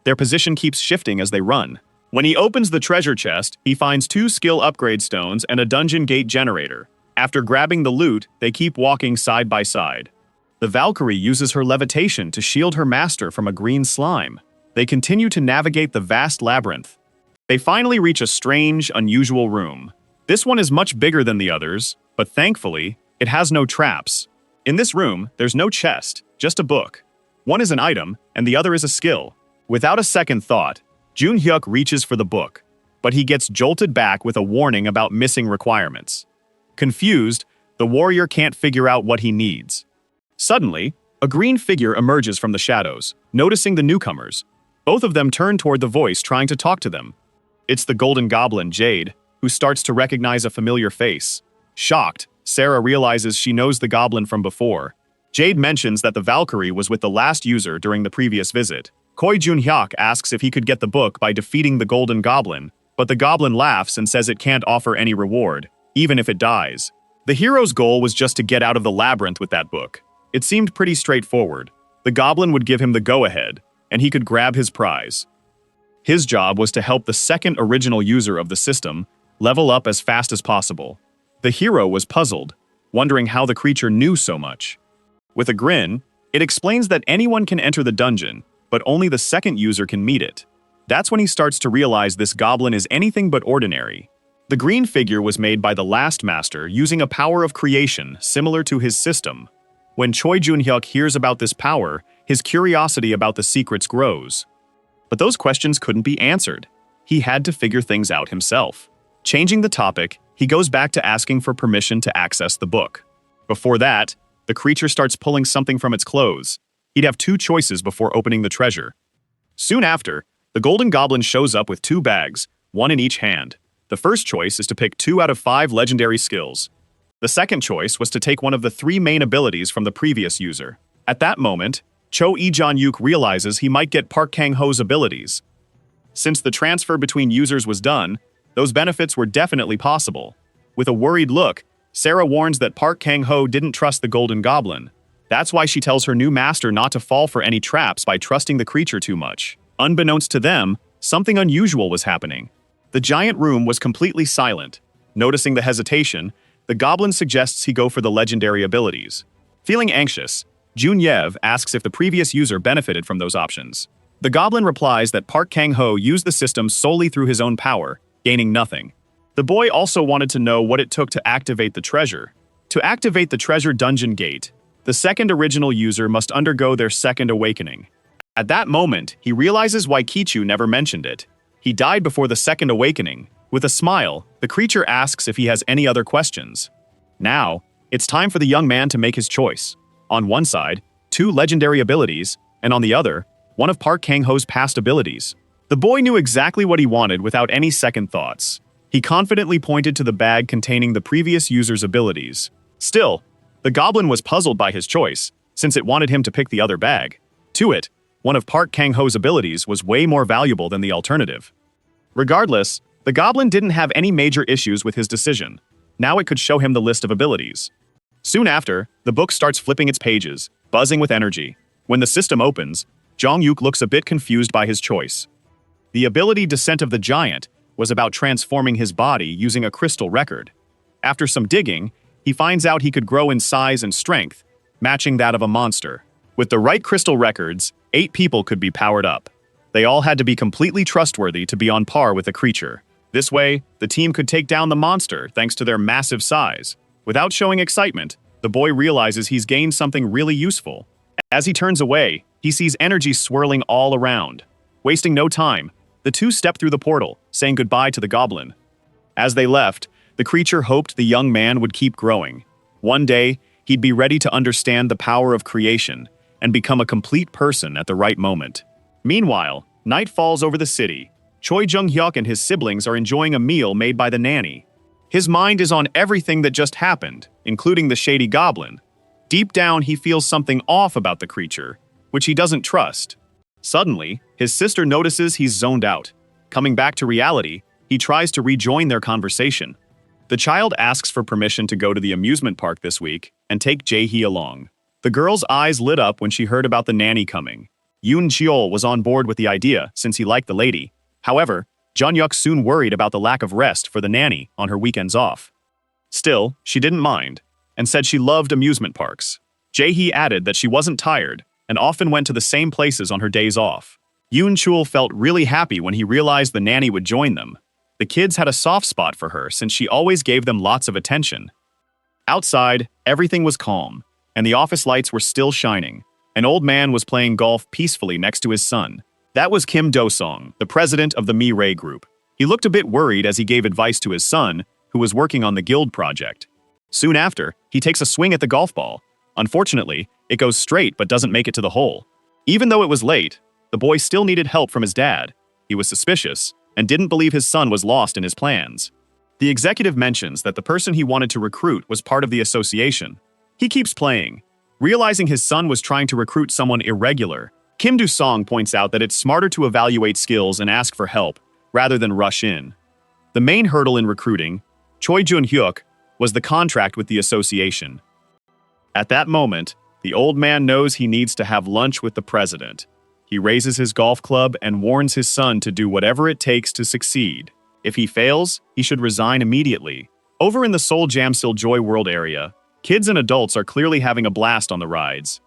Their position keeps shifting as they run. When he opens the treasure chest, he finds 2 skill upgrade stones and a dungeon gate generator. After grabbing the loot, they keep walking side by side. The Valkyrie uses her levitation to shield her master from a green slime. They continue to navigate the vast labyrinth. They finally reach a strange, unusual room. This one is much bigger than the others, but thankfully, it has no traps. In this room, there's no chest, just a book. One is an item, and the other is a skill. Without a second thought, Jun-hyuk reaches for the book, but he gets jolted back with a warning about missing requirements. Confused, the warrior can't figure out what he needs. Suddenly, a green figure emerges from the shadows, noticing the newcomers. Both of them turn toward the voice trying to talk to them. It's the golden goblin, Jade, who starts to recognize a familiar face. Shocked, Sarah realizes she knows the goblin from before. Jade mentions that the Valkyrie was with the last user during the previous visit. Choi Jun-hyuk asks if he could get the book by defeating the golden goblin, but the goblin laughs and says it can't offer any reward, even if it dies. The hero's goal was just to get out of the labyrinth with that book. It seemed pretty straightforward. The goblin would give him the go-ahead, and he could grab his prize. His job was to help the second original user of the system level up as fast as possible. The hero was puzzled, wondering how the creature knew so much. With a grin, it explains that anyone can enter the dungeon, but only the second user can meet it. That's when he starts to realize this goblin is anything but ordinary. The green figure was made by the last master using a power of creation similar to his system. When Choi Jun-hyuk hears about this power, his curiosity about the secrets grows. But those questions couldn't be answered. He had to figure things out himself. Changing the topic, he goes back to asking for permission to access the book. Before that, the creature starts pulling something from its clothes. He'd have 2 choices before opening the treasure. Soon after, the golden goblin shows up with 2 bags, one in each hand. The first choice is to pick 2 out of 5 legendary skills. The second choice was to take one of the 3 main abilities from the previous user. At that moment, Cho Lee-jong-yuk realizes he might get Park Kang-ho's abilities. Since the transfer between users was done, those benefits were definitely possible. With a worried look, Sarah warns that Park Kang-ho didn't trust the golden goblin. That's why she tells her new master not to fall for any traps by trusting the creature too much. Unbeknownst to them, something unusual was happening. The giant room was completely silent. Noticing the hesitation, the goblin suggests he go for the legendary abilities. Feeling anxious, Junyev asks if the previous user benefited from those options. The goblin replies that Park Kang-ho used the system solely through his own power, gaining nothing. The boy also wanted to know what it took to activate the treasure. To activate the treasure dungeon gate, the second original user must undergo their second awakening. At that moment, he realizes why Kichu never mentioned it. He died before the second awakening. With a smile, the creature asks if he has any other questions. Now, it's time for the young man to make his choice. On one side, 2 legendary abilities, and on the other, one of Park Kang-ho's past abilities. The boy knew exactly what he wanted without any second thoughts. He confidently pointed to the bag containing the previous user's abilities. Still, the goblin was puzzled by his choice, since it wanted him to pick the other bag. To it, one of Park Kang-ho's abilities was way more valuable than the alternative. Regardless, the goblin didn't have any major issues with his decision. Now it could show him the list of abilities. Soon after, the book starts flipping its pages, buzzing with energy. When the system opens, Jong-yuk looks a bit confused by his choice. The ability Descent of the Giant was about transforming his body using a crystal record. After some digging, he finds out he could grow in size and strength, matching that of a monster. With the right crystal records, 8 people could be powered up. They all had to be completely trustworthy to be on par with the creature. This way, the team could take down the monster thanks to their massive size. Without showing excitement, the boy realizes he's gained something really useful. As he turns away, he sees energy swirling all around. Wasting no time, the 2 step through the portal, saying goodbye to the goblin. As they left, the creature hoped the young man would keep growing. One day, he'd be ready to understand the power of creation and become a complete person at the right moment. Meanwhile, night falls over the city. Choi Jung-hyuk and his siblings are enjoying a meal made by the nanny. His mind is on everything that just happened, including the shady goblin. Deep down, he feels something off about the creature, which he doesn't trust. Suddenly, his sister notices he's zoned out. Coming back to reality, he tries to rejoin their conversation. The child asks for permission to go to the amusement park this week and take Jae-hee along. The girl's eyes lit up when she heard about the nanny coming. Yoon Cheol was on board with the idea since he liked the lady. However, Jun-yuk soon worried about the lack of rest for the nanny on her weekends off. Still, she didn't mind, and said she loved amusement parks. Jae-hee added that she wasn't tired, and often went to the same places on her days off. Yoon Chul felt really happy when he realized the nanny would join them. The kids had a soft spot for her since she always gave them lots of attention. Outside, everything was calm, and the office lights were still shining. An old man was playing golf peacefully next to his son. That was Kim Do-song, the president of the Mi-rae group. He looked a bit worried as he gave advice to his son, who was working on the guild project. Soon after, he takes a swing at the golf ball. Unfortunately, it goes straight but doesn't make it to the hole. Even though it was late, the boy still needed help from his dad. He was suspicious and didn't believe his son was lost in his plans. The executive mentions that the person he wanted to recruit was part of the association. He keeps playing. Realizing his son was trying to recruit someone irregular, Kim Do-song points out that it's smarter to evaluate skills and ask for help, rather than rush in. The main hurdle in recruiting, Choi Jun-hyuk, was the contract with the association. At that moment, the old man knows he needs to have lunch with the president. He raises his golf club and warns his son to do whatever it takes to succeed. If he fails, he should resign immediately. Over in the Seoul Jamsil Joy World area, kids and adults are clearly having a blast on the rides.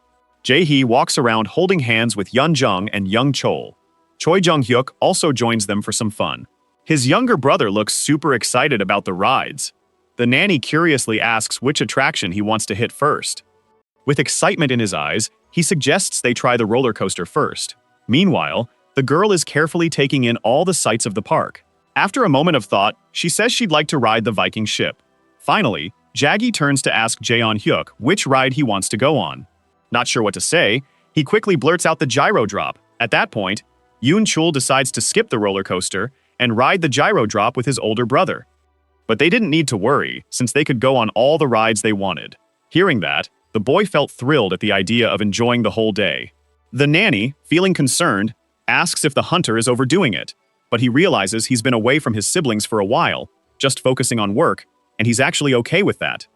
Jae-hee walks around holding hands with Yeon Jung and Young Chol. Choi Jung-hyuk also joins them for some fun. His younger brother looks super excited about the rides. The nanny curiously asks which attraction he wants to hit first. With excitement in his eyes, he suggests they try the roller coaster first. Meanwhile, the girl is carefully taking in all the sights of the park. After a moment of thought, she says she'd like to ride the Viking ship. Finally, Jaggi turns to ask Jaeon-hyuk which ride he wants to go on. Not sure what to say, he quickly blurts out the gyro drop. At that point, Yoon Chul decides to skip the roller coaster and ride the gyro drop with his older brother. But they didn't need to worry, since they could go on all the rides they wanted. Hearing that, the boy felt thrilled at the idea of enjoying the whole day. The nanny, feeling concerned, asks if the hunter is overdoing it, but he realizes he's been away from his siblings for a while, just focusing on work, and he's actually okay with that.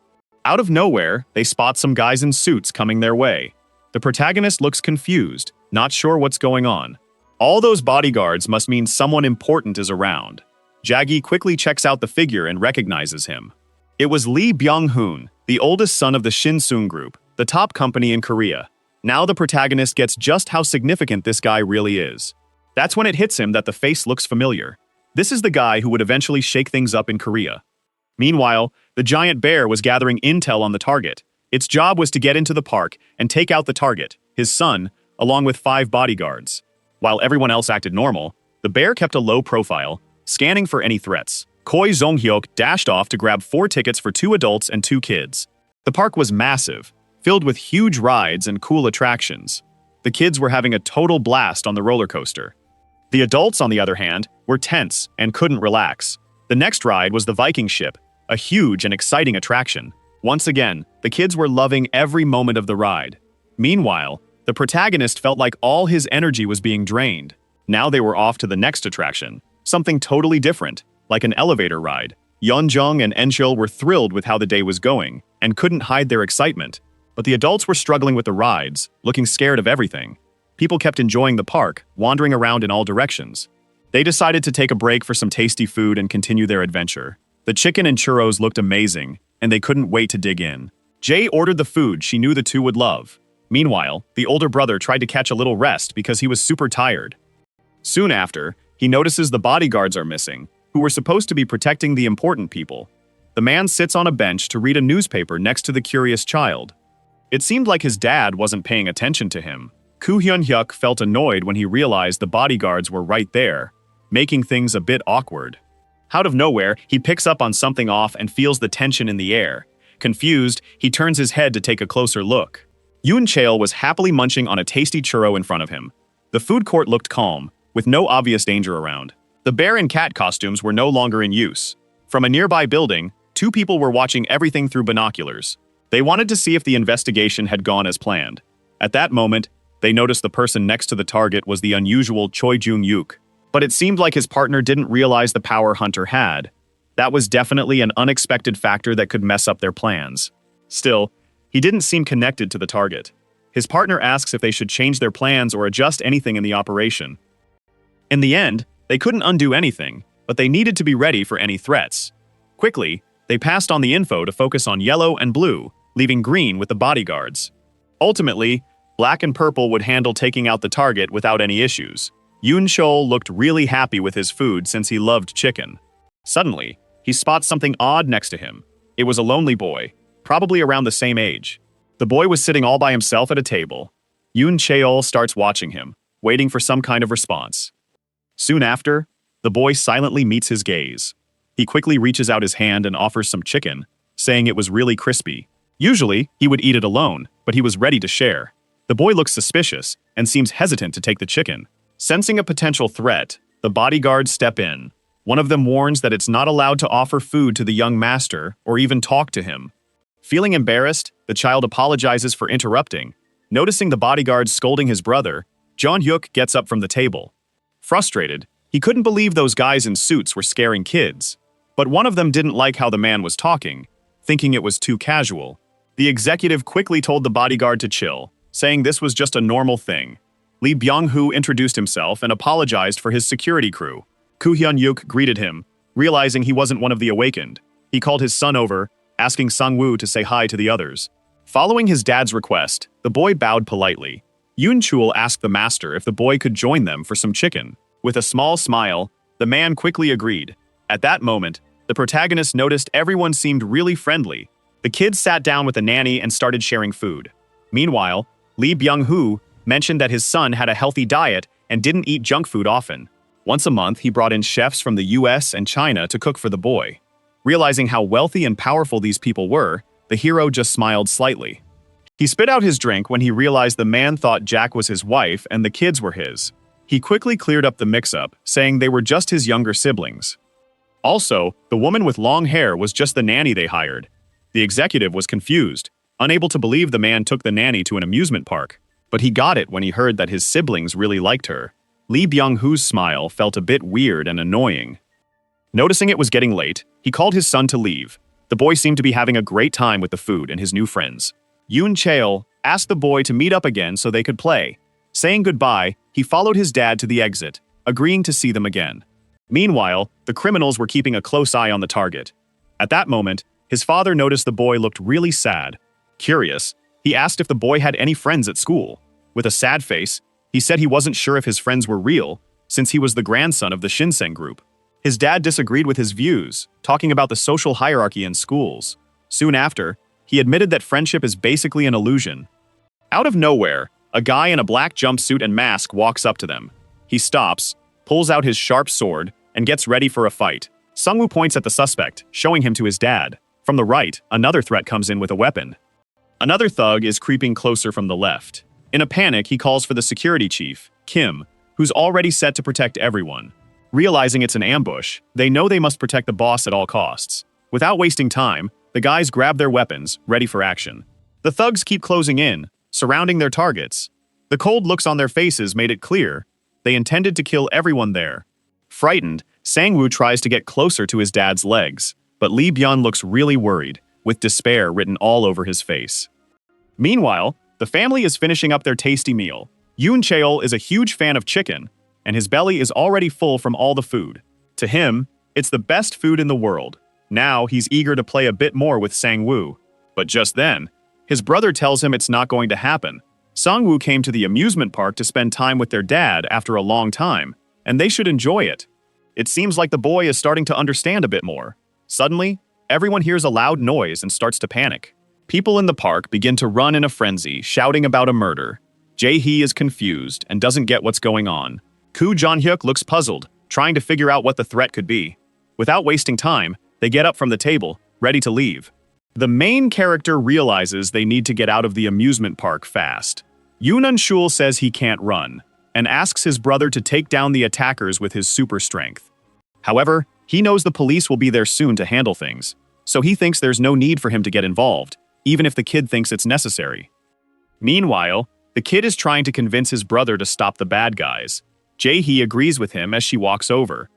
Out of nowhere, they spot some guys in suits coming their way. The protagonist looks confused, not sure what's going on. All those bodyguards must mean someone important is around. Jaggi quickly checks out the figure and recognizes him. It was Lee Byung-hoon, the oldest son of the Shinseung Group, the top company in Korea. Now the protagonist gets just how significant this guy really is. That's when it hits him that the face looks familiar. This is the guy who would eventually shake things up in Korea. Meanwhile, the giant bear was gathering intel on the target. Its job was to get into the park and take out the target, his son, along with 5 bodyguards. While everyone else acted normal, the bear kept a low profile, scanning for any threats. Choi Jong-hyuk dashed off to grab 4 tickets for 2 adults and 2 kids. The park was massive, filled with huge rides and cool attractions. The kids were having a total blast on the roller coaster. The adults, on the other hand, were tense and couldn't relax. The next ride was the Viking ship, a huge and exciting attraction. Once again, the kids were loving every moment of the ride. Meanwhile, the protagonist felt like all his energy was being drained. Now they were off to the next attraction, something totally different, like an elevator ride. Yeonjung and Enchil were thrilled with how the day was going and couldn't hide their excitement. But the adults were struggling with the rides, looking scared of everything. People kept enjoying the park, wandering around in all directions. They decided to take a break for some tasty food and continue their adventure. The chicken and churros looked amazing, and they couldn't wait to dig in. Jae ordered the food she knew the two would love. Meanwhile, the older brother tried to catch a little rest because he was super tired. Soon after, he notices the bodyguards are missing, who were supposed to be protecting the important people. The man sits on a bench to read a newspaper next to the curious child. It seemed like his dad wasn't paying attention to him. Koo Hyun-hyuk felt annoyed when he realized the bodyguards were right there, making things a bit awkward. Out of nowhere, he picks up on something off and feels the tension in the air. Confused, he turns his head to take a closer look. Yoon Chael was happily munching on a tasty churro in front of him. The food court looked calm, with no obvious danger around. The bear and cat costumes were no longer in use. From a nearby building, 2 people were watching everything through binoculars. They wanted to see if the investigation had gone as planned. At that moment, they noticed the person next to the target was the unusual Choi Jung-hyuk. But it seemed like his partner didn't realize the power Hunter had. That was definitely an unexpected factor that could mess up their plans. Still, he didn't seem connected to the target. His partner asks if they should change their plans or adjust anything in the operation. In the end, they couldn't undo anything, but they needed to be ready for any threats. Quickly, they passed on the info to focus on yellow and blue, leaving green with the bodyguards. Ultimately, black and purple would handle taking out the target without any issues. Yoon Chol looked really happy with his food since he loved chicken. Suddenly, he spots something odd next to him. It was a lonely boy, probably around the same age. The boy was sitting all by himself at a table. Yoon Cheol starts watching him, waiting for some kind of response. Soon after, the boy silently meets his gaze. He quickly reaches out his hand and offers some chicken, saying it was really crispy. Usually, he would eat it alone, but he was ready to share. The boy looks suspicious and seems hesitant to take the chicken. Sensing a potential threat, the bodyguards step in. One of them warns that it's not allowed to offer food to the young master or even talk to him. Feeling embarrassed, the child apologizes for interrupting. Noticing the bodyguards scolding his brother, Jeon-hyuk gets up from the table. Frustrated, he couldn't believe those guys in suits were scaring kids. But one of them didn't like how the man was talking, thinking it was too casual. The executive quickly told the bodyguard to chill, saying this was just a normal thing. Lee Byung-hoo introduced himself and apologized for his security crew. Koo Hyun-hyuk greeted him, realizing he wasn't one of the awakened. He called his son over, asking Sang-woo to say hi to the others. Following his dad's request, the boy bowed politely. Yoon Chul asked the master if the boy could join them for some chicken. With a small smile, the man quickly agreed. At that moment, the protagonist noticed everyone seemed really friendly. The kids sat down with the nanny and started sharing food. Meanwhile, Lee Byung-hoo mentioned that his son had a healthy diet and didn't eat junk food often. Once a month, he brought in chefs from the US and China to cook for the boy. Realizing how wealthy and powerful these people were, the hero just smiled slightly. He spit out his drink when he realized the man thought Jack was his wife and the kids were his. He quickly cleared up the mix-up, saying they were just his younger siblings. Also, the woman with long hair was just the nanny they hired. The executive was confused, unable to believe the man took the nanny to an amusement park. But he got it when he heard that his siblings really liked her. Lee Byung-hoo's smile felt a bit weird and annoying. Noticing it was getting late, he called his son to leave. The boy seemed to be having a great time with the food and his new friends. Yoon Cheol asked the boy to meet up again so they could play. Saying goodbye, he followed his dad to the exit, agreeing to see them again. Meanwhile, the criminals were keeping a close eye on the target. At that moment, his father noticed the boy looked really sad. Curious, he asked if the boy had any friends at school. With a sad face, he said he wasn't sure if his friends were real, since he was the grandson of the Shinsen group. His dad disagreed with his views, talking about the social hierarchy in schools. Soon after, he admitted that friendship is basically an illusion. Out of nowhere, a guy in a black jumpsuit and mask walks up to them. He stops, pulls out his sharp sword, and gets ready for a fight. Sungwoo points at the suspect, showing him to his dad. From the right, another threat comes in with a weapon. Another thug is creeping closer from the left. In a panic, he calls for the security chief, Kim, who's already set to protect everyone. Realizing it's an ambush, they know they must protect the boss at all costs. Without wasting time, the guys grab their weapons, ready for action. The thugs keep closing in, surrounding their targets. The cold looks on their faces made it clear they intended to kill everyone there. Frightened, Sangwoo tries to get closer to his dad's legs, but Lee Byun looks really worried, with despair written all over his face. Meanwhile, the family is finishing up their tasty meal. Yoon Cheol is a huge fan of chicken, and his belly is already full from all the food. To him, it's the best food in the world. Now he's eager to play a bit more with Sangwoo. But just then, his brother tells him it's not going to happen. Sangwoo came to the amusement park to spend time with their dad after a long time, and they should enjoy it. It seems like the boy is starting to understand a bit more. Suddenly, everyone hears a loud noise and starts to panic. People in the park begin to run in a frenzy, shouting about a murder. Jae-hee is confused and doesn't get what's going on. Koo Jon-hyuk looks puzzled, trying to figure out what the threat could be. Without wasting time, they get up from the table, ready to leave. The main character realizes they need to get out of the amusement park fast. Yoon Shul says he can't run, and asks his brother to take down the attackers with his super strength. However, he knows the police will be there soon to handle things, so he thinks there's no need for him to get involved, even if the kid thinks it's necessary. Meanwhile, the kid is trying to convince his brother to stop the bad guys. Jae-hee agrees with him as she walks over.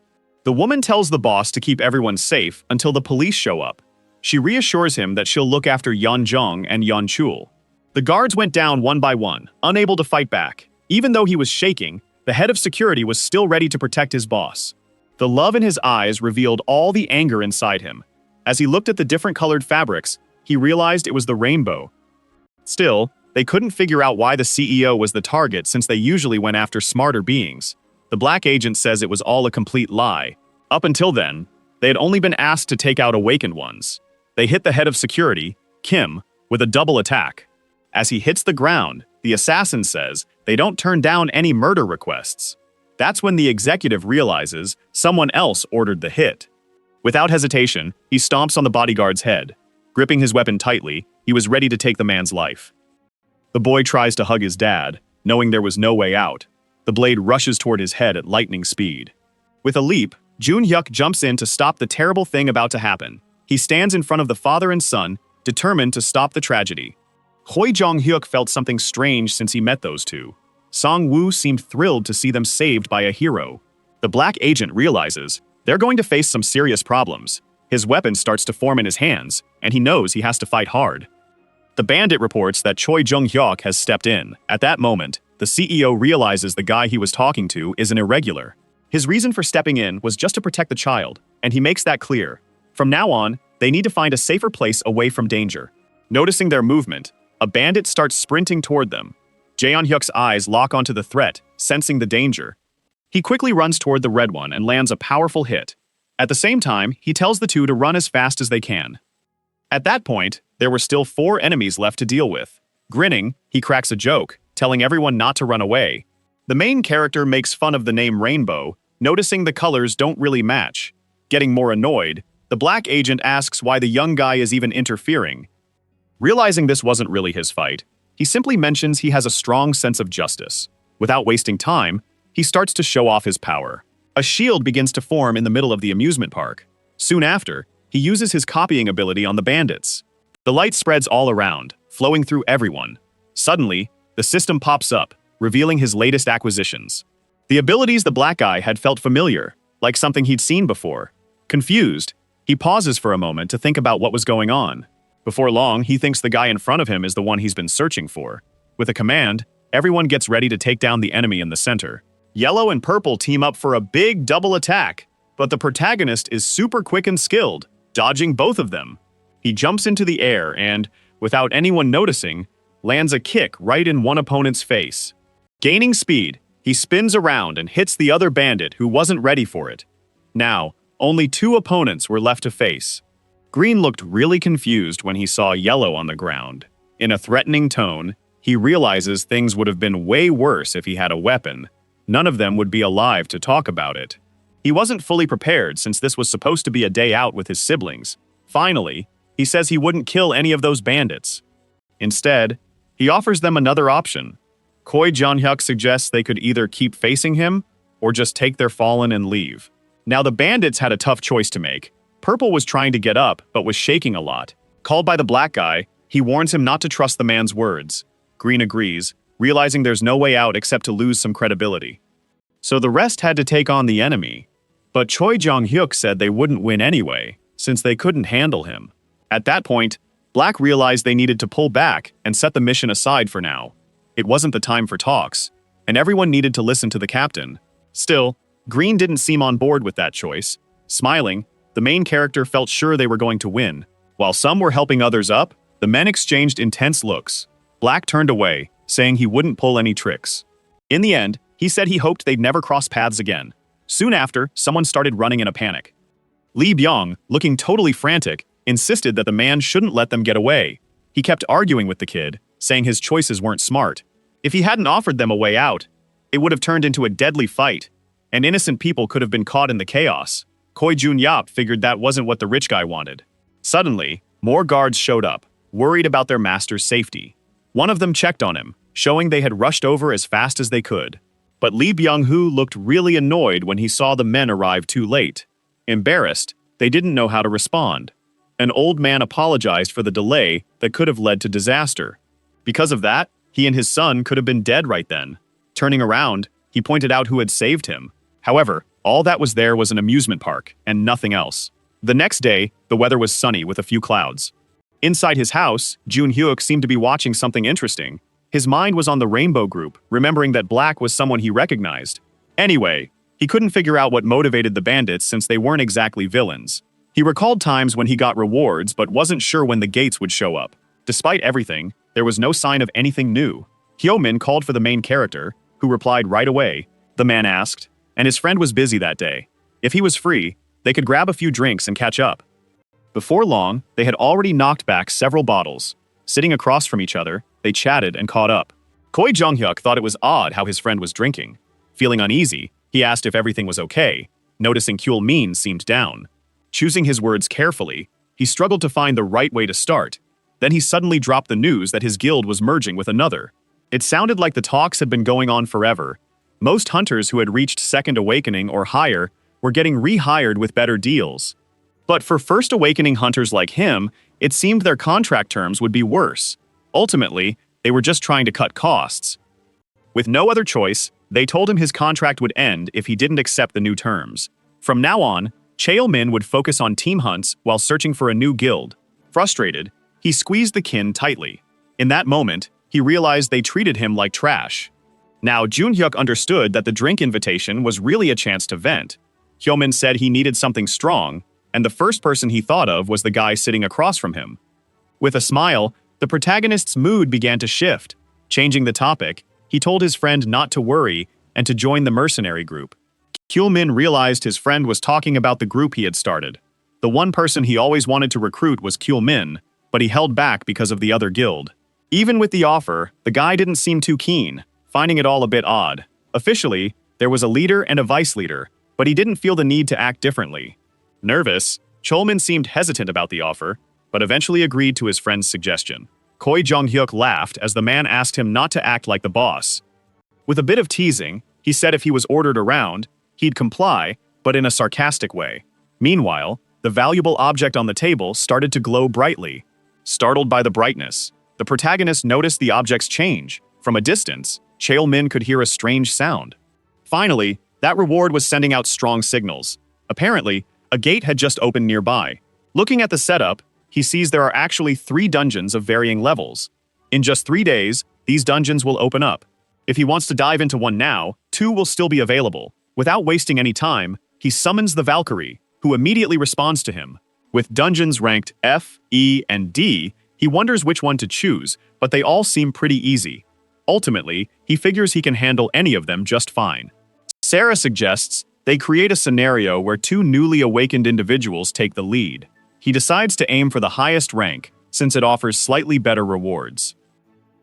The woman tells the boss to keep everyone safe until the police show up. She reassures him that she'll look after Yeonjung and Yeonchul. The guards went down one by one, unable to fight back. Even though he was shaking, the head of security was still ready to protect his boss. The love in his eyes revealed all the anger inside him. As he looked at the different colored fabrics, he realized it was the rainbow. Still, they couldn't figure out why the CEO was the target since they usually went after smarter beings. The black agent says it was all a complete lie. Up until then, they had only been asked to take out awakened ones. They hit the head of security, Kim, with a double attack. As he hits the ground, the assassin says they don't turn down any murder requests. That's when the executive realizes someone else ordered the hit. Without hesitation, he stomps on the bodyguard's head. Gripping his weapon tightly, he was ready to take the man's life. The boy tries to hug his dad, knowing there was no way out. The blade rushes toward his head at lightning speed. With a leap, Jun-hyuk jumps in to stop the terrible thing about to happen. He stands in front of the father and son, determined to stop the tragedy. Hoi Jong-hyuk felt something strange since he met those two. Song-woo seemed thrilled to see them saved by a hero. The black agent realizes they're going to face some serious problems. His weapon starts to form in his hands, and he knows he has to fight hard. The bandit reports that Choi Jung-hyuk has stepped in. At that moment, the CEO realizes the guy he was talking to is an irregular. His reason for stepping in was just to protect the child, and he makes that clear. From now on, they need to find a safer place away from danger. Noticing their movement, a bandit starts sprinting toward them. Jaeon-hyuk's eyes lock onto the threat, sensing the danger. He quickly runs toward the red one and lands a powerful hit. At the same time, he tells the two to run as fast as they can. At that point, there were still 4 enemies left to deal with. Grinning, he cracks a joke, telling everyone not to run away. The main character makes fun of the name Rainbow, noticing the colors don't really match. Getting more annoyed, the black agent asks why the young guy is even interfering. Realizing this wasn't really his fight, he simply mentions he has a strong sense of justice. Without wasting time, he starts to show off his power. A shield begins to form in the middle of the amusement park. Soon after, he uses his copying ability on the bandits. The light spreads all around, flowing through everyone. Suddenly, the system pops up, revealing his latest acquisitions. The abilities the black guy had felt familiar, like something he'd seen before. Confused, he pauses for a moment to think about what was going on. Before long, he thinks the guy in front of him is the one he's been searching for. With a command, Everyone gets ready to take down the enemy in the center. Yellow and purple team up for a big double attack, but the protagonist is super quick and skilled, dodging both of them. He jumps into the air and, without anyone noticing, lands a kick right in one opponent's face. Gaining speed, he spins around and hits the other bandit who wasn't ready for it. Now, only 2 opponents were left to face. Green looked really confused when he saw Yellow on the ground. In a threatening tone, he realizes things would have been way worse if he had a weapon. None of them would be alive to talk about it. He wasn't fully prepared since this was supposed to be a day out with his siblings. Finally, he says he wouldn't kill any of those bandits. Instead, he offers them another option. Koi Jong-hyuk suggests they could either keep facing him or just take their fallen and leave. Now the bandits had a tough choice to make. Purple was trying to get up, but was shaking a lot. Called by the black guy, he warns him not to trust the man's words. Green agrees, realizing there's no way out except to lose some credibility. So the rest had to take on the enemy. But Choi Jong-hyuk said they wouldn't win anyway, since they couldn't handle him. At that point, Black realized they needed to pull back and set the mission aside for now. It wasn't the time for talks, and everyone needed to listen to the captain. Still, Green didn't seem on board with that choice. Smiling, the main character felt sure they were going to win. While some were helping others up, the men exchanged intense looks. Black turned away, saying he wouldn't pull any tricks. In the end, he said he hoped they'd never cross paths again. Soon after, someone started running in a panic. Lee Byung, looking totally frantic, insisted that the man shouldn't let them get away. He kept arguing with the kid, saying his choices weren't smart. If he hadn't offered them a way out, it would have turned into a deadly fight, and innocent people could have been caught in the chaos. Koi Jun-yap figured that wasn't what the rich guy wanted. Suddenly, more guards showed up, worried about their master's safety. One of them checked on him, showing they had rushed over as fast as they could. But Lee Byung-hoo looked really annoyed when he saw the men arrive too late. Embarrassed, they didn't know how to respond. An old man apologized for the delay that could have led to disaster. Because of that, he and his son could have been dead right then. Turning around, he pointed out who had saved him. However, all that was there was an amusement park, and nothing else. The next day, the weather was sunny with a few clouds. Inside his house, Jun-hyuk seemed to be watching something interesting. His mind was on the Rainbow Group, remembering that Black was someone he recognized. Anyway, he couldn't figure out what motivated the bandits since they weren't exactly villains. He recalled times when he got rewards but wasn't sure when the gates would show up. Despite everything, there was no sign of anything new. Hyo-min called for the main character, who replied right away. The man asked, and his friend was busy that day. If he was free, they could grab a few drinks and catch up. Before long, they had already knocked back several bottles. Sitting across from each other, they chatted and caught up. Koi Jong-hyuk thought it was odd how his friend was drinking. Feeling uneasy, he asked if everything was okay, noticing Kyul-min seemed down. Choosing his words carefully, he struggled to find the right way to start. Then he suddenly dropped the news that his guild was merging with another. It sounded like the talks had been going on forever. Most hunters who had reached Second Awakening or higher were getting rehired with better deals. But for First Awakening hunters like him, it seemed their contract terms would be worse. Ultimately, they were just trying to cut costs. With no other choice, they told him his contract would end if he didn't accept the new terms. From now on, Chaeil-min would focus on team hunts while searching for a new guild. Frustrated, he squeezed the kin tightly. In that moment, he realized they treated him like trash. Now, Jun-hyuk understood that the drink invitation was really a chance to vent. Hyo-min said he needed something strong, and the first person he thought of was the guy sitting across from him. With a smile, the protagonist's mood began to shift. Changing the topic, he told his friend not to worry and to join the mercenary group. Kyul-min realized his friend was talking about the group he had started. The one person he always wanted to recruit was Kyul-min, but he held back because of the other guild. Even with the offer, the guy didn't seem too keen, finding it all a bit odd. Officially, there was a leader and a vice leader, but he didn't feel the need to act differently. Nervous, Chol-min seemed hesitant about the offer, but eventually agreed to his friend's suggestion. Koi Jong-hyuk laughed as the man asked him not to act like the boss. With a bit of teasing, he said if he was ordered around, he'd comply, but in a sarcastic way. Meanwhile, the valuable object on the table started to glow brightly. Startled by the brightness, the protagonist noticed the object's change. From a distance, Chaeil-min could hear a strange sound. Finally, that reward was sending out strong signals. Apparently, a gate had just opened nearby. Looking at the setup, he sees there are actually 3 dungeons of varying levels. In just 3 days, these dungeons will open up. If he wants to dive into one now, 2 will still be available. Without wasting any time, he summons the Valkyrie, who immediately responds to him. With dungeons ranked F, E, and D, he wonders which one to choose, but they all seem pretty easy. Ultimately, he figures he can handle any of them just fine. Sarah suggests they create a scenario where 2 newly awakened individuals take the lead. He decides to aim for the highest rank, since it offers slightly better rewards.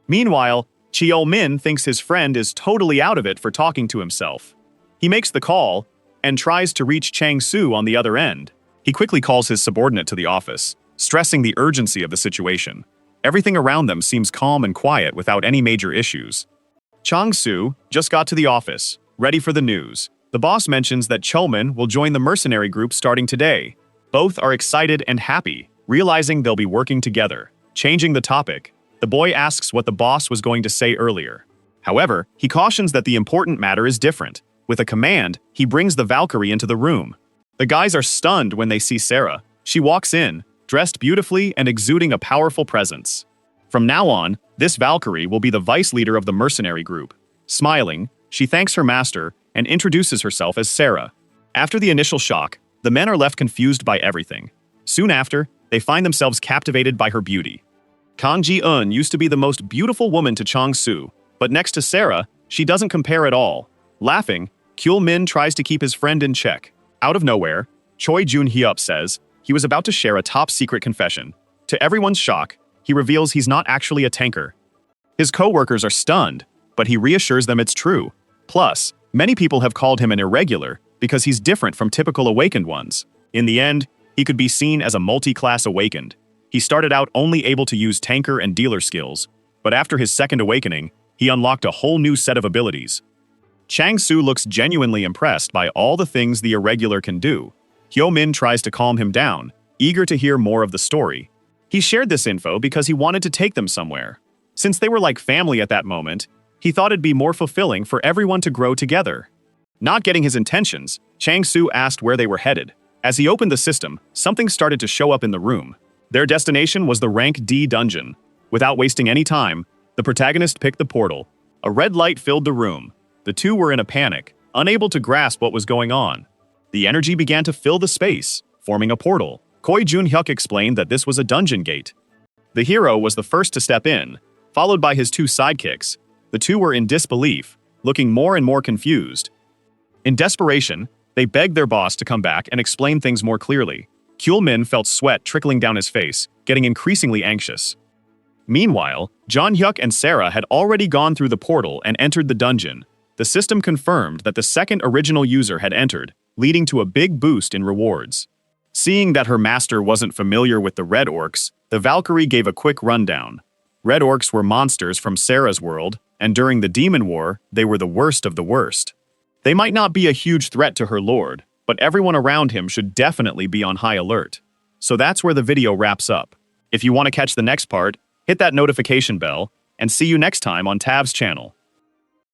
Meanwhile, Cheo-min thinks his friend is totally out of it for talking to himself. He makes the call and tries to reach Chang-soo on the other end. He quickly calls his subordinate to the office, stressing the urgency of the situation. Everything around them seems calm and quiet without any major issues. Chang-soo just got to the office, ready for the news. The boss mentions that Cheo-min will join the mercenary group starting today. Both are excited and happy, realizing they'll be working together. Changing the topic, the boy asks what the boss was going to say earlier. However, he cautions that the important matter is different. With a command, he brings the Valkyrie into the room. The guys are stunned when they see Sarah. She walks in, dressed beautifully and exuding a powerful presence. From now on, this Valkyrie will be the vice leader of the mercenary group. Smiling, she thanks her master and introduces herself as Sarah. After the initial shock, the men are left confused by everything. Soon after, they find themselves captivated by her beauty. Kang Ji-eun used to be the most beautiful woman to Chang-soo, but next to Sarah, she doesn't compare at all. Laughing, Kyul-min tries to keep his friend in check. Out of nowhere, Choi Jun-hyup says he was about to share a top-secret confession. To everyone's shock, he reveals he's not actually a tanker. His co-workers are stunned, but he reassures them it's true. Plus, many people have called him an irregular because he's different from typical awakened ones. In the end, he could be seen as a multi-class awakened. He started out only able to use tanker and dealer skills, but after his second awakening, he unlocked a whole new set of abilities. Chang-soo looks genuinely impressed by all the things the irregular can do. Hyo-min tries to calm him down, eager to hear more of the story. He shared this info because he wanted to take them somewhere. Since they were like family at that moment, he thought it'd be more fulfilling for everyone to grow together. Not getting his intentions, Chang-soo asked where they were headed. As he opened the system, something started to show up in the room. Their destination was the rank D dungeon. Without wasting any time, the protagonist picked the portal. A red light filled the room. The 2 were in a panic, unable to grasp what was going on. The energy began to fill the space, forming a portal. Choi Jun-hyuk explained that this was a dungeon gate. The hero was the first to step in, followed by his 2 sidekicks. The 2 were in disbelief, looking more and more confused. In desperation, they begged their boss to come back and explain things more clearly. Kyul-min felt sweat trickling down his face, getting increasingly anxious. Meanwhile, Jun-hyuk and Sarah had already gone through the portal and entered the dungeon. The system confirmed that the second original user had entered, leading to a big boost in rewards. Seeing that her master wasn't familiar with the Red Orcs, the Valkyrie gave a quick rundown. Red Orcs were monsters from Sarah's world, and during the Demon War, they were the worst of the worst. They might not be a huge threat to her lord, but everyone around him should definitely be on high alert. So that's where the video wraps up. If you want to catch the next part, hit that notification bell, and see you next time on Tav's channel.